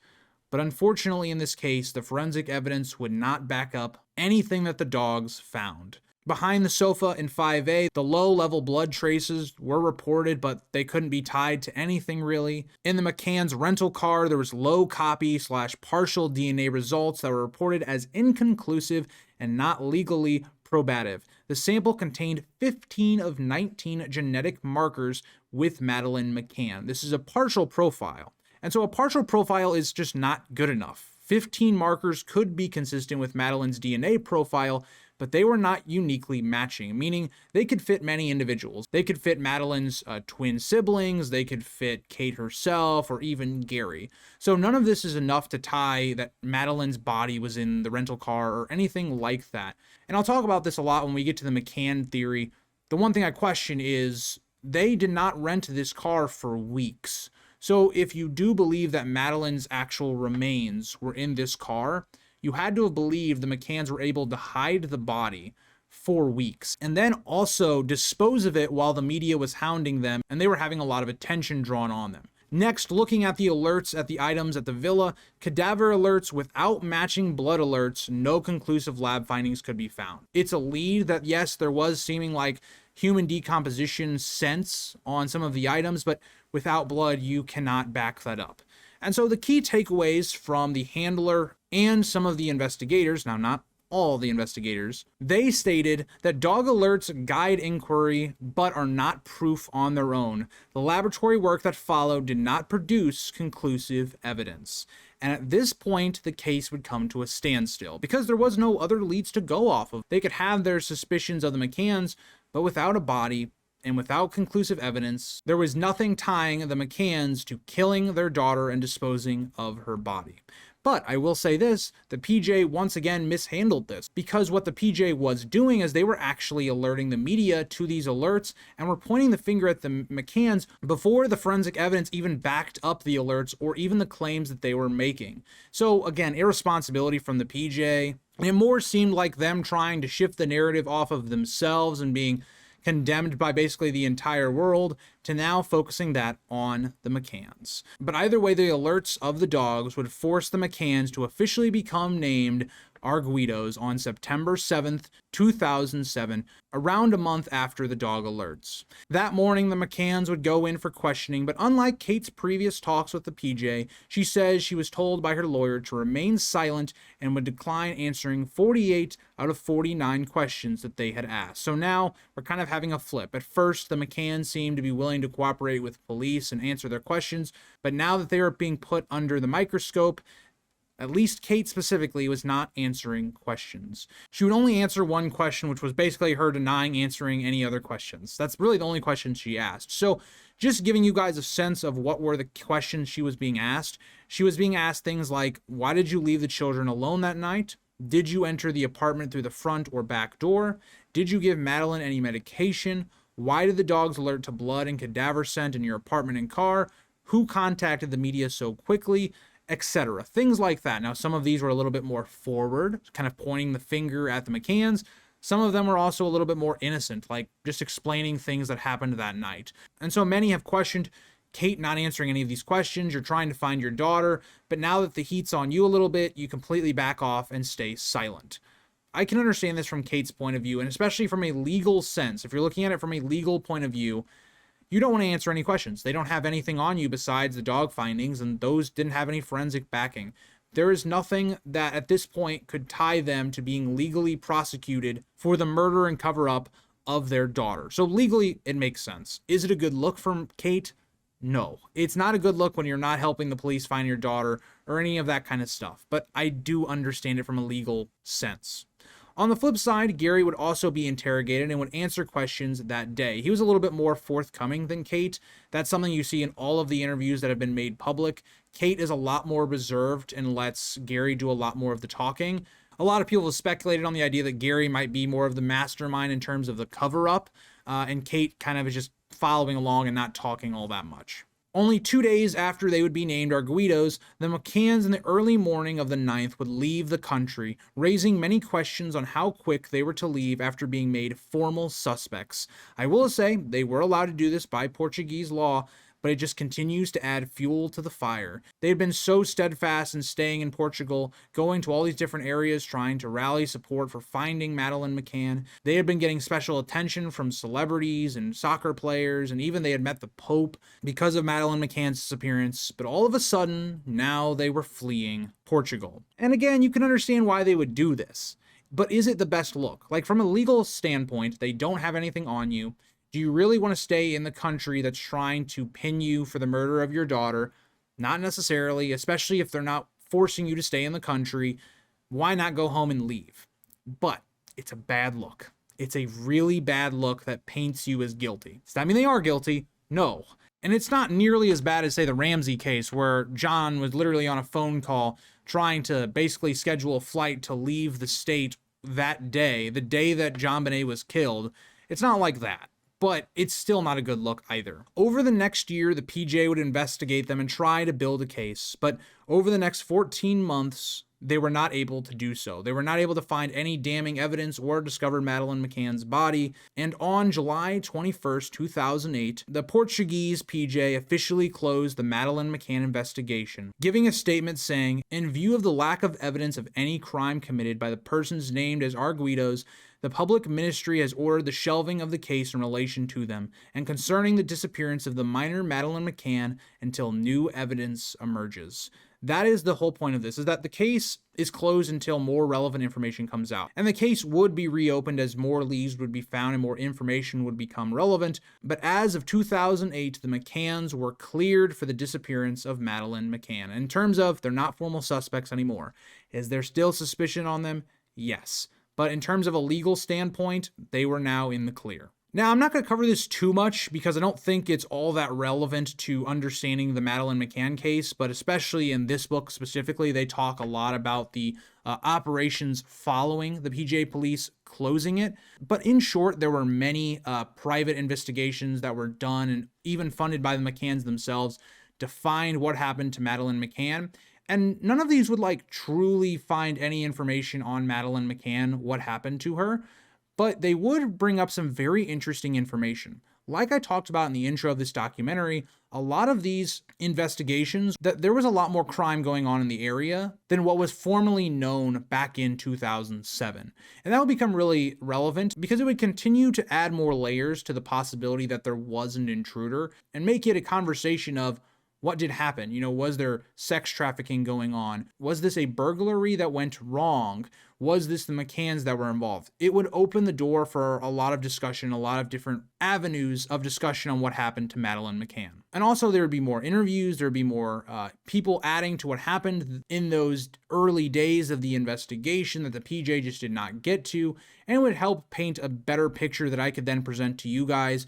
But unfortunately, in this case, the forensic evidence would not back up anything that the dogs found. Behind the sofa in 5A, the low-level blood traces were reported, but they couldn't be tied to anything really. In the McCann's rental car, there was low copy/partial DNA results that were reported as inconclusive and not legally probative. The sample contained 15 of 19 genetic markers with Madeleine McCann. This is a partial profile. And so a partial profile is just not good enough. 15 markers could be consistent with Madeleine's DNA profile, but they were not uniquely matching, meaning they could fit many individuals. They could fit Madeleine's twin siblings, they could fit Kate herself, or even Gary. So none of this is enough to tie that Madeleine's body was in the rental car or anything like that. And I'll talk about this a lot when we get to the McCann theory. The one thing I question is they did not rent this car for weeks. So if you do believe that Madeleine's actual remains were in this car, you had to have believed the McCanns were able to hide the body for weeks and then also dispose of it while the media was hounding them and they were having a lot of attention drawn on them. Next, looking at the alerts at the items at the villa, cadaver alerts without matching blood alerts, no conclusive lab findings could be found. It's a lead that, yes, there was seeming like human decomposition sense on some of the items, but without blood, you cannot back that up. And so the key takeaways from the handler and some of the investigators, now not all the investigators, they stated that dog alerts guide inquiry but are not proof on their own. The laboratory work that followed did not produce conclusive evidence. And at this point, the case would come to a standstill because there was no other leads to go off of. They could have their suspicions of the McCanns, but without a body and without conclusive evidence, there was nothing tying the McCanns to killing their daughter and disposing of her body. But I will say this, the PJ once again mishandled this because what the PJ was doing is they were actually alerting the media to these alerts and were pointing the finger at the McCanns before the forensic evidence even backed up the alerts or even the claims that they were making. So again, irresponsibility from the PJ. It more seemed like them trying to shift the narrative off of themselves and being condemned by basically the entire world to now focusing that on the McCanns. But either way, the alerts of the dogs would force the McCanns to officially become named Arguidos on September 7th, 2007, around a month after the dog alerts. That morning, the McCanns would go in for questioning, but unlike Kate's previous talks with the PJ, she says she was told by her lawyer to remain silent and would decline answering 48 out of 49 questions that they had asked. So now we're kind of having a flip. At first, the McCanns seemed to be willing to cooperate with police and answer their questions, but now that they are being put under the microscope, at least Kate specifically was not answering questions. She would only answer one question, which was basically her denying answering any other questions. That's really the only question she asked. So just giving you guys a sense of what were the questions she was being asked. She was being asked things like, why did you leave the children alone that night? Did you enter the apartment through the front or back door? Did you give Madeleine any medication? Why did the dogs alert to blood and cadaver scent in your apartment and car? Who contacted the media so quickly? Etc. Things like that. Now, some of these were a little bit more forward, kind of pointing the finger at the McCanns. Some of them were also a little bit more innocent, like just explaining things that happened that night. And so many have questioned Kate not answering any of these questions. You're trying to find your daughter, but now that the heat's on you a little bit, you completely back off and stay silent. I can understand this from Kate's point of view, and especially from a legal sense. If you're looking at it from a legal point of view, you don't want to answer any questions. They don't have anything on you besides the dog findings, and those didn't have any forensic backing. There is nothing that at this point could tie them to being legally prosecuted for the murder and cover-up of their daughter. So legally, it makes sense. Is it a good look from Kate? No. It's not a good look when you're not helping the police find your daughter or any of that kind of stuff, but I do understand it from a legal sense. On the flip side, Gary would also be interrogated and would answer questions that day. He was a little bit more forthcoming than Kate. That's something you see in all of the interviews that have been made public. Kate is a lot more reserved and lets Gary do a lot more of the talking. A lot of people have speculated on the idea that Gary might be more of the mastermind in terms of the cover-up, and Kate kind of is just following along and not talking all that much. Only 2 days after they would be named Arguidos, the McCanns in the early morning of the 9th would leave the country, raising many questions on how quick they were to leave after being made formal suspects. I will say they were allowed to do this by Portuguese law, but it just continues to add fuel to the fire. They had been so steadfast in staying in Portugal, going to all these different areas, trying to rally support for finding Madeleine McCann. They had been getting special attention from celebrities and soccer players, and even they had met the Pope because of Madeleine McCann's disappearance. But all of a sudden, now they were fleeing Portugal. And again, you can understand why they would do this. But is it the best look? Like, from a legal standpoint, they don't have anything on you. Do you really want to stay in the country that's trying to pin you for the murder of your daughter? Not necessarily, especially if they're not forcing you to stay in the country. Why not go home and leave? But it's a bad look. It's a really bad look that paints you as guilty. Does that mean they are guilty? No. And it's not nearly as bad as, say, the Ramsey case, where John was literally on a phone call trying to basically schedule a flight to leave the state that day, the day that John Bonet was killed. It's not like that. But it's still not a good look either. Over the next year, the PJ would investigate them and try to build a case. But over the next 14 months, they were not able to do so. They were not able to find any damning evidence or discover Madeleine McCann's body. And on July 21st, 2008, the Portuguese PJ officially closed the Madeleine McCann investigation, giving a statement saying, "In view of the lack of evidence of any crime committed by the persons named as arguidos, the public ministry has ordered the shelving of the case in relation to them, and concerning the disappearance of the minor Madeleine McCann until new evidence emerges." That is the whole point of this, is that the case is closed until more relevant information comes out. And the case would be reopened as more leads would be found and more information would become relevant. But as of 2008, the McCanns were cleared for the disappearance of Madeleine McCann. In terms of, they're not formal suspects anymore. Is there still suspicion on them? Yes. But in terms of a legal standpoint, they were now in the clear. Now, I'm not going to cover this too much because I don't think it's all that relevant to understanding the Madeleine McCann case, but especially in this book specifically, they talk a lot about the operations following the PJ police closing it. But in short, there were many private investigations that were done and even funded by the McCanns themselves to find what happened to Madeleine McCann. And none of these would truly find any information on Madeleine McCann, what happened to her. But they would bring up some very interesting information. Like I talked about in the intro of this documentary, a lot of these investigations, that there was a lot more crime going on in the area than what was formerly known back in 2007. And that would become really relevant because it would continue to add more layers to the possibility that there was an intruder and make it a conversation of, what did happen? Was there sex trafficking going on? Was this a burglary that went wrong? Was this the McCanns that were involved? It would open the door for a lot of discussion, a lot of different avenues of discussion on what happened to Madeleine McCann. And also there would be more interviews, there would be more people adding to what happened in those early days of the investigation that the PJ just did not get to, and it would help paint a better picture that I could then present to you guys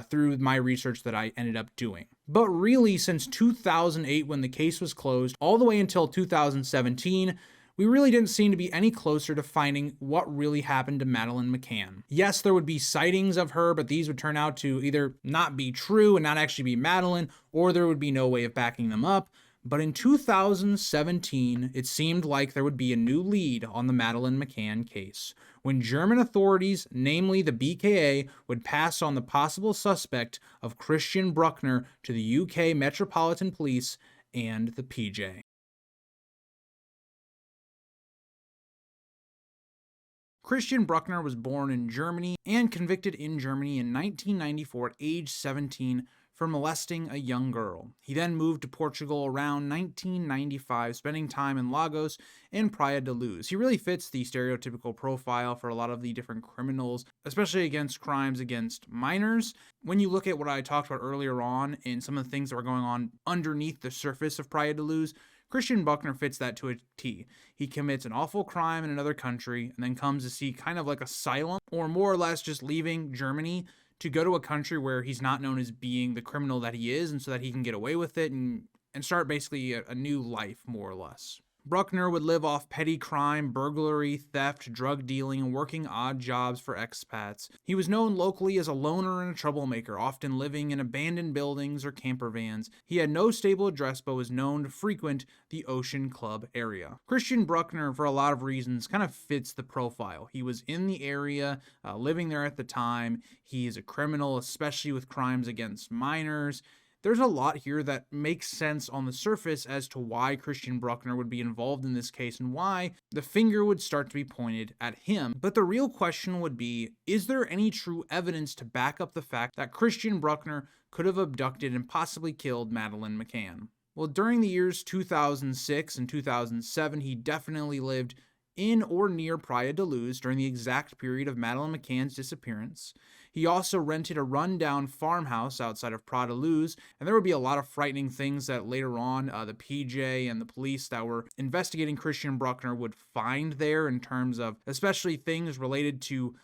through my research that I ended up doing. But really, since 2008, when the case was closed, all the way until 2017, we really didn't seem to be any closer to finding what really happened to Madeleine McCann. Yes, there would be sightings of her, but these would turn out to either not be true and not actually be Madeleine, or there would be no way of backing them up. But in 2017, it seemed like there would be a new lead on the Madeleine McCann case, when German authorities, namely the BKA, would pass on the possible suspect of Christian Bruckner to the UK Metropolitan Police and the PJ. Christian Bruckner was born in Germany and convicted in Germany in 1994 at age 17 for molesting a young girl. He then moved to Portugal around 1995, spending time in Lagos and Praia da Luz. He really fits the stereotypical profile for a lot of the different criminals, especially against crimes against minors. When you look at what I talked about earlier on and some of the things that were going on underneath the surface of Praia da Luz, Christian Bruckner fits that to a T. He commits an awful crime in another country and then comes to seek kind of like asylum, or more or less just leaving Germany to go to a country where he's not known as being the criminal that he is, and so that he can get away with it and start basically a new life, more or less. Bruckner would live off petty crime, burglary, theft, drug dealing, and working odd jobs for expats. He was known locally as a loner and a troublemaker, often living in abandoned buildings or camper vans. He had no stable address but was known to frequent the Ocean Club area. Christian Bruckner, for a lot of reasons, kind of fits the profile. He was in the area, living there at the time. He is a criminal, especially with crimes against minors. there's a lot here that makes sense on the surface as to why Christian Bruckner would be involved in this case and why the finger would start to be pointed at him. But the real question would be, is there any true evidence to back up the fact that Christian Bruckner could have abducted and possibly killed Madeleine McCann? Well, during the years 2006 and 2007, he definitely lived in or near Praia da Luz during the exact period of Madeleine McCann's disappearance. He also rented a rundown farmhouse outside of Praia da Luz, and there would be a lot of frightening things that later on the PJ and the police that were investigating Christian Bruckner would find there, in terms of especially things related to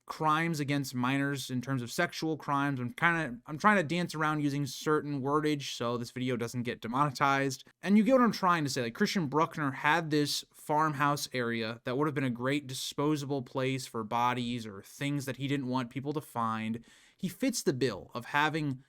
crimes against minors, in terms of sexual crimes. I'm trying to dance around using certain wordage so this video doesn't get demonetized. And you get what I'm trying to say. Like, Christian Bruckner had this farmhouse area that would have been a great disposable place for bodies or things that he didn't want people to find. He fits the bill of having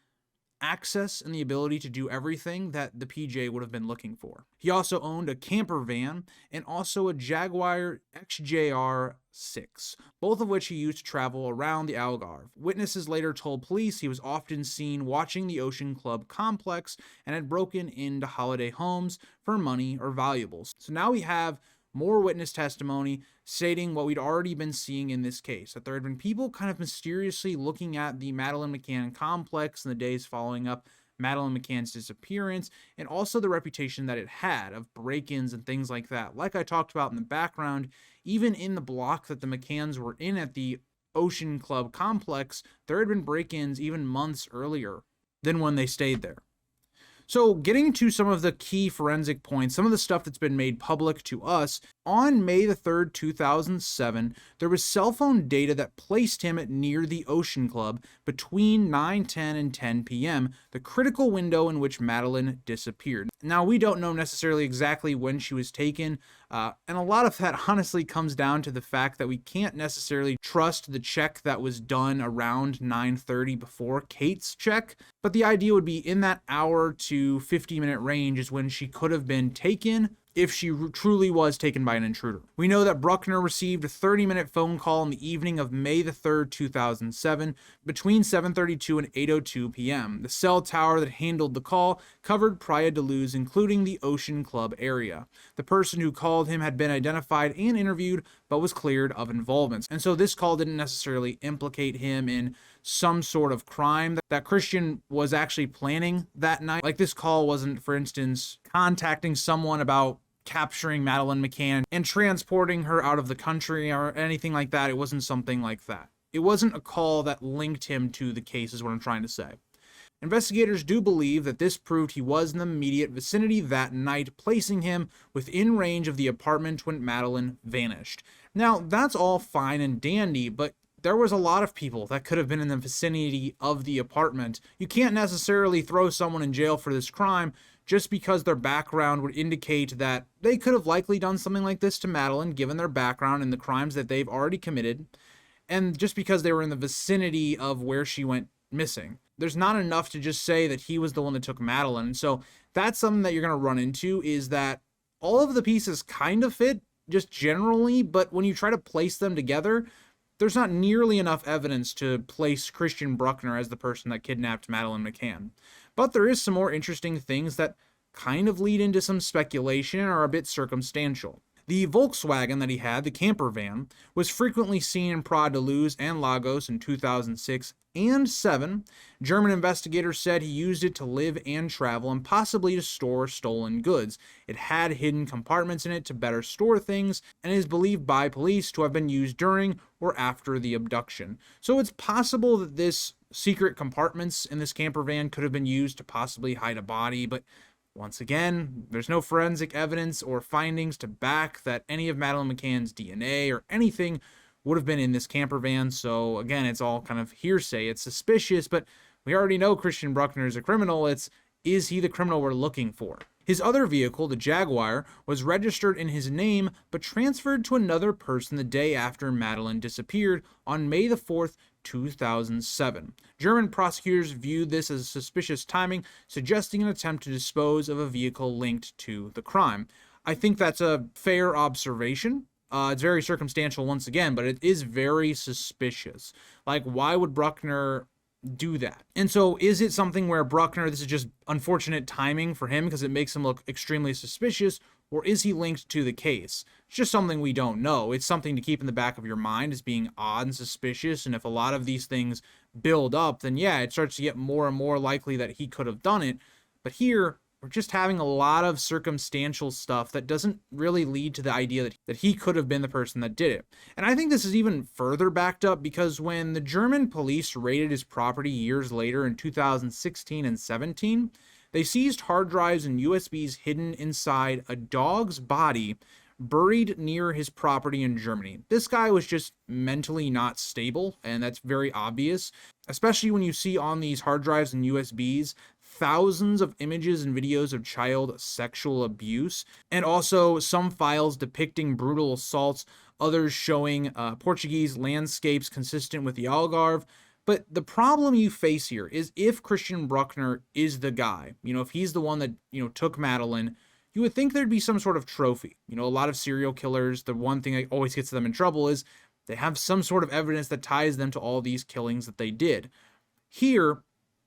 access and the ability to do everything that the PJ would have been looking for. He also owned a camper van and also a Jaguar XJR6, both of which he used to travel around the Algarve. Witnesses later told police he was often seen watching the Ocean Club complex and had broken into holiday homes for money or valuables. So now we have more witness testimony stating what we'd already been seeing in this case, that there had been people kind of mysteriously looking at the Madeleine McCann complex in the days following up Madeleine McCann's disappearance, and also the reputation that it had of break-ins and things like that. Like I talked about in the background, even in the block that the McCanns were in at the Ocean Club complex, there had been break-ins even months earlier than when they stayed there. So getting to some of the key forensic points, some of the stuff that's been made public to us, on May the 3rd, 2007, there was cell phone data that placed him at near the Ocean Club between 9:10 and 10 p.m., the critical window in which Madeleine disappeared. Now, we don't know necessarily exactly when she was taken, and a lot of that honestly comes down to the fact that we can't necessarily trust the check that was done around 9:30 before Kate's check, but the idea would be in that hour to 50-minute range is when she could have been taken, if she truly was taken by an intruder. We know that Bruckner received a 30-minute phone call in the evening of May the 3rd, 2007, between 7:32 and 8:02 p.m. The cell tower that handled the call covered Praia da Luz, including the Ocean Club area. The person who called him had been identified and interviewed, but was cleared of involvement. And so this call didn't necessarily implicate him in some sort of crime that Christian was actually planning that night. Like, this call wasn't, for instance, contacting someone about capturing Madeleine McCann and transporting her out of the country or anything like that. It wasn't something like that. It wasn't a call that linked him to the case, is what I'm trying to say. Investigators do believe that this proved he was in the immediate vicinity that night, placing him within range of the apartment when Madeleine vanished. Now, that's all fine and dandy, but there was a lot of people that could have been in the vicinity of the apartment. You can't necessarily throw someone in jail for this crime just because their background would indicate that they could have likely done something like this to Madeleine, given their background and the crimes that they've already committed, and just because they were in the vicinity of where she went missing. There's not enough to just say that he was the one that took Madeleine. And so that's something that you're going to run into, is that all of the pieces kind of fit just generally, but when you try to place them together, there's not nearly enough evidence to place Christian Bruckner as the person that kidnapped Madeleine McCann. But there is some more interesting things that kind of lead into some speculation and are a bit circumstantial. The Volkswagen that he had, the camper van, was frequently seen in Praia da Luz and Lagos in 2006 and 2007. German investigators said he used it to live and travel, and possibly to store stolen goods. It had hidden compartments in it to better store things, and is believed by police to have been used during or after the abduction. So it's possible that this secret compartments in this camper van could have been used to possibly hide a body, but once again, there's no forensic evidence or findings to back that any of Madeleine McCann's DNA or anything would have been in this camper van. So again, it's all kind of hearsay. It's suspicious, but we already know Christian Bruckner is a criminal. Is he the criminal we're looking for? His other vehicle, the Jaguar, was registered in his name, but transferred to another person the day after Madeleine disappeared on May the 4th, 2007. German prosecutors viewed this as suspicious timing, suggesting an attempt to dispose of a vehicle linked to the crime. I think that's a fair observation. It's very circumstantial once again, but it is very suspicious. Like, why would Bruckner do that. And so is it something where Bruckner, this is just unfortunate timing for him because it makes him look extremely suspicious, or is he linked to the case? It's just something we don't know. It's something to keep in the back of your mind as being odd and suspicious, and if a lot of these things build up, then yeah, it starts to get more and more likely that he could have done it. But here, we're just having a lot of circumstantial stuff that doesn't really lead to the idea that he could have been the person that did it. And I think this is even further backed up because when the German police raided his property years later in 2016 and 17, they seized hard drives and USBs hidden inside a dog's body buried near his property in Germany. This guy was just mentally not stable, and that's very obvious, especially when you see on these hard drives and USBs thousands of images and videos of child sexual abuse, and also some files depicting brutal assaults, others showing Portuguese landscapes consistent with the Algarve. But the problem you face here is if Christian Bruckner is the guy, if he's the one that, took Madeleine, you would think there'd be some sort of trophy. A lot of serial killers, the one thing that always gets them in trouble is they have some sort of evidence that ties them to all these killings that they did. Here,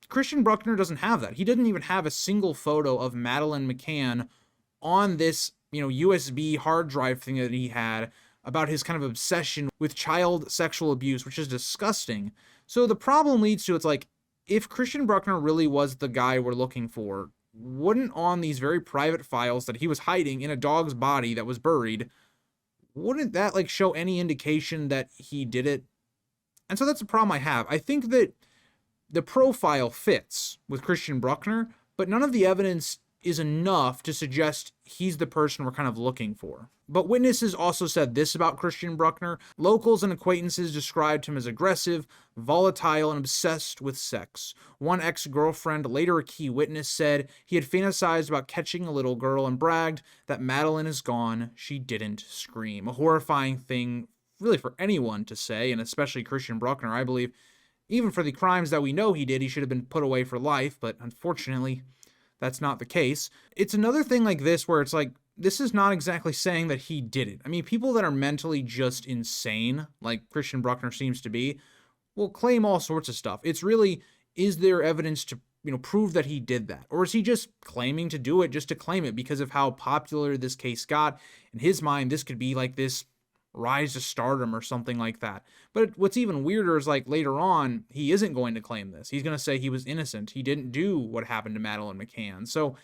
Christian Bruckner doesn't have that. He didn't even have a single photo of Madeleine McCann on this, USB hard drive thing that he had about his kind of obsession with child sexual abuse, which is disgusting. So the problem leads to, it's like, if Christian Bruckner really was the guy we're looking for, wouldn't on these very private files that he was hiding in a dog's body that was buried, wouldn't that show any indication that he did it? And so that's the problem I have. I think that the profile fits with Christian Bruckner, but none of the evidence is enough to suggest he's the person we're kind of looking for. But witnesses also said this about Christian Bruckner. Locals and acquaintances described him as aggressive, volatile, and obsessed with sex. One ex-girlfriend, later a key witness, said he had fantasized about catching a little girl and bragged that Madeleine is gone, she didn't scream. A horrifying thing really for anyone to say, and especially Christian Bruckner, I believe. Even for the crimes that we know he did, he should have been put away for life, but unfortunately, that's not the case. It's another thing like this where it's like, this is not exactly saying that he did it. I mean, people that are mentally just insane, like Christian Bruckner seems to be, will claim all sorts of stuff. It's really, is there evidence to, prove that he did that? Or is he just claiming to do it just to claim it because of how popular this case got? In his mind, this could be like this rise to stardom or something like that. But what's even weirder is later on, he isn't going to claim this. He's going to say he was innocent. He didn't do what happened to Madeleine McCann. So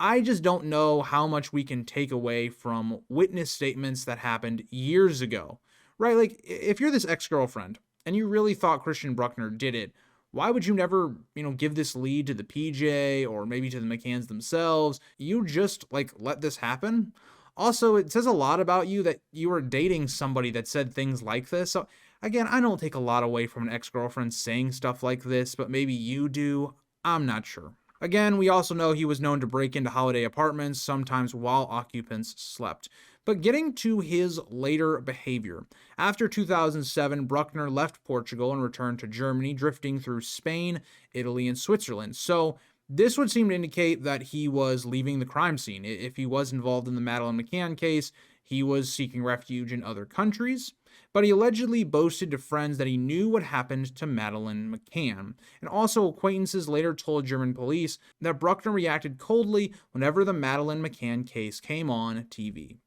I just don't know how much we can take away from witness statements that happened years ago, right? If you're this ex-girlfriend and you really thought Christian Bruckner did it, why would you never, give this lead to the PJ or maybe to the McCanns themselves? You just let this happen. Also, it says a lot about you that you were dating somebody that said things like this. So again, I don't take a lot away from an ex-girlfriend saying stuff like this, but maybe you do. I'm not sure. Again, we also know he was known to break into holiday apartments, sometimes while occupants slept. But getting to his later behavior. After 2007, Bruckner left Portugal and returned to Germany, drifting through Spain, Italy, and Switzerland. So this would seem to indicate that he was leaving the crime scene. If he was involved in the Madeleine McCann case, he was seeking refuge in other countries. But he allegedly boasted to friends that he knew what happened to Madeleine McCann. And also, acquaintances later told German police that Bruckner reacted coldly whenever the Madeleine McCann case came on TV.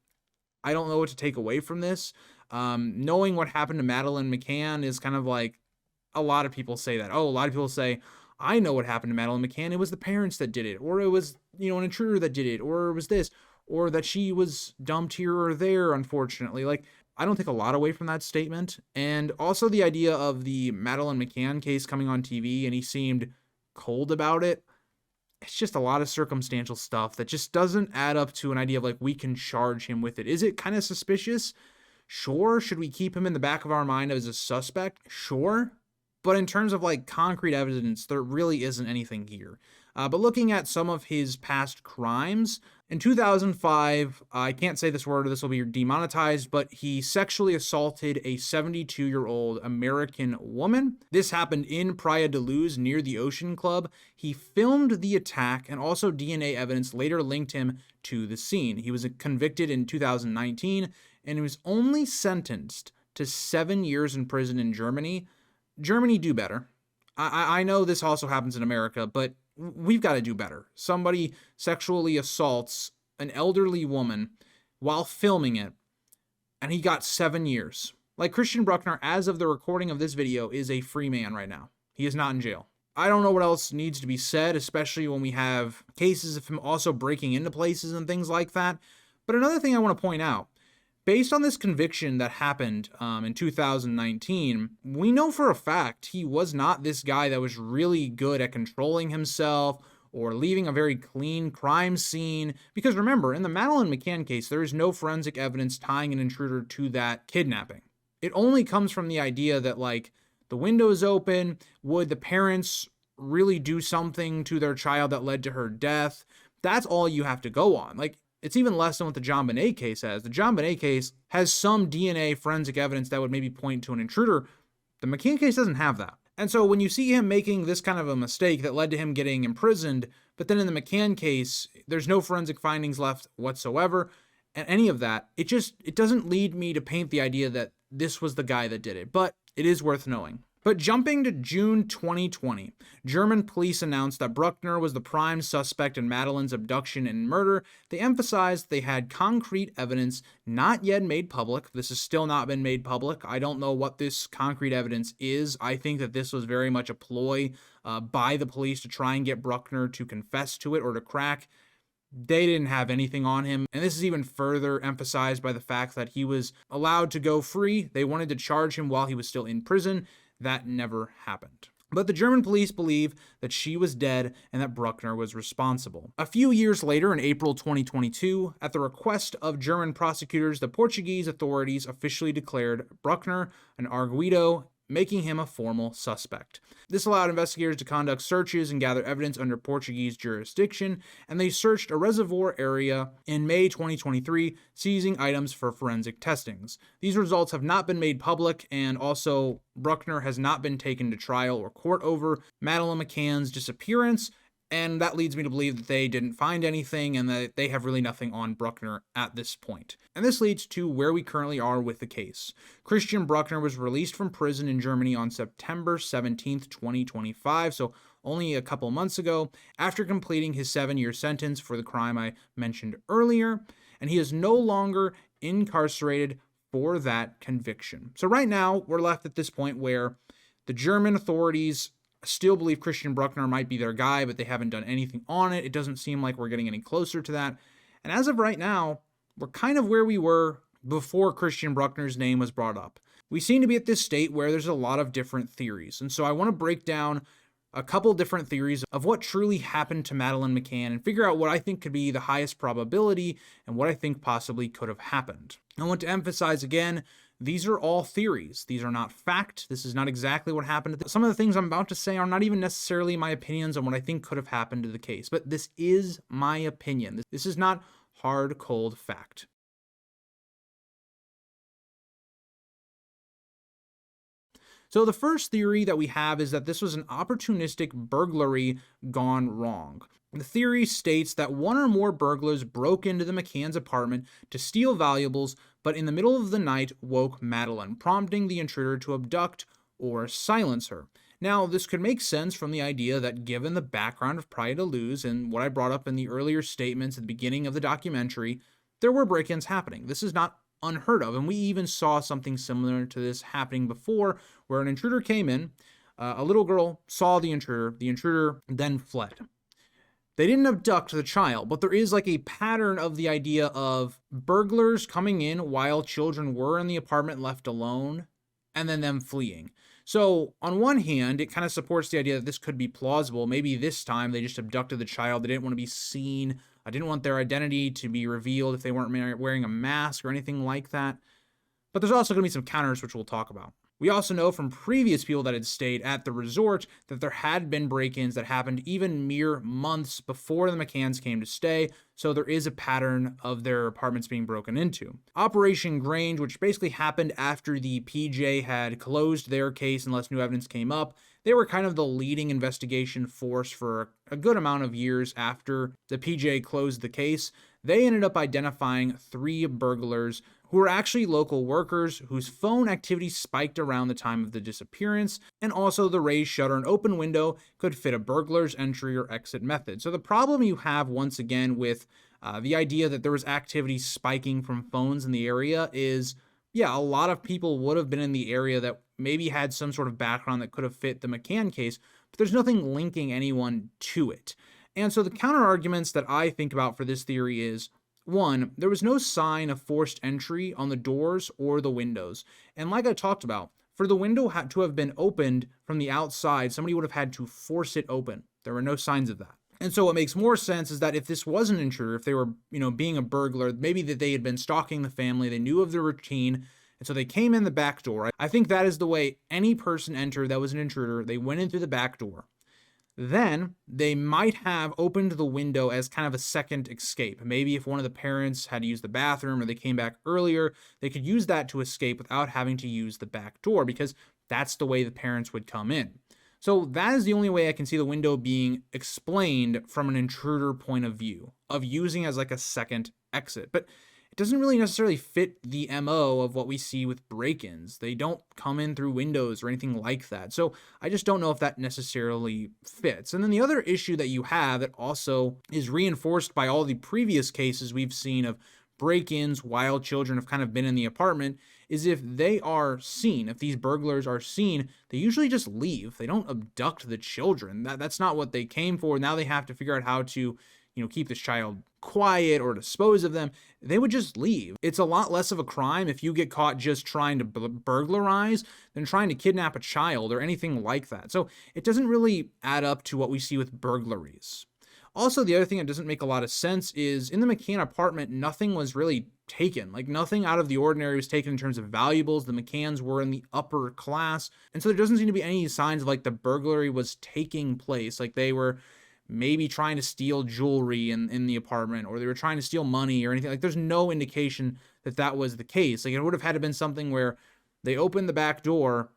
I don't know what to take away from this. Knowing what happened to Madeleine McCann is kind of like, a lot of people say that. A lot of people say, I know what happened to Madeleine McCann. It was the parents that did it, or it was, an intruder that did it, or it was this, or that she was dumped here or there, unfortunately. I don't take a lot away from that statement. And also the idea of the Madeleine McCann case coming on TV and he seemed cold about it. It's just a lot of circumstantial stuff that just doesn't add up to an idea of we can charge him with it. Is it kind of suspicious? Sure. Should we keep him in the back of our mind as a suspect? Sure. But in terms of concrete evidence, there really isn't anything here. But looking at some of his past crimes, in 2005, I can't say this word or this will be demonetized, but he sexually assaulted a 72-year-old American woman. This happened in Praia da Luz near the Ocean Club. He filmed the attack, and also DNA evidence later linked him to the scene. He was convicted in 2019, and he was only sentenced to 7 years in prison in Germany. Germany, do better. I know this also happens in America, but we've got to do better. Somebody sexually assaults an elderly woman while filming it, and he got 7 years. Like, Christian Bruckner, as of the recording of this video, is a free man right now. He is not in jail. I don't know what else needs to be said, especially when we have cases of him also breaking into places and things like that. But another thing I want to point out, based on this conviction that happened in 2019, we know for a fact he was not this guy that was really good at controlling himself or leaving a very clean crime scene. Because remember, in the Madeleine McCann case, there is no forensic evidence tying an intruder to that kidnapping. It only comes from the idea that, like, the window is open. Would the parents really do something to their child that led to her death? That's all you have to go on. Like, it's even less than what the John Bonet case has. The John Bonet case has some DNA forensic evidence that would maybe point to an intruder. The McCann case doesn't have that. And so when you see him making this kind of a mistake that led to him getting imprisoned, but then in the McCann case, there's no forensic findings left whatsoever, and any of that, it doesn't lead me to paint the idea that this was the guy that did it, but it is worth knowing. But jumping to June 2020, German police announced that Bruckner was the prime suspect in Madeleine's abduction and murder. They emphasized they had concrete evidence not yet made public. This has still not been made public. I don't know what this concrete evidence is. I think that this was very much a ploy by the police to try and get Bruckner to confess to it or to crack. They didn't have anything on him, and this is even further emphasized by the fact that he was allowed to go free. They wanted to charge him while he was still in prison. That never happened. But the German police believe that she was dead and that Bruckner was responsible. A few years later, in April 2022, at the request of German prosecutors, the Portuguese authorities officially declared Bruckner an arguido, making him a formal suspect. This allowed investigators to conduct searches and gather evidence under Portuguese jurisdiction, and they searched a reservoir area in May 2023, seizing items for forensic testings. These results have not been made public, and also Bruckner has not been taken to trial or court over Madeleine McCann's disappearance, and that leads me to believe that they didn't find anything and that they have really nothing on Bruckner at this point. And this leads to where we currently are with the case. Christian Bruckner was released from prison in Germany on September 17th, 2025, so only a couple months ago, after completing his 7-year sentence for the crime I mentioned earlier, and he is no longer incarcerated for that conviction. So right now, we're left at this point where the German authorities still believe Christian Bruckner might be their guy, but they haven't done anything on it. It doesn't seem like we're getting any closer to that. And as of right now, we're kind of where we were before Christian Bruckner's name was brought up. We seem to be at this state where there's a lot of different theories. And so I want to break down a couple different theories of what truly happened to Madeleine McCann and figure out what I think could be the highest probability and what I think possibly could have happened. I want to emphasize again, these are all theories. These are not fact. This is not exactly what happened. Some of the things I'm about to say are not even necessarily my opinions on what I think could have happened to the case, but this is my opinion. This is not hard, cold fact. So the first theory that we have is that this was an opportunistic burglary gone wrong. The theory states that one or more burglars broke into the McCann's apartment to steal valuables, but in the middle of the night woke Madeleine, prompting the intruder to abduct or silence her. Now, this could make sense from the idea that given the background of Praia da Luz and what I brought up in the earlier statements at the beginning of the documentary, there were break-ins happening. This is not unheard of, and we even saw something similar to this happening before, where an intruder came in, a little girl saw the intruder then fled. They didn't abduct the child, but there is like a pattern of the idea of burglars coming in while children were in the apartment left alone, and then them fleeing. So on one hand, it kind of supports the idea that this could be plausible. Maybe this time they just abducted the child. They didn't want to be seen. I didn't want their identity to be revealed if they weren't wearing a mask or anything like that. But there's also going to be some counters, which we'll talk about. We also know from previous people that had stayed at the resort that there had been break-ins that happened even mere months before the McCanns came to stay, so there is a pattern of their apartments being broken into. Operation Grange, which basically happened after the PJ had closed their case unless new evidence came up, they were kind of the leading investigation force for a good amount of years after the PJ closed the case. They ended up identifying 3 burglars who were actually local workers whose phone activity spiked around the time of the disappearance, and also the raised shutter and open window could fit a burglar's entry or exit method. So the problem you have once again with the idea that there was activity spiking from phones in the area is, yeah, a lot of people would have been in the area that maybe had some sort of background that could have fit the McCann case, but there's nothing linking anyone to it. And so the counter arguments that I think about for this theory is, one, there was no sign of forced entry on the doors or the windows. And like I talked about, for the window to have been opened from the outside, somebody would have had to force it open. There were no signs of that. And so what makes more sense is that if this was an intruder, if they were, being a burglar, maybe that they had been stalking the family, they knew of the routine, and so they came in the back door. I think that is the way any person entered that was an intruder. They went in through the back door. Then they might have opened the window as kind of a second escape. Maybe if one of the parents had to use the bathroom or they came back earlier, they could use that to escape without having to use the back door, because that's the way the parents would come in. So that is the only way I can see the window being explained from an intruder point of view, of using as like a second exit. But it doesn't really necessarily fit the MO of what we see with break-ins. They don't come in through windows or anything like that. So I just don't know if that necessarily fits. And then the other issue that you have that also is reinforced by all the previous cases we've seen of break-ins while children have kind of been in the apartment is if they are seen, if these burglars are seen, they usually just leave. They don't abduct the children. That's not what they came for. Now they have to figure out how to keep this child quiet or dispose of them. They would just leave. It's a lot less of a crime if you get caught just trying to burglarize than trying to kidnap a child or anything like that. So it doesn't really add up to what we see with burglaries. Also, the other thing that doesn't make a lot of sense is in the McCann apartment, nothing was really taken. Like nothing out of the ordinary was taken in terms of valuables. The McCanns were in the upper class. And so there doesn't seem to be any signs of like the burglary was taking place. Like they were maybe trying to steal jewelry in the apartment, or they were trying to steal money or anything. Like there's no indication that that was the case. Like it would have had to been something where they opened the back door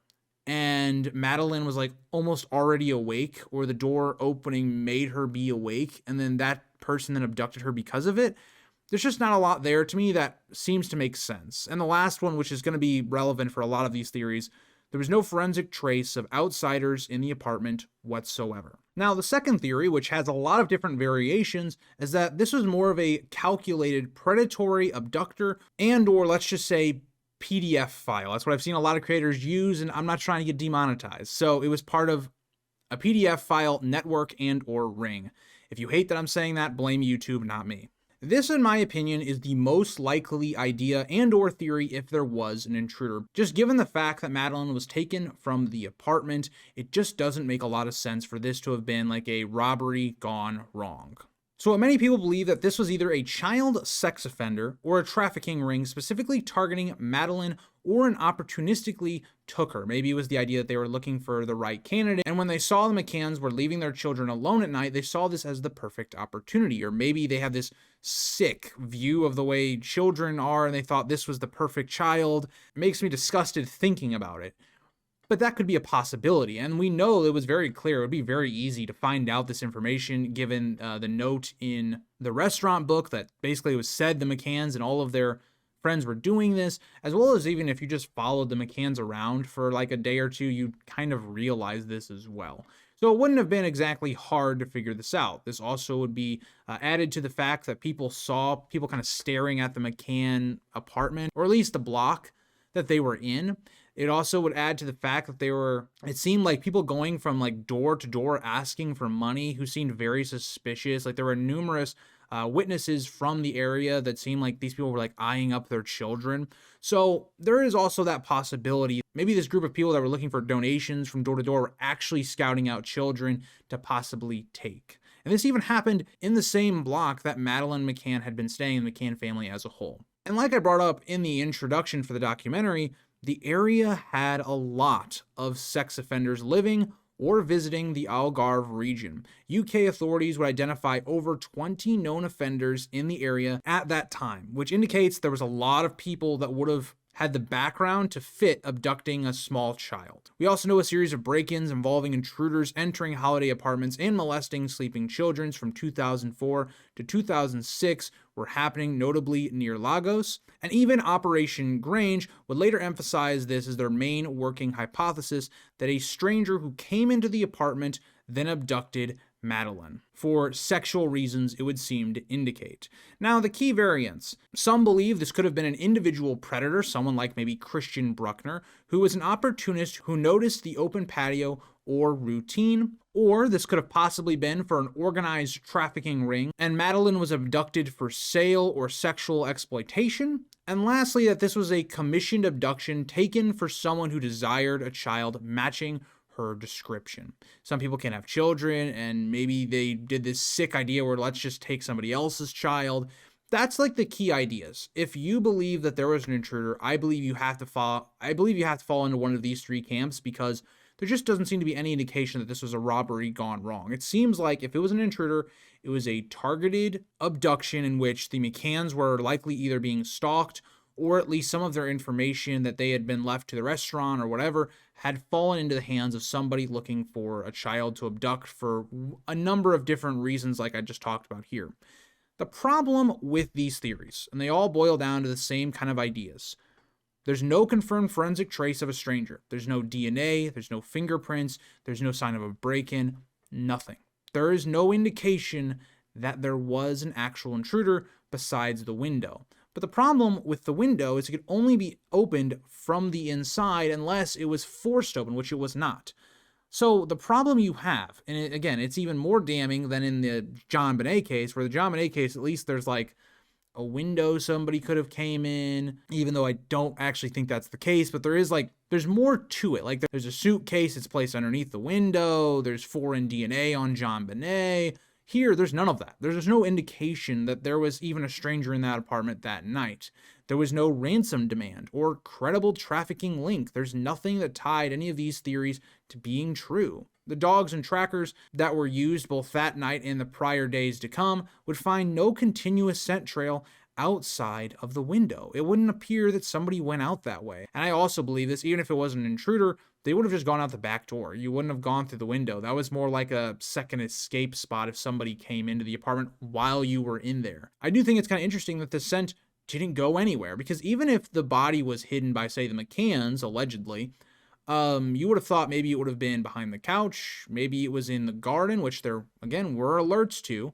and Madeleine was like almost already awake, or the door opening made her be awake, and then that person then abducted her because of it. There's just not a lot there to me that seems to make sense. And the last one, which is going to be relevant for a lot of these theories, there was no forensic trace of outsiders in the apartment whatsoever. Now, the second theory, which has a lot of different variations, is that this was more of a calculated predatory abductor or let's just say PDF file. That's what I've seen a lot of creators use, and I'm not trying to get demonetized. So it was part of a PDF file network or ring. If you hate that I'm saying that, blame YouTube, not me. This, in my opinion, is the most likely idea or theory if there was an intruder. Just given the fact that Madeleine was taken from the apartment, it just doesn't make a lot of sense for this to have been like a robbery gone wrong. So many people believe that this was either a child sex offender or a trafficking ring specifically targeting Madeleine, or an opportunistically took her. Maybe it was the idea that they were looking for the right candidate, and when they saw the McCanns were leaving their children alone at night, they saw this as the perfect opportunity. Or maybe they have this sick view of the way children are and they thought this was the perfect child. It makes me disgusted thinking about it. But that could be a possibility, and we know it was very clear. It would be very easy to find out this information given the note in the restaurant book that basically was said the McCanns and all of their friends were doing this, as well as even if you just followed the McCanns around for like a day or two, you'd kind of realize this as well. So it wouldn't have been exactly hard to figure this out. This also would be added to the fact that people saw people kind of staring at the McCann apartment, or at least the block that they were in. It also would add to the fact that it seemed like people going from like door to door asking for money who seemed very suspicious. Like there were numerous witnesses from the area that seemed like these people were like eyeing up their children. So there is also that possibility. Maybe this group of people that were looking for donations from door to door were actually scouting out children to possibly take. And this even happened in the same block that Madeleine McCann had been staying in, the McCann family as a whole. And like I brought up in the introduction for the documentary, the area had a lot of sex offenders living or visiting the Algarve region. UK authorities would identify over 20 known offenders in the area at that time, which indicates there was a lot of people that would have had the background to fit abducting a small child. We also know a series of break-ins involving intruders entering holiday apartments and molesting sleeping children from 2004 to 2006 were happening, notably near Lagos, and even Operation Grange would later emphasize this as their main working hypothesis, that a stranger who came into the apartment then abducted Madeleine, for sexual reasons it would seem to indicate. Now, the key variants. Some believe this could have been an individual predator, someone like maybe Christian Bruckner, who was an opportunist who noticed the open patio or routine, or this could have possibly been for an organized trafficking ring, and Madeleine was abducted for sale or sexual exploitation. And lastly, that this was a commissioned abduction taken for someone who desired a child matching her description. Some people can have children, and maybe they did this sick idea where let's just take somebody else's child. That's like the key ideas. If you believe that there was an intruder, I believe you have to fall into one of these three camps, because there just doesn't seem to be any indication that this was a robbery gone wrong. It seems like if it was an intruder, it was a targeted abduction in which the McCanns were likely either being stalked, or at least some of their information that they had been left to the restaurant or whatever had fallen into the hands of somebody looking for a child to abduct for a number of different reasons like I just talked about here. The problem with these theories, and they all boil down to the same kind of ideas. There's no confirmed forensic trace of a stranger. There's no DNA, there's no fingerprints, there's no sign of a break-in, nothing. There is no indication that there was an actual intruder besides the window. But the problem with the window is it could only be opened from the inside unless it was forced open, which it was not. So the problem you have, and again, it's even more damning than in the John Bonet case, where the John Bonet case, at least there's like a window somebody could have came in, even though I don't actually think that's the case, but there's more to it. Like there's a suitcase that's placed underneath the window, there's foreign DNA on John Bonet. Here, there's none of that. There's no indication that there was even a stranger in that apartment that night. There was no ransom demand or credible trafficking link. There's nothing that tied any of these theories to being true. The dogs and trackers that were used both that night and the prior days to come would find no continuous scent trail outside of the window. It wouldn't appear that somebody went out that way. And I also believe this, even if it wasn't an intruder, they would have just gone out the back door. You wouldn't have gone through the window. That was more like a second escape spot if somebody came into the apartment while you were in there. I do think it's kind of interesting that the scent didn't go anywhere, because even if the body was hidden by, say, the McCanns, allegedly, you would have thought maybe it would have been behind the couch, maybe it was in the garden, which there, again, were alerts to,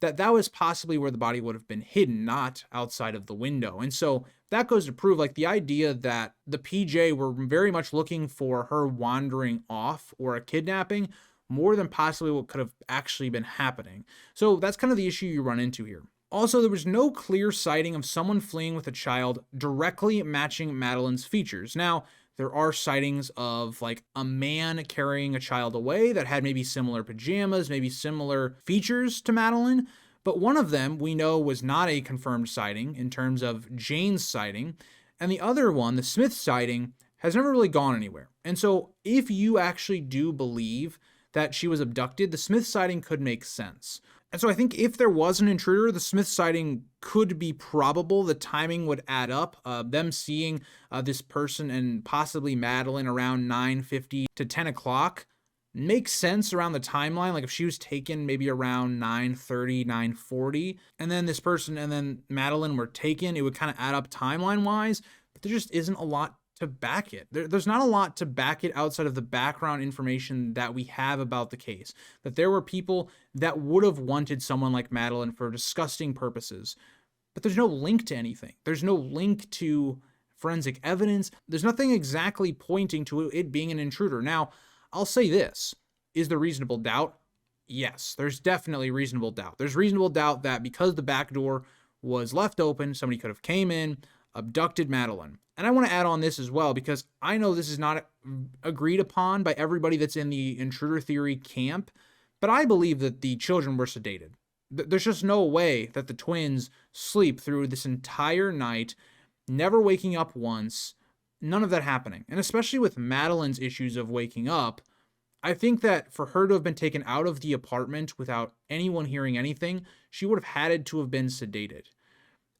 that was possibly where the body would have been hidden, not outside of the window. And so that goes to prove, like, the idea that the PJ were very much looking for her wandering off or a kidnapping more than possibly what could have actually been happening. So that's kind of the issue you run into here. Also, there was no clear sighting of someone fleeing with a child directly matching Madeleine's features. Now, there are sightings of like a man carrying a child away that had maybe similar pajamas, maybe similar features to Madeleine. But one of them we know was not a confirmed sighting in terms of Jane's sighting. And the other one, the Smith sighting, has never really gone anywhere. And so if you actually do believe that she was abducted, the Smith sighting could make sense. And so I think if there was an intruder, the Smith sighting could be probable. The timing would add up. Them seeing this person and possibly Madeleine around 9:50 to 10 o'clock makes sense around the timeline. Like if she was taken maybe around 9:30, 9:40, and then this person and then Madeleine were taken, it would kind of add up timeline-wise. But there just isn't a lot to back it. There's not a lot to back it outside of the background information that we have about the case. That there were people that would have wanted someone like Madeleine for disgusting purposes. But there's no link to anything. There's no link to forensic evidence. There's nothing exactly pointing to it being an intruder. Now, I'll say this. Is there reasonable doubt? Yes, there's definitely reasonable doubt. There's reasonable doubt that because the back door was left open, somebody could have came in, abducted Madeleine. And I want to add on this as well, because I know this is not agreed upon by everybody that's in the intruder theory camp, but I believe that the children were sedated. There's just no way that the twins sleep through this entire night, never waking up once, none of that happening. And especially with Madeleine's issues of waking up, I think that for her to have been taken out of the apartment without anyone hearing anything, she would have had to have been sedated.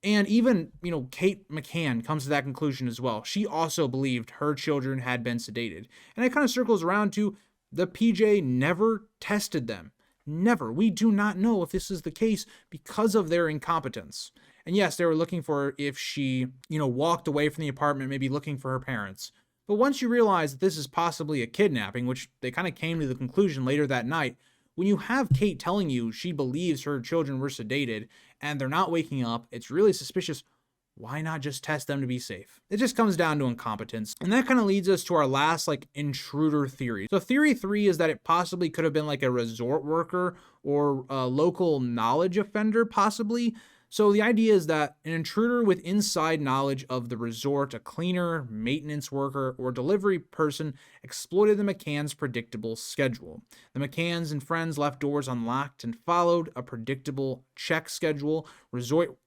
And even, Kate McCann comes to that conclusion as well. She also believed her children had been sedated. And it kind of circles around to the PJ never tested them. Never. We do not know if this is the case because of their incompetence. And yes, they were looking for if she, walked away from the apartment, maybe looking for her parents. But once you realize that this is possibly a kidnapping, which they kind of came to the conclusion later that night, when you have Kate telling you she believes her children were sedated and they're not waking up, it's really suspicious. Why not just test them to be safe? It just comes down to incompetence. And that kind of leads us to our last intruder theory. So theory 3 is that it possibly could have been a resort worker or a local knowledge offender possibly. So the idea is that an intruder with inside knowledge of the resort, a cleaner, maintenance worker, or delivery person exploited the McCann's predictable schedule. The McCanns and friends left doors unlocked and followed a predictable check schedule. Resort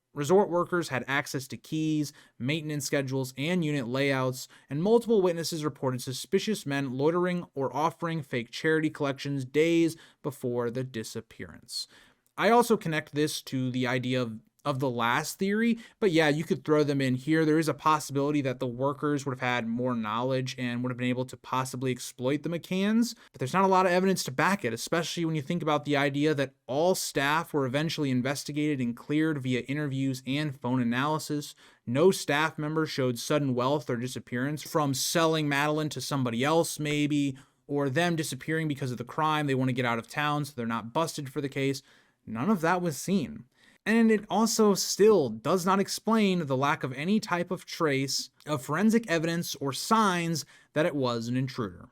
workers had access to keys, maintenance schedules, and unit layouts, and multiple witnesses reported suspicious men loitering or offering fake charity collections days before the disappearance. I also connect this to the idea of the last theory, but yeah, you could throw them in here. There is a possibility that the workers would have had more knowledge and would have been able to possibly exploit the McCanns, but there's not a lot of evidence to back it, especially when you think about the idea that all staff were eventually investigated and cleared via interviews and phone analysis. No staff member showed sudden wealth or disappearance from selling Madeleine to somebody else maybe, or them disappearing because of the crime. They want to get out of town so they're not busted for the case. None of that was seen. And it also still does not explain the lack of any type of trace of forensic evidence or signs that it was an intruder.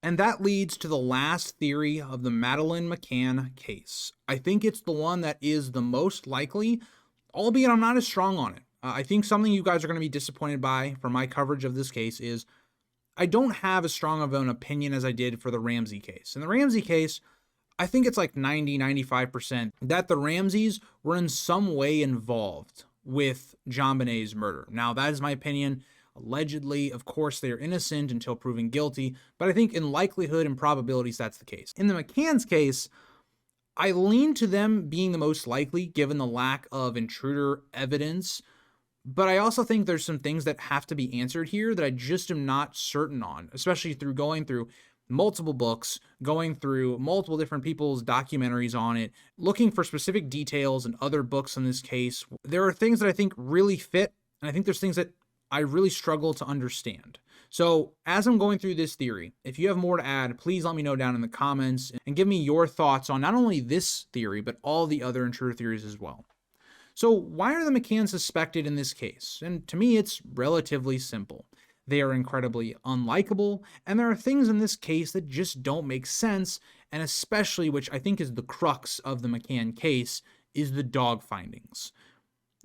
And that leads to the last theory of the Madeleine McCann case. I think it's the one that is the most likely, albeit I'm not as strong on it. I think something you guys are going to be disappointed by for my coverage of this case is I don't have as strong of an opinion as I did for the Ramsey case. In the Ramsey case, I think it's 90-95% that the Ramseys were in some way involved with JonBenét's murder. Now, that is my opinion. Allegedly, of course, they are innocent until proven guilty, but I think in likelihood and probabilities, that's the case. In the McCann's case, I lean to them being the most likely given the lack of intruder evidence. But I also think there's some things that have to be answered here that I just am not certain on, especially through going through multiple books, going through multiple different people's documentaries on it, looking for specific details in other books in this case. There are things that I think really fit, and I think there's things that I really struggle to understand. So as I'm going through this theory, if you have more to add, please let me know down in the comments and give me your thoughts on not only this theory, but all the other intruder theories as well. So why are the McCanns suspected in this case? And to me, it's relatively simple. They are incredibly unlikable, and there are things in this case that just don't make sense, and especially, which I think is the crux of the McCann case, is the dog findings.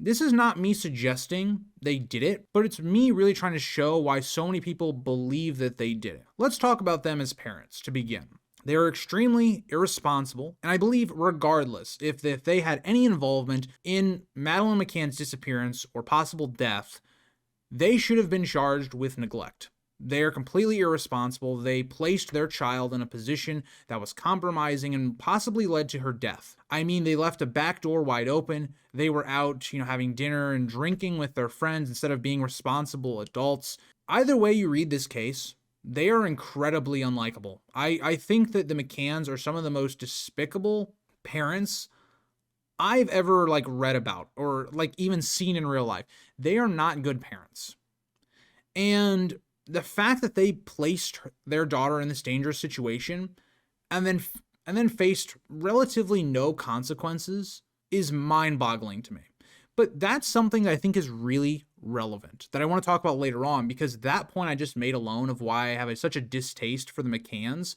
This is not me suggesting they did it, but it's me really trying to show why so many people believe that they did it. Let's talk about them as parents to begin. They are extremely irresponsible, and I believe regardless if they had any involvement in Madeleine McCann's disappearance or possible death, they should have been charged with neglect. They are completely irresponsible. They placed their child in a position that was compromising and possibly led to her death. I mean, they left a back door wide open. They were out, having dinner and drinking with their friends instead of being responsible adults. Either way you read this case, they are incredibly unlikable. I think that the McCanns are some of the most despicable parents I've ever read about or even seen in real life. They are not good parents. And the fact that they placed their daughter in this dangerous situation and then faced relatively no consequences is mind-boggling to me. But that's something that I think is really relevant that I want to talk about later on, because that point I just made alone of why I have such a distaste for the McCanns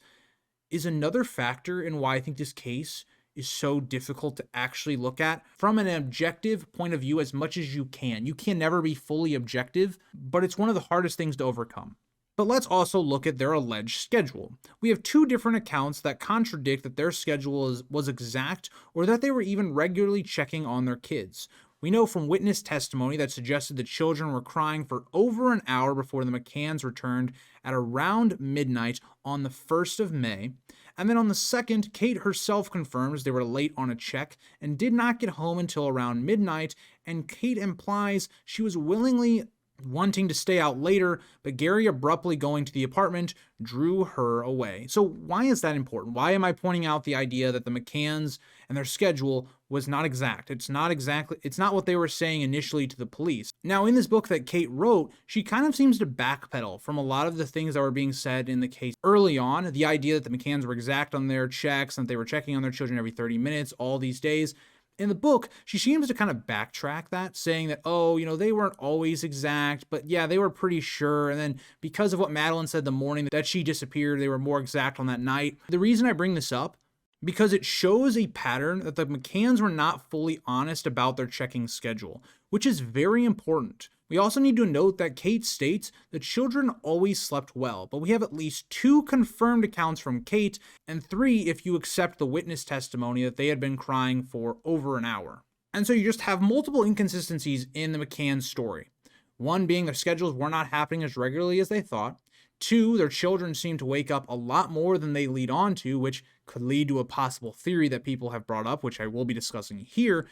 is another factor in why I think this case is so difficult to actually look at from an objective point of view as much as you can. You can never be fully objective, but it's one of the hardest things to overcome. But let's also look at their alleged schedule. We have two different accounts that contradict that their schedule was exact or that they were even regularly checking on their kids. We know from witness testimony that suggested the children were crying for over an hour before the McCanns returned at around midnight on the 1st of May. And then on the 2nd, Kate herself confirms they were late on a check and did not get home until around midnight, and Kate implies she was willingly wanting to stay out later, but Gary abruptly going to the apartment drew her away. So why is that important? Why am I pointing out the idea that the McCanns and their schedule was not exact? It's not what they were saying initially to the police. Now, in this book that Kate wrote, she kind of seems to backpedal from a lot of the things that were being said in the case early on. The idea that the McCanns were exact on their checks and that they were checking on their children every 30 minutes all these days. In the book, she seems to kind of backtrack that, saying that, they weren't always exact, but yeah, they were pretty sure. And then because of what Madeleine said the morning that she disappeared, they were more exact on that night. The reason I bring this up, because it shows a pattern that the McCanns were not fully honest about their checking schedule, which is very important. We also need to note that Kate states the children always slept well, but we have at least 2 confirmed accounts from Kate, and 3 if you accept the witness testimony that they had been crying for over an hour. And so you just have multiple inconsistencies in the McCann story. One being their schedules were not happening as regularly as they thought. 2, their children seem to wake up a lot more than they lead on to, which could lead to a possible theory that people have brought up, which I will be discussing here.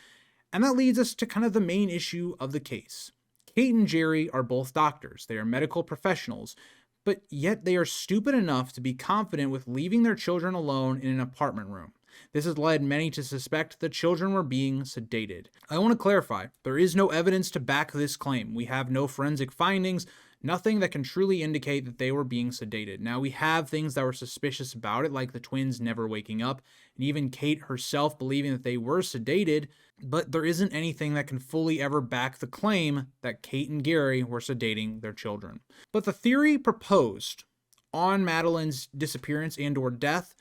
And that leads us to kind of the main issue of the case. Kate and Jerry are both doctors. They are medical professionals, but yet they are stupid enough to be confident with leaving their children alone in an apartment room. This has led many to suspect the children were being sedated. I want to clarify, there is no evidence to back this claim. We have no forensic findings, nothing that can truly indicate that they were being sedated. Now, we have things that were suspicious about it, like the twins never waking up, and even Kate herself believing that they were sedated, but there isn't anything that can fully ever back the claim that Kate and Gary were sedating their children. But the theory proposed on Madeleine's disappearance and or death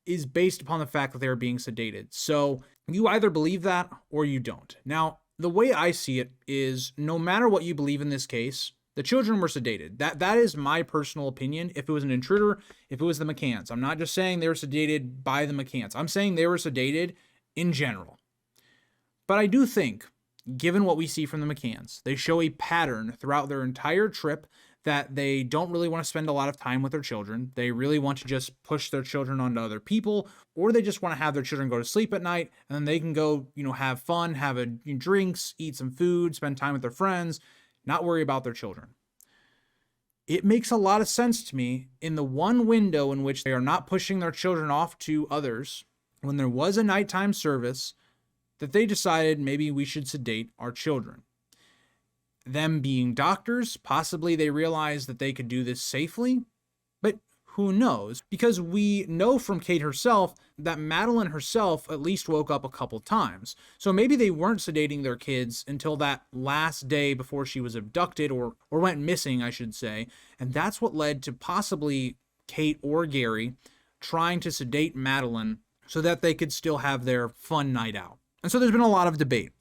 is based upon the fact that they are being sedated. So you either believe that or you don't. Now, the way I see it is no matter what you believe in this case, the children were sedated. That is my personal opinion. If it was an intruder, if it was the McCanns. I'm not just saying they were sedated by the McCanns. I'm saying they were sedated in general. But I do think, given what we see from the McCanns, they show a pattern throughout their entire trip that they don't really want to spend a lot of time with their children. They really want to just push their children onto other people, or they just want to have their children go to sleep at night, and then they can go, have fun, have drinks, eat some food, spend time with their friends, not worry about their children. It makes a lot of sense to me in the one window in which they are not pushing their children off to others, when there was a nighttime service, that they decided maybe we should sedate our children. Them being doctors, possibly they realized that they could do this safely, but who knows? Because we know from Kate herself that Madeleine herself at least woke up a couple times. So maybe they weren't sedating their kids until that last day before she was abducted or went missing, I should say. And that's what led to possibly Kate or Gary trying to sedate Madeleine so that they could still have their fun night out. And so there's been a lot of debate.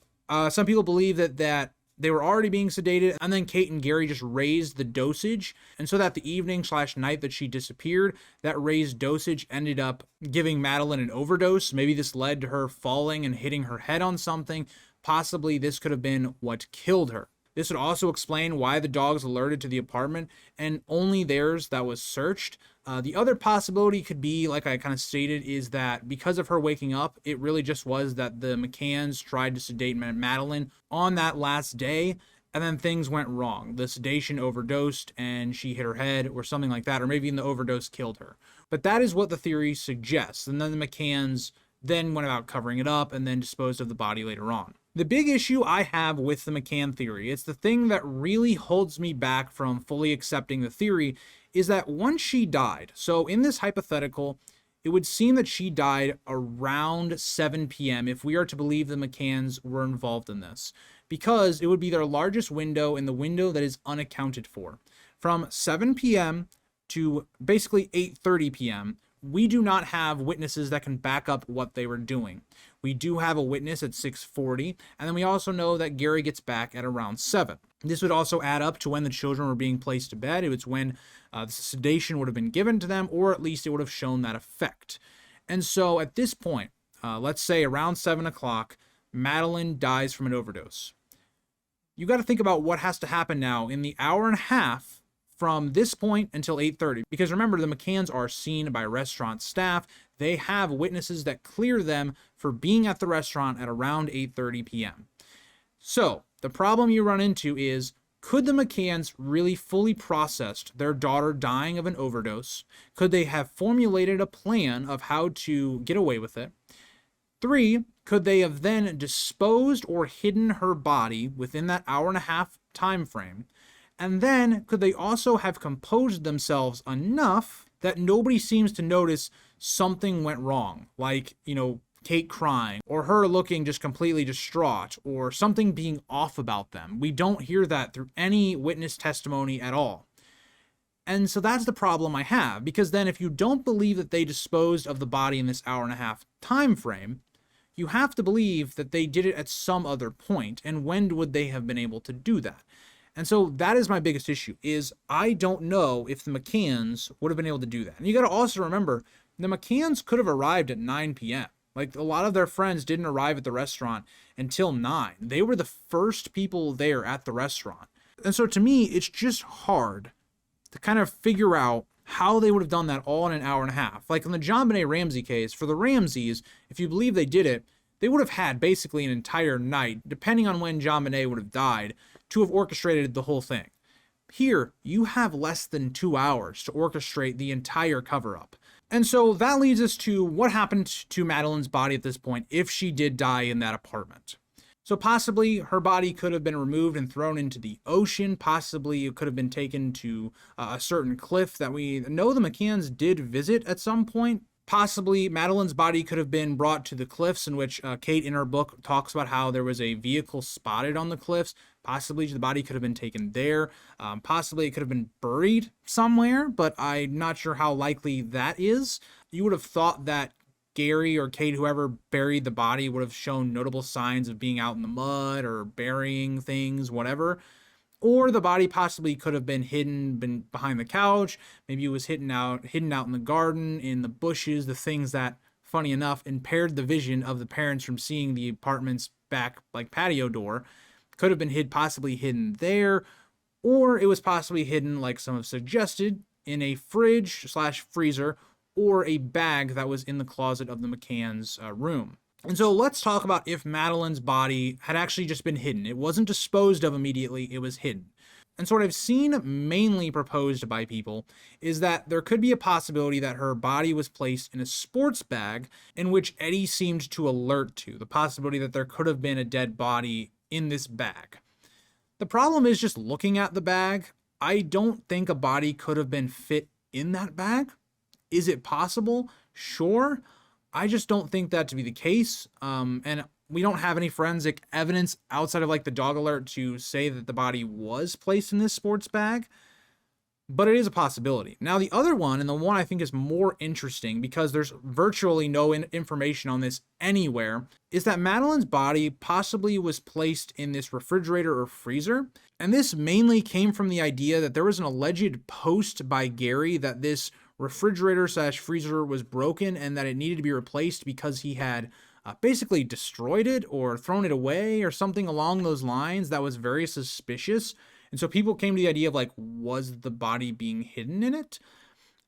Some people believe that they were already being sedated, and then Kate and Gary just raised the dosage, and so that the evening/night that she disappeared, that raised dosage ended up giving Madeleine an overdose. Maybe this led to her falling and hitting her head on something. Possibly this could have been what killed her. This would also explain why the dogs alerted to the apartment, and only theirs that was searched. The other possibility could be, like I kind of stated, is that because of her waking up, it really just was that the McCanns tried to sedate Madeleine on that last day, and then things went wrong. The sedation overdosed, and she hit her head, or something like that, or maybe even the overdose killed her. But that is what the theory suggests, and then the McCanns then went about covering it up, and then disposed of the body later on. The big issue I have with the McCann theory, it's the thing that really holds me back from fully accepting the theory, is that once she died, so in this hypothetical, it would seem that she died around 7 p.m. if we are to believe the McCanns were involved in this, because it would be their largest window and the window that is unaccounted for. From 7 p.m. to basically 8:30 p.m., we do not have witnesses that can back up what they were doing. We do have a witness at 6:40, and then we also know that Gary gets back at around 7. This would also add up to when the children were being placed to bed. It was when the sedation would have been given to them, or at least it would have shown that effect. And so at this point, let's say around 7 o'clock, Madeleine dies from an overdose. You got to think about what has to happen now in the hour and a half from this point until 8:30. Because remember, the McCanns are seen by restaurant staff. They have witnesses that clear them for being at the restaurant at around 8:30 p.m. So the problem you run into is, could the McCanns really fully processed their daughter dying of an overdose? Could they have formulated a plan of how to get away with it? 3, could they have then disposed or hidden her body within that hour-and-a-half time frame? And then could they also have composed themselves enough that nobody seems to notice something went wrong? Like, Kate crying, or her looking just completely distraught, or something being off about them. We don't hear that through any witness testimony at all. And so that's the problem I have, because then if you don't believe that they disposed of the body in this hour-and-a-half time frame, you have to believe that they did it at some other point, and when would they have been able to do that? And so that is my biggest issue, is I don't know if the McCanns would have been able to do that. And you got to also remember, the McCanns could have arrived at 9 p.m. Like, a lot of their friends didn't arrive at the restaurant until 9. They were the first people there at the restaurant. And so to me, it's just hard to kind of figure out how they would have done that all in an hour and a half. Like in the JonBenet Ramsey case, for the Ramseys, if you believe they did it, they would have had basically an entire night, depending on when JonBenet would have died, to have orchestrated the whole thing. Here, you have less than 2 hours to orchestrate the entire cover-up. And so that leads us to what happened to Madeleine's body at this point if she did die in that apartment. So possibly her body could have been removed and thrown into the ocean. Possibly it could have been taken to a certain cliff that we know the McCanns did visit at some point. Possibly Madeleine's body could have been brought to the cliffs, in which Kate in her book talks about how there was a vehicle spotted on the cliffs. Possibly the body could have been taken there. Possibly it could have been buried somewhere, but I'm not sure how likely that is. You would have thought that Gary or Kate, whoever buried the body, would have shown notable signs of being out in the mud or burying things, whatever. Or the body possibly could have been hidden behind the couch. Maybe it was hidden out in the garden, in the bushes, the things that, funny enough, impaired the vision of the parents from seeing the apartment's back, patio door. Could have been possibly hidden there. Or it was possibly hidden, like some have suggested, in a fridge/freezer or a bag that was in the closet of the McCann's room. And so let's talk about if Madeleine's body had actually just been hidden. It wasn't disposed of immediately, it was hidden. And so what I've seen mainly proposed by people is that there could be a possibility that her body was placed in a sports bag, in which Eddie seemed to alert to the possibility that there could have been a dead body in this bag. The problem is, just looking at the bag, I don't think a body could have been fit in that bag. Is it possible? Sure. I just don't think that to be the case. And we don't have any forensic evidence outside of the dog alert to say that the body was placed in this sports bag, but it is a possibility. Now, the other one, and the one I think is more interesting because there's virtually no information on this anywhere, is that Madeleine's body possibly was placed in this refrigerator or freezer. And this mainly came from the idea that there was an alleged post by Gary that this refrigerator/freezer was broken and that it needed to be replaced because he had basically destroyed it or thrown it away or something along those lines that was very suspicious. And so people came to the idea of was the body being hidden in it?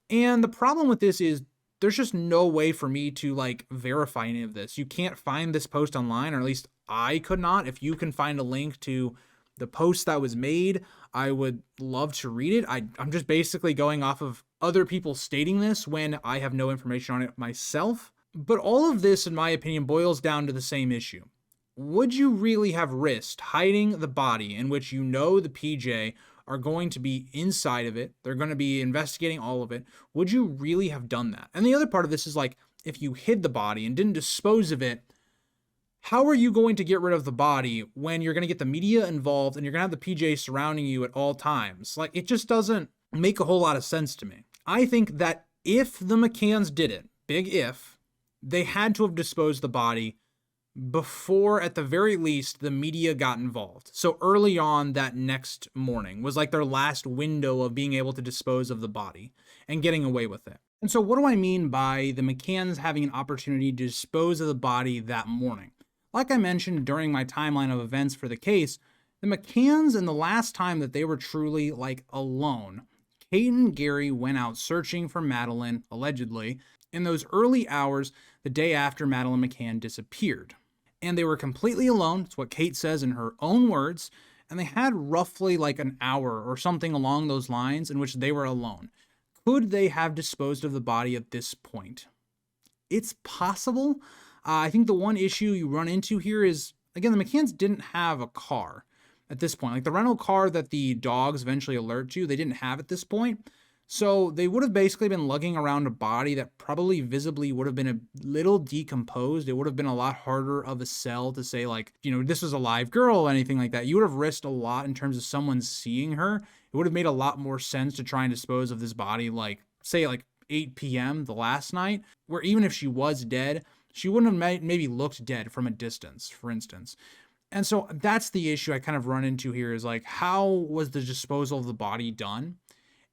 And the problem with this is there's just no way for me to verify any of this. You can't find this post online, or at least I could not. If you can find a link to the post that was made, I would love to read it. I'm just basically going off of other people stating this when I have no information on it myself. But all of this, in my opinion, boils down to the same issue. Would you really have risked hiding the body in which the PJ are going to be inside of it? They're going to be investigating all of it. Would you really have done that? And the other part of this is if you hid the body and didn't dispose of it, how are you going to get rid of the body when you're going to get the media involved and you're going to have the PJ surrounding you at all times? It just doesn't make a whole lot of sense to me. I think that if the McCanns did it, big if, they had to have disposed the body before, at the very least, the media got involved. So early on that next morning was their last window of being able to dispose of the body and getting away with it. And so what do I mean by the McCanns having an opportunity to dispose of the body that morning? Like I mentioned during my timeline of events for the case, the McCanns, and the last time that they were truly alone, Kate and Gary went out searching for Madeleine, allegedly, in those early hours the day after Madeleine McCann disappeared. And they were completely alone, it's what Kate says in her own words, and they had roughly like an hour or something along those lines in which they were alone. Could they have disposed of the body at this point? It's possible. I think the one issue you run into here is, again, the McCanns didn't have a car at this point. Like the rental car that the dogs eventually alert to, they didn't have at this point. So they would have basically been lugging around a body that probably visibly would have been a little decomposed. It would have been a lot harder of a sell to say like, this was a live girl or anything like that. You would have risked a lot in terms of someone seeing her. It would have made a lot more sense to try and dispose of this body like, say like 8 p.m. the last night, where even if she was dead, she wouldn't have maybe looked dead from a distance, for instance. And so that's the issue I kind of run into here is like, how was the disposal of the body done?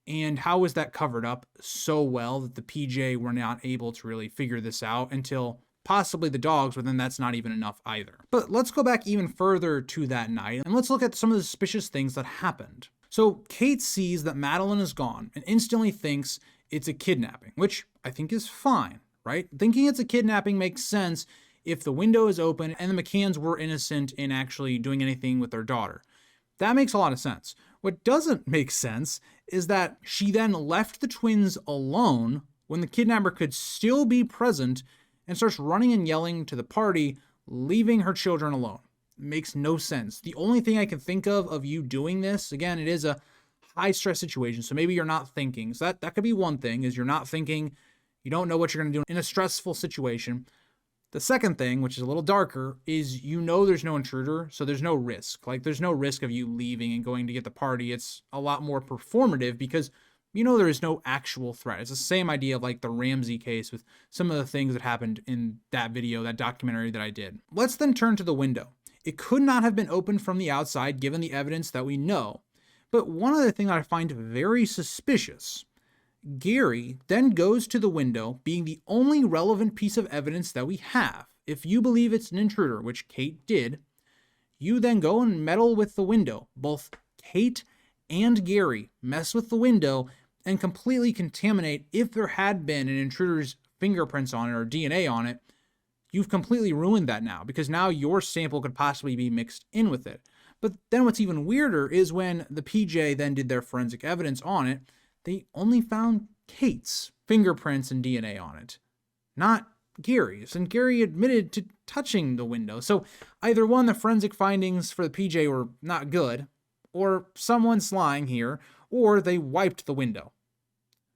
And how was that covered up so well that the PJ were not able to really figure this out until possibly the dogs, but then that's not even enough either. But let's go back even further to that night and let's look at some of the suspicious things that happened. So Kate sees that Madeleine is gone and instantly thinks it's a kidnapping, which I think is fine, right? Thinking it's a kidnapping makes sense if the window is open and the McCanns were innocent in actually doing anything with their daughter. That makes a lot of sense. What doesn't make sense is that she then left the twins alone when the kidnapper could still be present and starts running and yelling to the party, leaving her children alone. It makes no sense. The only thing I can think of you doing this, again, it is a high stress situation, so maybe you're not thinking. So that could be one thing, is you're not thinking, you don't know what you're going to do in a stressful situation. The second thing, which is a little darker, is there's no intruder, so there's no risk. Like, there's no risk of you leaving and going to get the party. It's a lot more performative because there is no actual threat. It's the same idea of like the Ramsey case with some of the things that happened in that video, that documentary that I did. Let's then turn to the window. It could not have been opened from the outside given the evidence that we know. But one other thing that I find very suspicious, Gary then goes to the window, being the only relevant piece of evidence that we have. If you believe it's an intruder, which Kate did, you then go and meddle with the window. Both Kate and Gary mess with the window and completely contaminate. If there had been an intruder's fingerprints on it or DNA on it, you've completely ruined that now, because now your sample could possibly be mixed in with it. But then what's even weirder is when the PJ then did their forensic evidence on it, they only found Kate's fingerprints and DNA on it, not Gary's. And Gary admitted to touching the window. So either one, the forensic findings for the PJ were not good, or someone's lying here, or they wiped the window.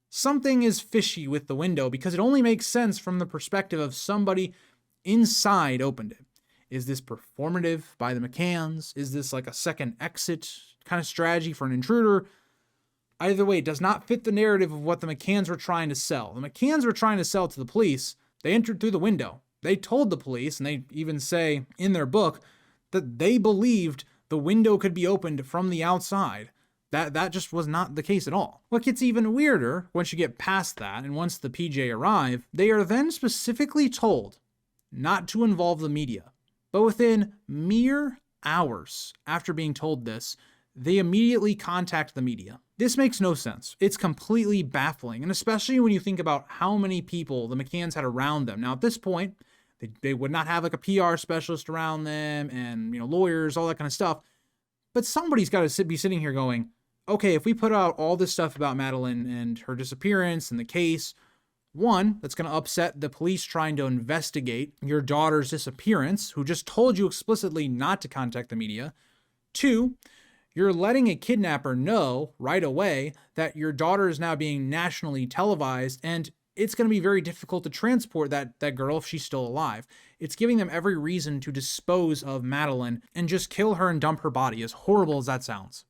Something is fishy with the window because it only makes sense from the perspective of somebody inside opened it. Is this performative by the McCanns? Is this like a second exit kind of strategy for an intruder? Either way, it does not fit the narrative of what the McCanns were trying to sell. The McCanns were trying to sell to the police. They entered through the window. They told the police, and they even say in their book, that they believed the window could be opened from the outside. That just was not the case at all. What gets even weirder, once you get past that, and once the PJ arrive, they are then specifically told not to involve the media. But within mere hours after being told this, they immediately contact the media. This makes no sense. It's completely baffling, and especially when you think about how many people the McCanns had around them. Now, at this point, they would not have like a PR specialist around them and, lawyers, all that kind of stuff. But somebody's got to be sitting here going, okay, if we put out all this stuff about Madeleine and her disappearance and the case, one, that's going to upset the police trying to investigate your daughter's disappearance, who just told you explicitly not to contact the media. Two, you're letting a kidnapper know right away that your daughter is now being nationally televised, and it's going to be very difficult to transport that girl if she's still alive. It's giving them every reason to dispose of Madeleine and just kill her and dump her body, as horrible as that sounds.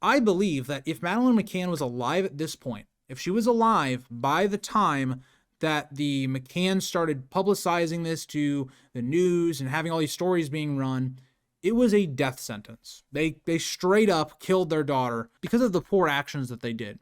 I believe that if Madeleine McCann was alive at this point, if she was alive by the time that the McCanns started publicizing this to the news and having all these stories being run, it was a death sentence. They straight up killed their daughter because of the poor actions that they did.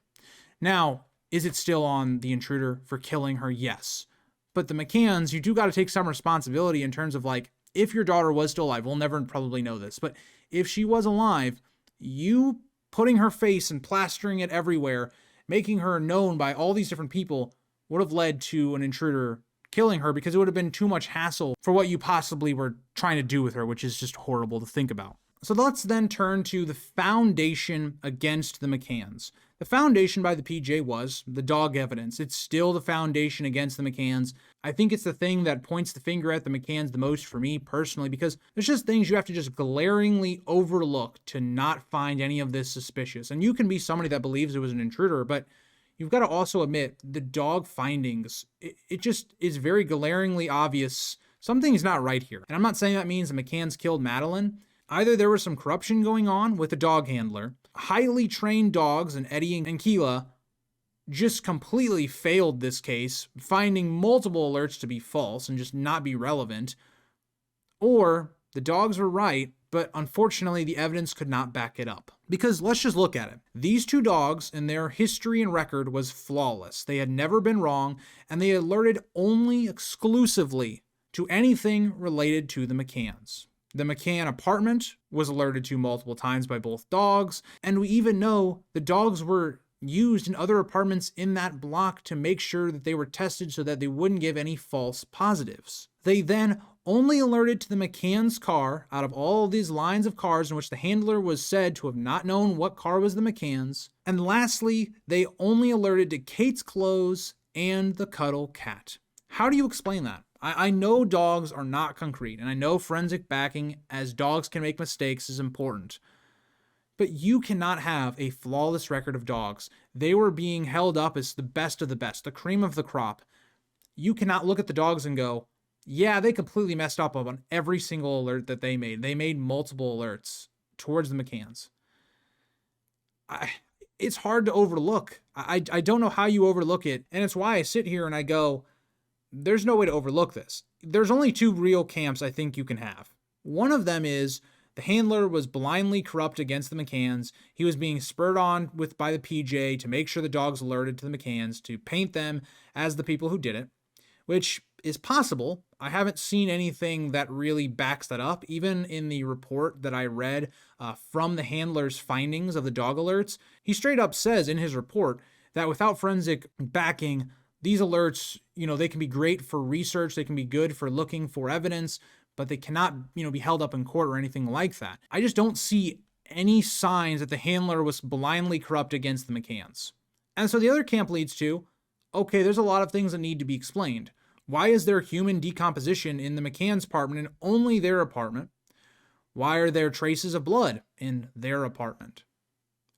Now, is it still on the intruder for killing her? Yes. But the McCanns, you do got to take some responsibility in terms of like, if your daughter was still alive, we'll never probably know this, but if she was alive, you putting her face and plastering it everywhere, making her known by all these different people, would have led to an intruder killing her, because it would have been too much hassle for what you possibly were trying to do with her, which is just horrible to think about. So let's then turn to the foundation against the McCanns. The foundation by the PJ was the dog evidence. It's still the foundation against the McCanns. I think it's the thing that points the finger at the McCanns the most for me personally, because there's just things you have to just glaringly overlook to not find any of this suspicious. And you can be somebody that believes it was an intruder, but you've got to also admit the dog findings, it just is very glaringly obvious something's not right here. And I'm not saying that means the McCanns killed Madeleine. Either there was some corruption going on with the dog handler, highly trained dogs, and Eddie and Keela just completely failed this case, finding multiple alerts to be false and just not be relevant, or the dogs were right, but unfortunately the evidence could not back it up. Because let's just look at it. These two dogs and their history and record was flawless. They had never been wrong, and they alerted only exclusively to anything related to the McCanns. The McCann apartment was alerted to multiple times by both dogs, and we even know the dogs were used in other apartments in that block to make sure that they were tested so that they wouldn't give any false positives. They then only alerted to the McCann's car out of all of these lines of cars in which the handler was said to have not known what car was the McCann's. And lastly, they only alerted to Kate's clothes and the cuddle cat. How do you explain that? I know dogs are not concrete, and I know forensic backing as dogs can make mistakes is important. But you cannot have a flawless record of dogs. They were being held up as the best of the best, the cream of the crop. You cannot look at the dogs and go, yeah, they completely messed up on every single alert that they made. They made multiple alerts towards the McCanns. It's hard to overlook. I don't know how you overlook it, and it's why I sit here and I go, there's no way to overlook this. There's only two real camps I think you can have. One of them is the handler was blindly corrupt against the McCanns. He was being spurred on by the PJ to make sure the dogs alerted to the McCanns, to paint them as the people who did it, which is possible. I haven't seen anything that really backs that up. Even in the report that I read from the handler's findings of the dog alerts, he straight up says in his report that without forensic backing, these alerts, they can be great for research, they can be good for looking for evidence, but they cannot, be held up in court or anything like that. I just don't see any signs that the handler was blindly corrupt against the McCanns. And so the other camp leads to, okay, there's a lot of things that need to be explained. Why is there human decomposition in the McCann's apartment and only their apartment? Why are there traces of blood in their apartment?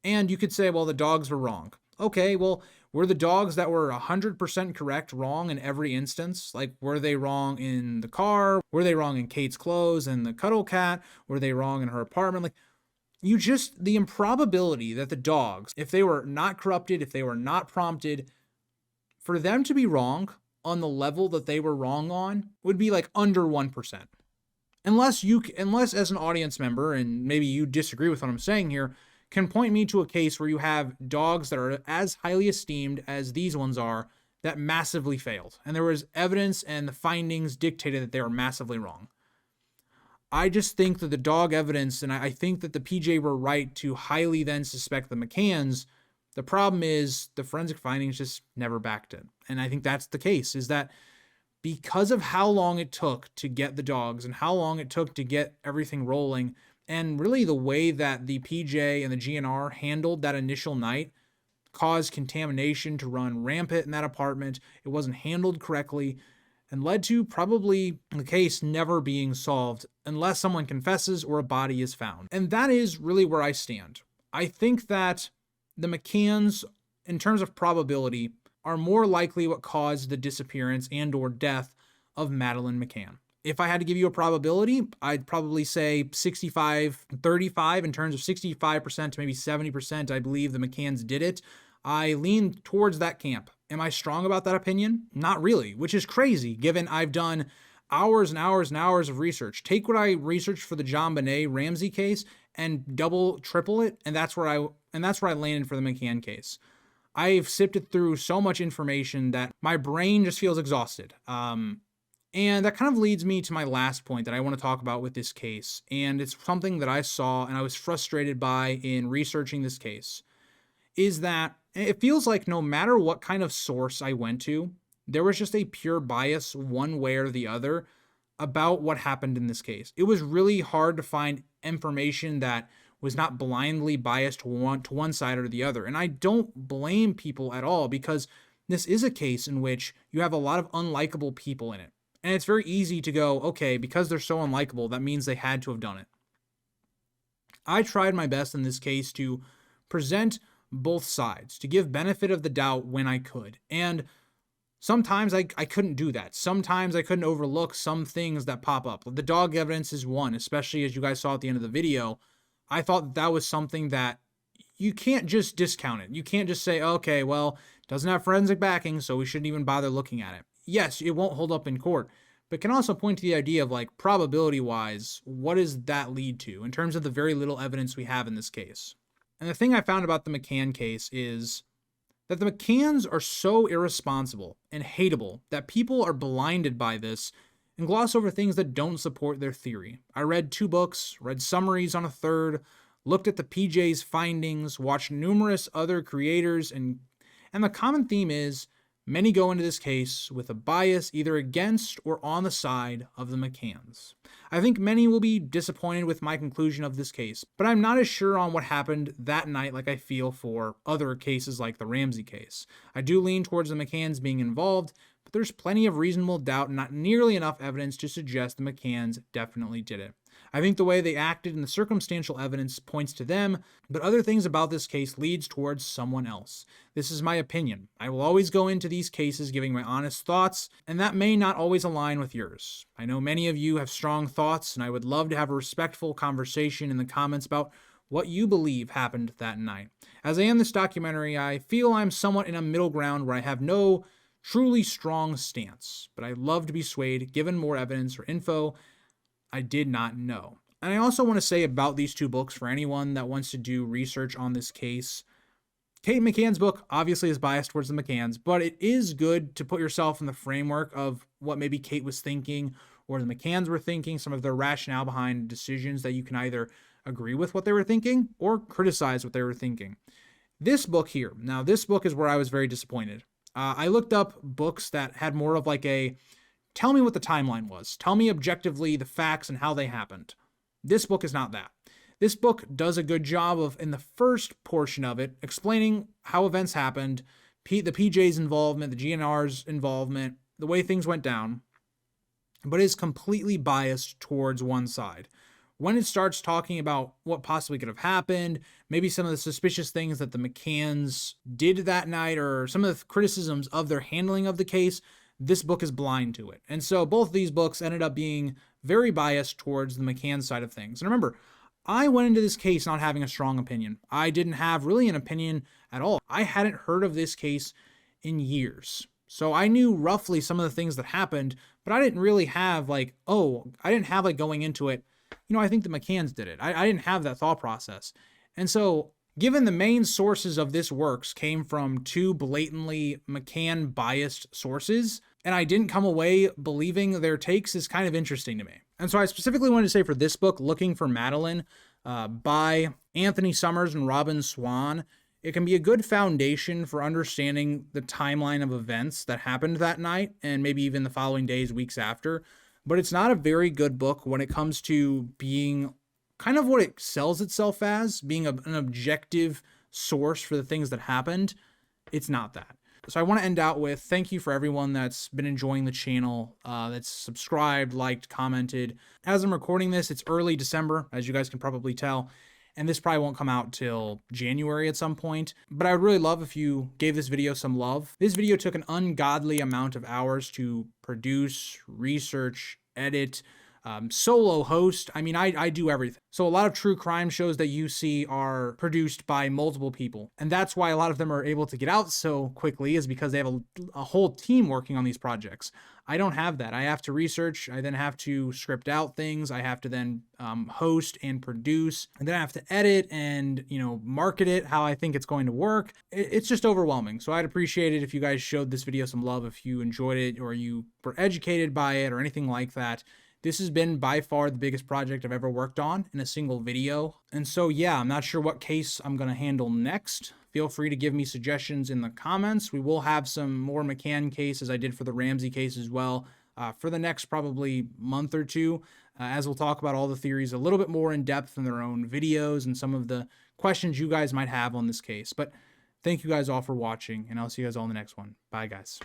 And you could say, well, the dogs were wrong. Okay, well, were the dogs that were 100% correct wrong in every instance? Like, were they wrong in the car? Were they wrong in Kate's clothes and the cuddle cat? Were they wrong in her apartment? Like, the improbability that the dogs, if they were not corrupted, if they were not prompted, for them to be wrong on the level that they were wrong on would be like under 1%. Unless as an audience member, and maybe you disagree with what I'm saying here, can point me to a case where you have dogs that are as highly esteemed as these ones are that massively failed. And there was evidence and the findings dictated that they were massively wrong. I just think that the dog evidence, and I think that the PJ were right to highly then suspect the McCanns. The problem is the forensic findings just never backed it. And I think that's the case, is that because of how long it took to get the dogs and how long it took to get everything rolling, and really the way that the PJ and the GNR handled that initial night caused contamination to run rampant in that apartment. It wasn't handled correctly and led to probably the case never being solved unless someone confesses or a body is found. And that is really where I stand. I think that the McCanns, in terms of probability, are more likely what caused the disappearance and or death of Madeleine McCann. If I had to give you a probability, I'd probably say 65-35 in terms of 65% to maybe 70%. I believe the McCanns did it. I lean towards that camp. Am I strong about that opinion? Not really, which is crazy given I've done hours and hours and hours of research. Take what I researched for the John Bonet Ramsey case and double, triple it, and that's where I landed for the McCann case. I've sifted through so much information that my brain just feels exhausted. And that kind of leads me to my last point that I want to talk about with this case. And it's something that I saw and I was frustrated by in researching this case, is that it feels like no matter what kind of source I went to, there was just a pure bias one way or the other about what happened in this case. It was really hard to find information that was not blindly biased to one side or the other. And I don't blame people at all, because this is a case in which you have a lot of unlikable people in it. And it's very easy to go, okay, because they're so unlikable, that means they had to have done it. I tried my best in this case to present both sides, to give benefit of the doubt when I could. And sometimes I couldn't do that. Sometimes I couldn't overlook some things that pop up. The dog evidence is one, especially as you guys saw at the end of the video. I thought that was something that you can't just discount it. You can't just say, okay, well, it doesn't have forensic backing, so we shouldn't even bother looking at it. Yes, it won't hold up in court, but can also point to the idea of, like, probability-wise, what does that lead to in terms of the very little evidence we have in this case? And the thing I found about the McCann case is that the McCanns are so irresponsible and hateable that people are blinded by this and gloss over things that don't support their theory. I read 2 books, read summaries on a third, looked at the PJ's findings, watched numerous other creators, and the common theme is many go into this case with a bias either against or on the side of the McCanns. I think many will be disappointed with my conclusion of this case, but I'm not as sure on what happened that night like I feel for other cases like the Ramsey case. I do lean towards the McCanns being involved, but there's plenty of reasonable doubt and not nearly enough evidence to suggest the McCanns definitely did it. I think the way they acted and the circumstantial evidence points to them, but other things about this case leads towards someone else. This is my opinion. I will always go into these cases giving my honest thoughts, and that may not always align with yours. I know many of you have strong thoughts, and I would love to have a respectful conversation in the comments about what you believe happened that night. As I end this documentary, I feel I'm somewhat in a middle ground where I have no truly strong stance, but I'd love to be swayed given more evidence or info I did not know. And I also want to say about these 2 books for anyone that wants to do research on this case. Kate McCann's book obviously is biased towards the McCanns, but it is good to put yourself in the framework of what maybe Kate was thinking or the McCanns were thinking, some of their rationale behind decisions that you can either agree with what they were thinking or criticize what they were thinking. This book here, now this book is where I was very disappointed. I looked up books that had more of like a tell me what the timeline was. Tell me objectively the facts and how they happened. This book is not that. This book does a good job of, in the first portion of it, explaining how events happened, the PJ's involvement, the GNR's involvement, the way things went down, but is completely biased towards one side. When it starts talking about what possibly could have happened, maybe some of the suspicious things that the McCanns did that night, or some of the criticisms of their handling of the case, this book is blind to it. And so both of these books ended up being very biased towards the McCann side of things. And remember, I went into this case not having a strong opinion. I didn't have really an opinion at all. I hadn't heard of this case in years. So I knew roughly some of the things that happened, but I didn't really have going into it, I think the McCanns did it. I didn't have that thought process. And so given the main sources of this works came from 2 blatantly McCann biased sources, and I didn't come away believing their takes, is kind of interesting to me. And so I specifically wanted to say for this book, Looking for Madeleine, by Anthony Summers and Robin Swan, it can be a good foundation for understanding the timeline of events that happened that night and maybe even the following days, weeks after. But it's not a very good book when it comes to being kind of what it sells itself as, being an objective source for the things that happened. It's not that. So I want to end out with thank you for everyone that's been enjoying the channel, that's subscribed, liked, commented. As I'm recording this, it's early December, as you guys can probably tell, and this probably won't come out till January at some point. But I would really love if you gave this video some love. This video took an ungodly amount of hours to produce, research, edit, solo host. I mean, I do everything. So a lot of true crime shows that you see are produced by multiple people. And that's why a lot of them are able to get out so quickly, is because they have a whole team working on these projects. I don't have that. I have to research. I then have to script out things. I have to then host and produce, and then I have to edit and, market it how I think it's going to work. It's just overwhelming. So I'd appreciate it if you guys showed this video some love, if you enjoyed it or you were educated by it or anything like that. This has been by far the biggest project I've ever worked on in a single video. And so, yeah, I'm not sure what case I'm going to handle next. Feel free to give me suggestions in the comments. We will have some more McCann cases I did for the Ramsey case as well for the next probably month or two, as we'll talk about all the theories a little bit more in depth in their own videos and some of the questions you guys might have on this case. But thank you guys all for watching, and I'll see you guys all in the next one. Bye, guys.